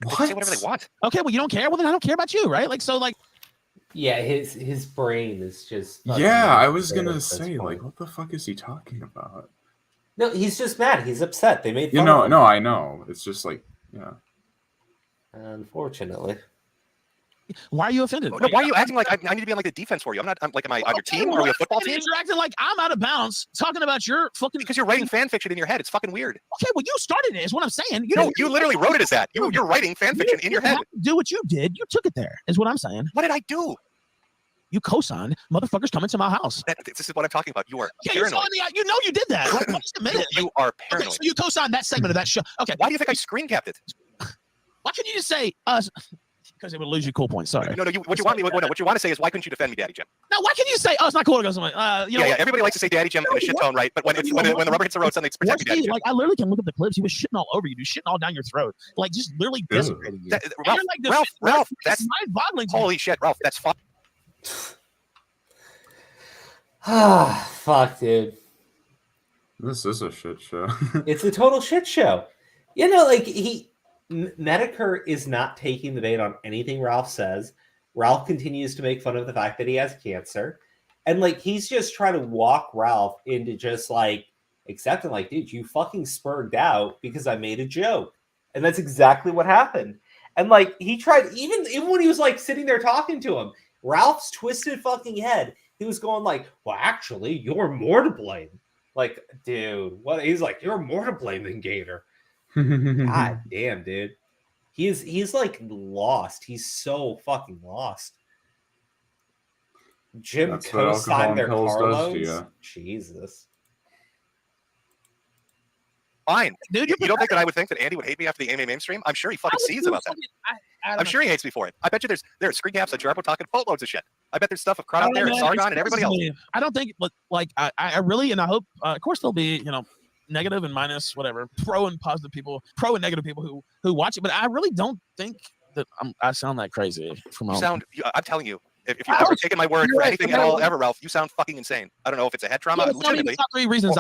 They can say whatever they want. Okay, well, you don't care. Well, then I don't care about you, right? Like, so, like. Yeah, his brain is just. Yeah, I was gonna say, like, what the fuck is he talking about? No, he's just mad. He's upset. They made fun of him. No, I know. It's just like, yeah. Unfortunately. Why are you offended? No, why are you acting like I need to be on like the defense for you? I'm not. I'm like, am I on your team? Are we a football team? You're acting like I'm out of bounds talking about your fucking. Because you're writing fan fiction in your head. It's fucking weird. Okay, well, you started it. Is what I'm saying. You literally wrote it as that. You're writing fan fiction in your head. Do what you did. You took it there. Is what I'm saying. What did I do? You co-signed motherfuckers coming to my house. This is what I'm talking about. You are paranoid. You know you did that. Like, just admit it. You are paranoid. Okay, so you co-signed that segment of that show. Okay. Why do you think I screen capped it? Why couldn't you just say us? Because it would lose you cool points. Sorry. No. What you want to say is why couldn't you defend me, Daddy Jim? No. Why can't you say oh it's not cool to go something? Yeah. Everybody likes to say Daddy Jim in a shit tone, right? But when the rubber hits the road, suddenly it's protect me, Daddy Jim. Like I literally can look at the clips. He was shitting all over you, dude. Shitting all down your throat. Like just literally desecrating you. Ralph, that's mind-boggling. Holy shit, Ralph. That's fun. Ah, fuck, dude. This is a shit show. It's a total shit show. You know, like Metokur is not taking the bait on anything Ralph says. Ralph continues to make fun of the fact that he has cancer. And like he's just trying to walk Ralph into just like accepting, like, dude, you fucking spurred out because I made a joke. And that's exactly what happened. And like he tried, even when he was like sitting there talking to him, Ralph's twisted fucking head. He was going like, well, actually, you're more to blame. Like, dude, what? He's like, you're more to blame than Gator. God damn, dude. He's like lost. He's so fucking lost. Jim co-signed their car loans. Jesus. Fine. Dude, you don't think that I would think that Andy would hate me after the MMA stream? I'm sure he fucking sees about that. I'm sure he hates me for it. I bet you there are screen caps of Jarbo talking boatloads of shit. I bet there's stuff of Crowd out there and Sargon and everybody else. I don't think like I really, and I hope of course there'll be, you know, negative and minus, whatever, pro and positive people, pro and negative people who watch it, but I really don't think that I sound that crazy. I'm telling you, if you've ever taken my word for anything at all ever, Ralph, you sound fucking insane. I don't know if it's a head trauma, legitimately. Top 3 reasons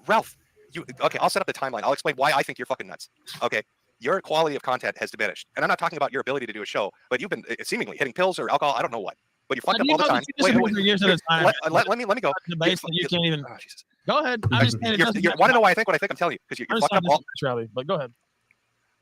Ralph, okay, I'll set up the timeline. I'll explain why I think you're fucking nuts. Okay, your quality of content has diminished, and I'm not talking about your ability to do a show, but you've been seemingly hitting pills or alcohol. I don't know what, but you're fucked up all the time. Wait, let me go. You can't even. Oh, Jesus. Go ahead. I just want to know why I think what I think? I'm telling you because you're fucked up all. But go ahead.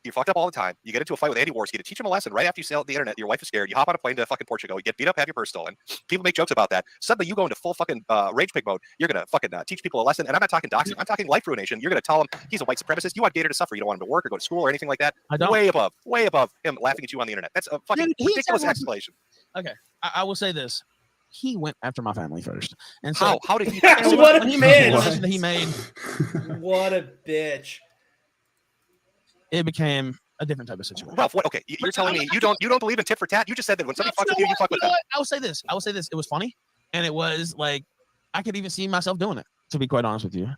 You're fucked up all the time. You get into a fight with Andy Warski to teach him a lesson right after you sell the internet. Your wife is scared. You hop on a plane to fucking Portugal. You get beat up, have your purse stolen. People make jokes about that. Suddenly you go into full fucking rage pig mode. You're going to fucking teach people a lesson. And I'm not talking doxing. I'm talking life ruination. You're going to tell him he's a white supremacist. You want Gator to suffer. You don't want him to work or go to school or anything like that. Way above him laughing at you on the internet. That's a fucking ridiculous explanation. Okay. I will say this. He went after my family first. And so how did he? What a bitch. He made. What a bitch. It became a different type of situation. Ralph, what? Okay, you're telling me you don't believe in tit for tat? You just said that when somebody fucks with you, you fuck with them. I will say this. It was funny, and it was like I could even see myself doing it. To be quite honest with you,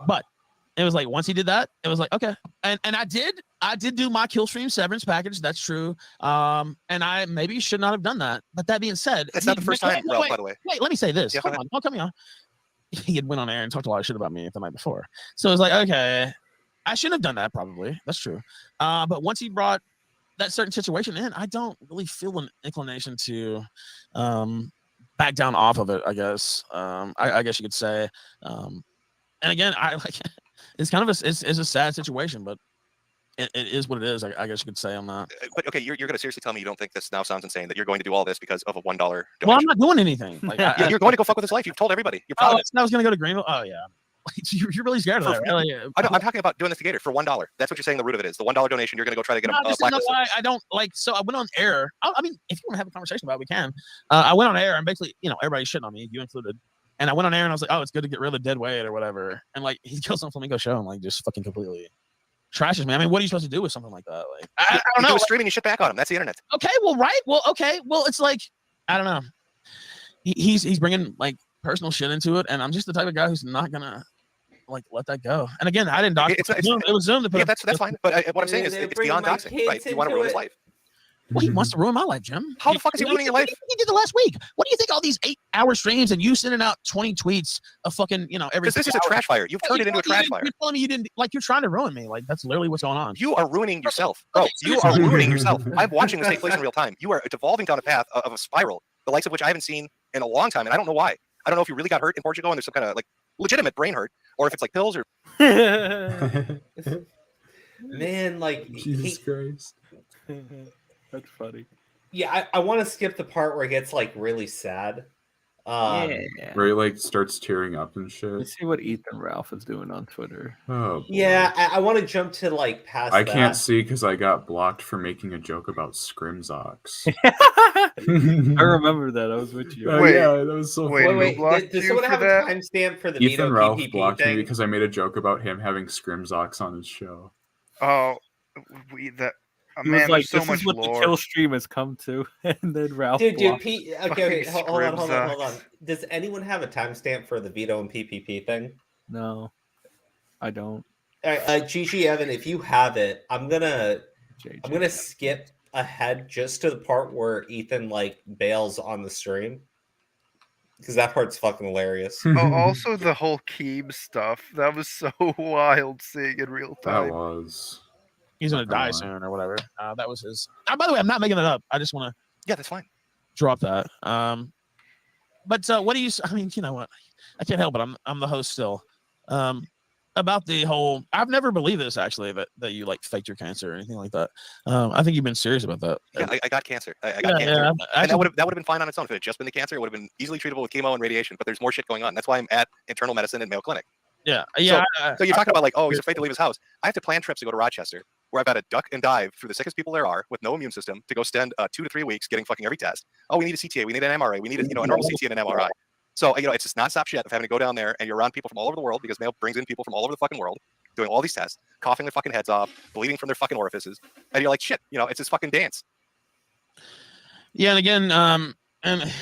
but it was like once he did that, it was like okay, and I did do my Killstream severance package. That's true. And I maybe should not have done that. But that being said, that's not the first time, Ralph. By the way, wait, let me say this. Yeah, Hold on, don't cut me off. He had went on air and talked a lot of shit about me the night before, so it was like okay. I shouldn't have done that, probably. That's true. But once he brought that certain situation in, I don't really feel an inclination to back down off of it, I guess. I guess you could say. And again, I like it's kind of it's a sad situation, but it is what it is. I guess you could say on that. But okay, you're going to seriously tell me you don't think this now sounds insane that you're going to do all this because of a $1 donation? Well, I'm not doing anything. Like, you're going to go fuck with his life. You've told everybody. You're proud. I was going to go to Greenville. Oh yeah. You're really scared of that, right? I'm talking about doing this to Gator for $1. That's what you're saying. The root of it is the $1 donation. You're going to go try to get a blacklisted. I don't like. So I went on air. I mean, if you want to have a conversation about it, we can. I went on air and basically, you know, everybody's shitting on me, you included. And I went on air and I was like, oh, it's good to get rid of dead weight or whatever. And like, he kills some Flamingo show and like just fucking completely trashes me. I mean, what are you supposed to do with something like that? Like, I don't know. He was streaming your shit back on him. That's the internet. Okay, well, right. Well, okay. Well, it's like, I don't know. He's bringing like personal shit into it, and I'm just the type of guy who's not gonna like let that go. And again, I didn't dox. It was Zoom to put. Yeah, that's fine. But what I'm saying is, it's beyond doxing, right? You want to ruin his life. Well, he wants to ruin my life, Jim. How the fuck is he ruining your life? He did the last week. What do you think? All these 8-hour streams and you sending out 20 tweets of fucking, you know, every. This is a trash fire. You've turned it into a trash fire. You're telling me you didn't like. You're trying to ruin me. Like that's literally what's going on. You are ruining yourself, bro. You are ruining yourself. I'm watching this take place in real time. You are devolving down a path of a spiral, the likes of which I haven't seen in a long time, and I don't know why. I don't know if you really got hurt in Portugal and there's some kind of like legitimate brain hurt, or if it's like pills or. Man, like Jesus Christ. That's funny. Yeah, I want to skip the part where it gets like really sad. Where he like starts tearing up and shit. Let's see what Ethan Ralph is doing on Twitter. Oh, boy. Yeah, I want to jump to like past. I can't see because I got blocked for making a joke about Scrimzox. I remember that. I was with you. Oh, yeah, that was so funny. Wait, does someone have a timestamp for the Ethan Ralph PPP blocked thing? me because I made a joke about him having Scrimzox on his show. Oh, man, like, so this much is what lore. the Killstream has come to, and then Ralph. Dude, Okay, hold on. Does anyone have a timestamp for the veto and PPP thing? No, I don't. All right, GG Evan, if you have it, I'm gonna skip ahead just to the part where Ethan like bails on the stream because that part's fucking hilarious. Oh, also the whole Keeb stuff that was so wild seeing in real time. That was. He's gonna die soon or whatever. That was his. By the way, I'm not making it up. I just want to. Yeah, that's fine. Drop that. But what do you? I mean, you know what? I can't help it. I'm the host still. About the whole. I've never believed this actually that you like faked your cancer or anything like that. I think you've been serious about that. Yeah, I got cancer. I got cancer. Yeah, and that would have been fine on its own. If it had just been the cancer, it would have been easily treatable with chemo and radiation. But there's more shit going on. That's why I'm at internal medicine and Mayo Clinic. Yeah. So you're talking about like, oh, he's afraid to leave his house. I have to plan trips to go to Rochester, where I've got to duck and dive through the sickest people there are with no immune system to go spend 2 to 3 weeks getting fucking every test. Oh, we need a CTA, we need an MRI, we need a normal CTA and an MRI. So, it's just nonstop shit of having to go down there and you're around people from all over the world because mail brings in people from all over the fucking world doing all these tests, coughing their fucking heads off, bleeding from their fucking orifices. And you're like, shit, it's this fucking dance. Yeah. And again, and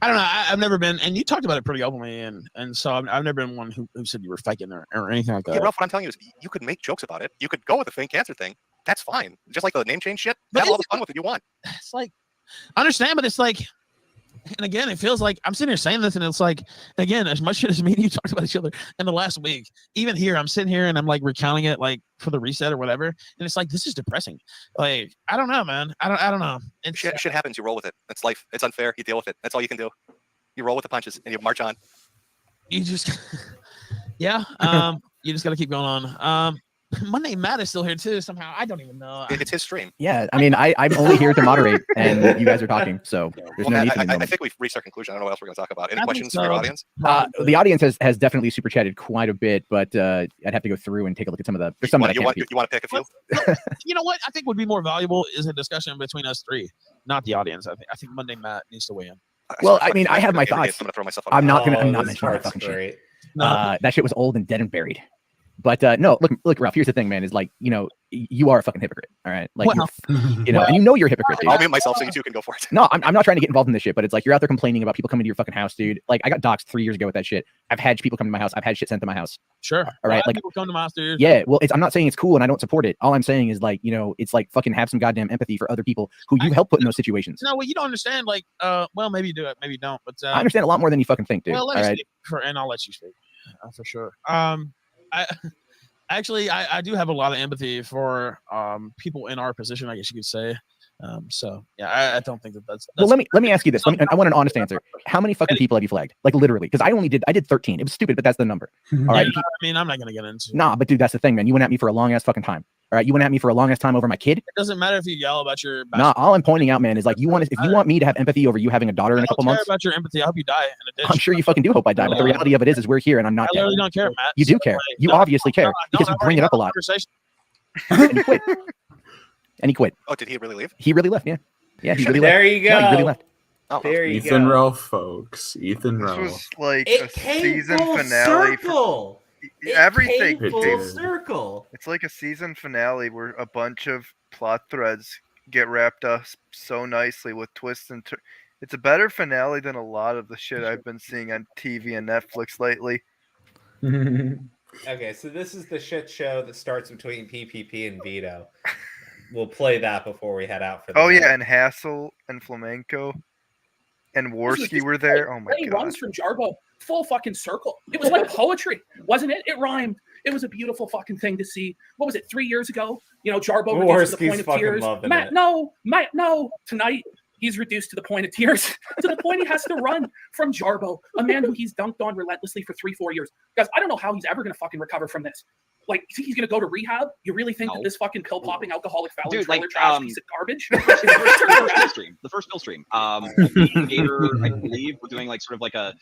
I don't know. I've never been, and you talked about it pretty openly. And so I've never been one who said you were faking or anything like that. Yeah, Ralph, what I'm telling you is you could make jokes about it. You could go with the fake cancer thing. That's fine. Just like the name change shit, But have all the fun with it you want. It's like, I understand, but it's like, and again, it feels like I'm sitting here saying this, and it's like, again, as much shit as me and you talked about each other in the last week, even here, I'm sitting here and I'm like recounting it like for the reset or whatever, and it's like this is depressing. Like, I don't know, man. I don't know. Shit happens. You roll with it. It's life. It's unfair. You deal with it. That's all you can do. You roll with the punches and you march on. You just, yeah. You just got to keep going on. Monday Matt is still here too. Somehow, I don't even know. It's his stream. Yeah, I mean, I'm only here to moderate, and you guys are talking, so there's no need for me. I think we've reached our conclusion. I don't know what else we're going to talk about. Any questions from your audience? The audience has definitely super chatted quite a bit, but I'd have to go through and take a look at some of the. There's some that I can't you want to pick a few? You know what? I think would be more valuable is a discussion between us three, not the audience. I think Monday Matt needs to weigh in. Well, I mean, I have my thoughts. I'm going to throw myself I'm not this mentioning that fucking great. shit. That shit was old and dead and buried. But no, look, Ralph. Here's the thing, man. Is like, you are a fucking hypocrite. All right, like, well, and you're a hypocrite, dude. I'll mute myself so you two can go for it. No, I'm not trying to get involved in this shit, but it's like you're out there complaining about people coming to your fucking house, dude. Like, I got doxxed 3 years ago with that shit. I've had people come to my house. I've had shit sent to my house. Sure. All right, like people come to my house, dude. Yeah, well, I'm not saying it's cool and I don't support it. All I'm saying is like, it's like fucking have some goddamn empathy for other people who you help put in those situations. No, well, you don't understand. Like, well, maybe you do it, maybe you don't. But I understand a lot more than you fucking think, dude. Well, let all me right. speak and I'll let you speak for sure. I do have a lot of empathy for people in our position, I guess you could say. So yeah, I don't think that's well, let me ask you this. I want an honest answer. How many fucking people have you flagged? Like literally, because I did 13. It was stupid, but that's the number. All right. I mean, I'm not gonna get into. Nah, but dude, that's the thing, man. You went at me for a long ass fucking time. All right, you went at me for a long ass time over my kid. It doesn't matter if you yell about your. Nah, all I'm pointing out, man, is like if you want me to have empathy over you having a daughter in a couple months. About your empathy, I hope you die in a ditch. I'm sure you fucking do hope I die, but the reality of it is we're here and I'm not. I literally don't care, Matt. You do care. You obviously care because you bring it up a lot. And he quit. And he quit. Oh, did he really leave? He really left. Yeah. Yeah, he really left. There you go. Yeah, he really left. Oh, there you Ethan go. Ralph, folks. Ethan This Ralph. was like It a came season full finale. circle. Everything. It came It full did. circle. It's like a season finale where a bunch of plot threads get wrapped up so nicely with twists and turns. It's a better finale than a lot of the shit I've been seeing on TV and Netflix lately. Okay, so this is the shit show that starts between PPP and Vito. We'll play that before we head out for the Oh night. yeah, and Hassel and Flamenco and Worski were there. Oh my He god. runs from Jarbo full fucking circle. It was like poetry, wasn't it? It rhymed. It was a beautiful fucking thing to see. What was it, 3 years ago? Jarbo reduced to the point of fucking tears. loving Matt, it. no. Tonight, he's reduced to the point of tears, to the point he has to run from Jarbo, a man who he's dunked on relentlessly for 3-4 years. Guys, I don't know how he's ever going to fucking recover from this. Like, you think he's going to go to rehab? You really think that this fucking pill-popping alcoholic felon trailer trash piece of garbage? The first pill stream. Gator, I believe, we're doing like sort of like a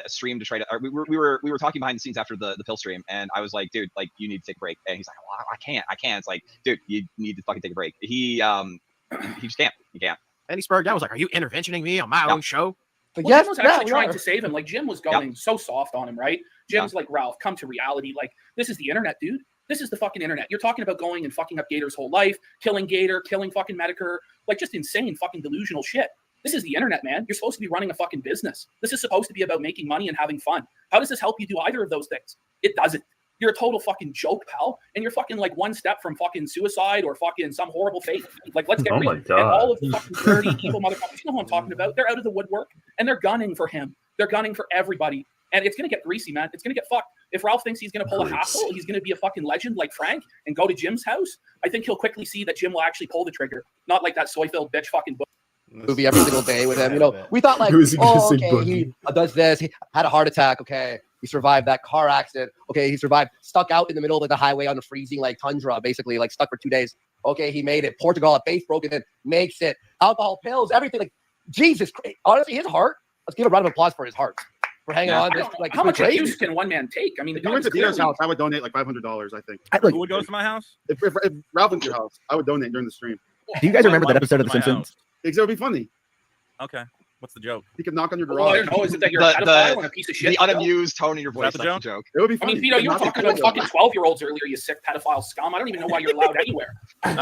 stream to try to. We were talking behind the scenes after the pill stream, and I was like, dude, like you need to take a break. And he's like, well, I can't. It's like, dude, you need to fucking take a break. He just can't. He can't. And he spurred down. Was like, "Are you interventioning me on my own show?" Well, Jim was actually trying to save him. Like, Jim was going so soft on him, right? Jim's like, Ralph, come to reality. Like, this is the internet, dude. This is the fucking internet. You're talking about going and fucking up Gator's whole life, killing Gator, killing fucking Metokur, like just insane fucking delusional shit. This is the internet, man. You're supposed to be running a fucking business. This is supposed to be about making money and having fun. How does this help you do either of those things? It doesn't. You're a total fucking joke, pal. And you're fucking like one step from fucking suicide or fucking some horrible fate. Like, let's get Oh real. my And God. all of the fucking dirty, evil motherfuckers, you know who I'm talking about? They're out of the woodwork and they're gunning for him. They're gunning for everybody. And it's going to get greasy, man. It's going to get fucked. If Ralph thinks he's going to pull a hassle, he's going to be a fucking legend like Frank and go to Jim's house, I think he'll quickly see that Jim will actually pull the trigger. Not like that soy-filled bitch fucking book. Movie every single day with him. We thought like, Who's oh, kissing okay, he does this. He had a heart attack. Okay, he survived that car accident. Okay, he survived. Stuck out in the middle of the highway on the freezing like tundra, basically like stuck for 2 days. Okay, he made it. Portugal, a face broken in, makes it. Alcohol, pills, everything. Like Jesus Christ. Honestly, his heart. Let's give a round of applause for his heart for hanging on. This, like, how much crazy. abuse can one man take? I mean, If you went to Vito's house, I would donate like $500. I think. Who would go to my house? If Ralph went to your house, I would donate during the stream. Do you guys remember that episode of The My Simpsons? Because it would be funny. Okay. What's the joke? He can knock on your Well, I garage. don't know. Is it that you're a pedophile and a piece of shit? The unamused tone in your voice. the That's joke? the joke. It would be I funny. mean, Vito, you were talking about fucking 12-year-olds earlier, you sick pedophile scum. I don't even know why you're allowed anywhere. Very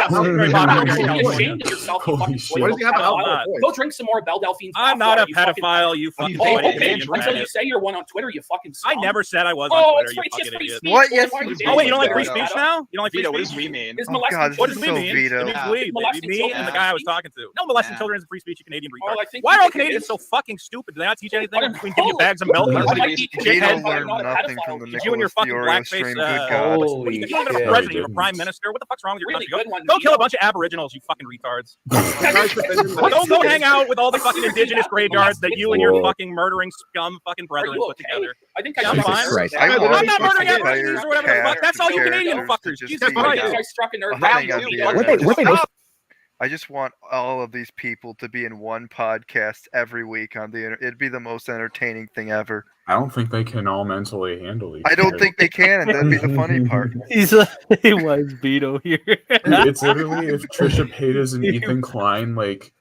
popular here in You're California. ashamed of yourself, you Holy fucking shit. Why does he have an pedophile. alcohol voice? Go drink some more Belle Delphine's. I'm not a you fucking- pedophile, you fucking Oh, white okay. Canadian Until you faggot. say you're one on Twitter, you fucking I scum. never said I was Oh, on it's Twitter, you just fucking free idiot. speech. What? Then Yes, why are you Oh wait, you don't like free dating speech pedo? now? You don't like free Vito, what speech? does we mean? Is Oh, molesting God, this What is does we so mean? Vito. It means Yeah. weed, baby. Molesting Me children and the is guy I was free talking to. No, molesting Yeah. children is free speech, you Canadian Well, retard. I think Why you are all think it Canadians is. so fucking stupid? Do they not teach you anything I don't between giving you know. bags of milk? Or What it does it might mean? be Vito Canadian, but learned not a nothing pedophile. from the You and your Nicholas fucking Fiorio blackface. stream. Good What God. are you, you're not even a shit. president, you're a Didn't. prime minister. What the fuck's wrong with your Really country? good one. Go kill a Vito. bunch of aboriginals, you fucking retards. Guys, Go hang out with all the fucking indigenous graveyards that you and your Whoa. fucking murdering scum fucking Are brethren you put okay? together. I think Yeah, I I'm should fine. Christ. I want I'm not murdering this aborigines entire or whatever the fuck. cast That's all of you Canadian characters to fuckers. just Jesus be I Christ. think I struck a nerve. Nothing with on you. the Yeah. Weren't internet. they? Weren't they? Just- I just want all of these people to be in one podcast every week on the internet. It'd be the most entertaining thing ever. I don't think they can all mentally handle each I don't other. think they can, and that'd be the funny part. He's like, why is Vito here? Dude, it's literally if Trisha Paytas and Ethan Klein, like,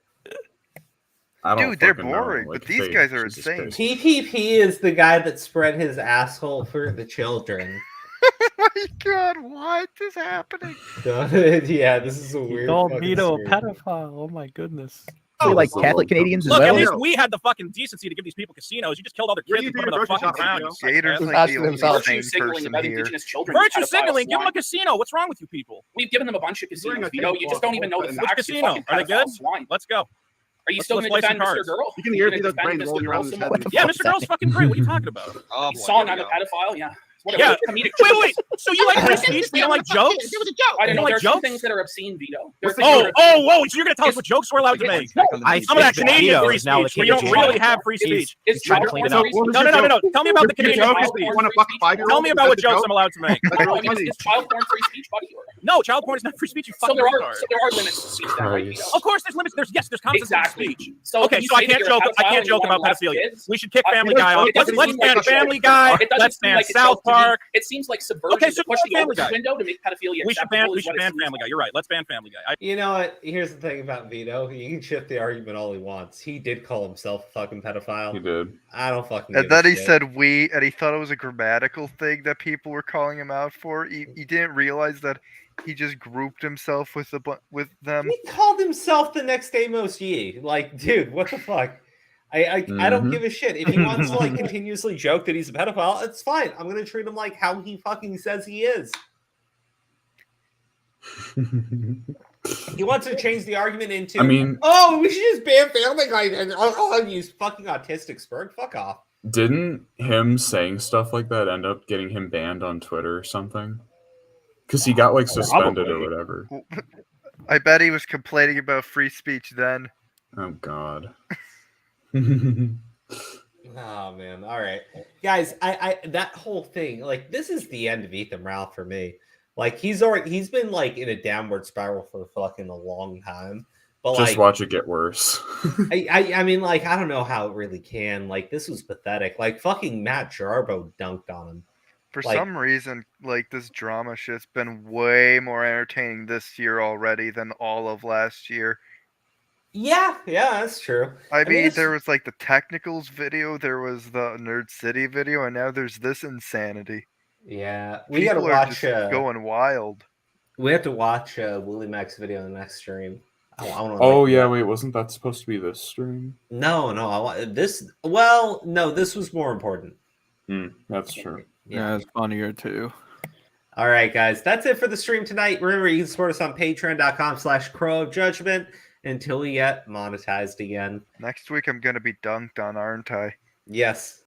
I don't Dude, they're fucking know, boring, like, but these they- guys are Jesus insane. Christ. PPP is the guy that spread his asshole for the children. Oh my God, what is happening? Yeah, this is a He weird. called fucking Vito a stream. pedophile. Oh my goodness. They like Catholic Canadians as Look, at well. least we had the fucking decency to give these people casinos. You just killed all their Where kids do you and put do them in your the fucking grocery ground. shopping, you Gator's psycho. like That's the for only themselves. sane Signaling person about here. indigenous children. Virtue pedophiles. signaling, give them Why? a casino. What's wrong with you people? We've given them a bunch of Wearing casinos, a Vito. You just don't even know the Which facts. You casino? fucking Are they good? pedophile swine. Let's go. Are you Let's still play going to some defend Mr. cards. Girl? You can Are hear gonna Vito's defend brain Mr. rolling Girl around his somewhat? head. Yeah, Mr. Girl's fucking great. What are you talking about? Oh, His boy, son, here I'm we a go. pedophile. Yeah. Yeah. Wait. So you like free speech? but You don't like jokes? I don't know. like There's some jokes? things that are obscene, Vito. There's Oh, things that are whoa! So you're gonna tell us what jokes we're allowed to make? Some of that Canadian free speech where you don't really have free speech. Is child porn free speech? No. Tell me about the Canadian free Child speech. porn Want to free fuck speech? 5-year-old? Tell me about what jokes I'm allowed to make. I mean, is child porn free speech, buddy? Or- No, child porn is not free speech. You So fucking there are retard. limits to speech, then, right, Vito? Of course, there's limits. There's concepts Exactly. of speech. So Okay, when you so I say that can't you're a joke. I pedophile can't and you joke wanna about molest pedophilia. kids, We should kick it Family doesn't Guy off. seem Let's like ban a Family joke. Guy. It doesn't Let's seem ban like a South joke to me. Park. It seems like subversion Okay, to so push the Family Oprah Guy. window to make pedophilia We should acceptable. is what it ban seems Family Guy. like. You're right. Let's ban Family Guy. You know what? Here's the thing about Vito. He can shift the argument all he wants. He did call himself a fucking pedophile. He did. I don't fucking. And give a then he shit. said we, and he thought it was a grammatical thing that people were calling him out for. He didn't realize that he just grouped himself with them. He called himself the next Amos Yee. Like, dude, what the fuck? I don't give a shit. If he wants to like continuously joke that he's a pedophile, it's fine. I'm gonna treat him like how he fucking says he is. He wants to change the argument into, I mean- oh, we should just ban Family Guy and use fucking autistic spurg. Fuck off. Didn't him saying stuff like that end up getting him banned on Twitter or something? Because he got like suspended or whatever. I bet he was complaining about free speech then. Oh God. Oh man. All right. Guys, I that whole thing, like this is the end of Ethan Ralph for me. Like he's been like in a downward spiral for fucking a long time. But Just like, watch it get worse. I mean, like, I don't know how it really can. Like, this was pathetic. Like, fucking Matt Jarbo dunked on him. For Like- some reason, like this drama shit's been way more entertaining this year already than all of last year. Yeah, that's true. I mean, it's- there was like the technicals video, there was the Nerd City video, and now there's this insanity. Yeah, we gotta People are watch. just going wild. We have to watch Willie Mac's video in the next stream. I wanna, Oh yeah, wait, wasn't that supposed to be this stream? No. This. Well, no. This was more important. That's true. Yeah, it's funnier too. All right, guys. That's it for the stream tonight. Remember, you can support us on patreon.com/Crow of Judgment until we get monetized again. Next week, I'm gonna be dunked on, aren't I? Yes.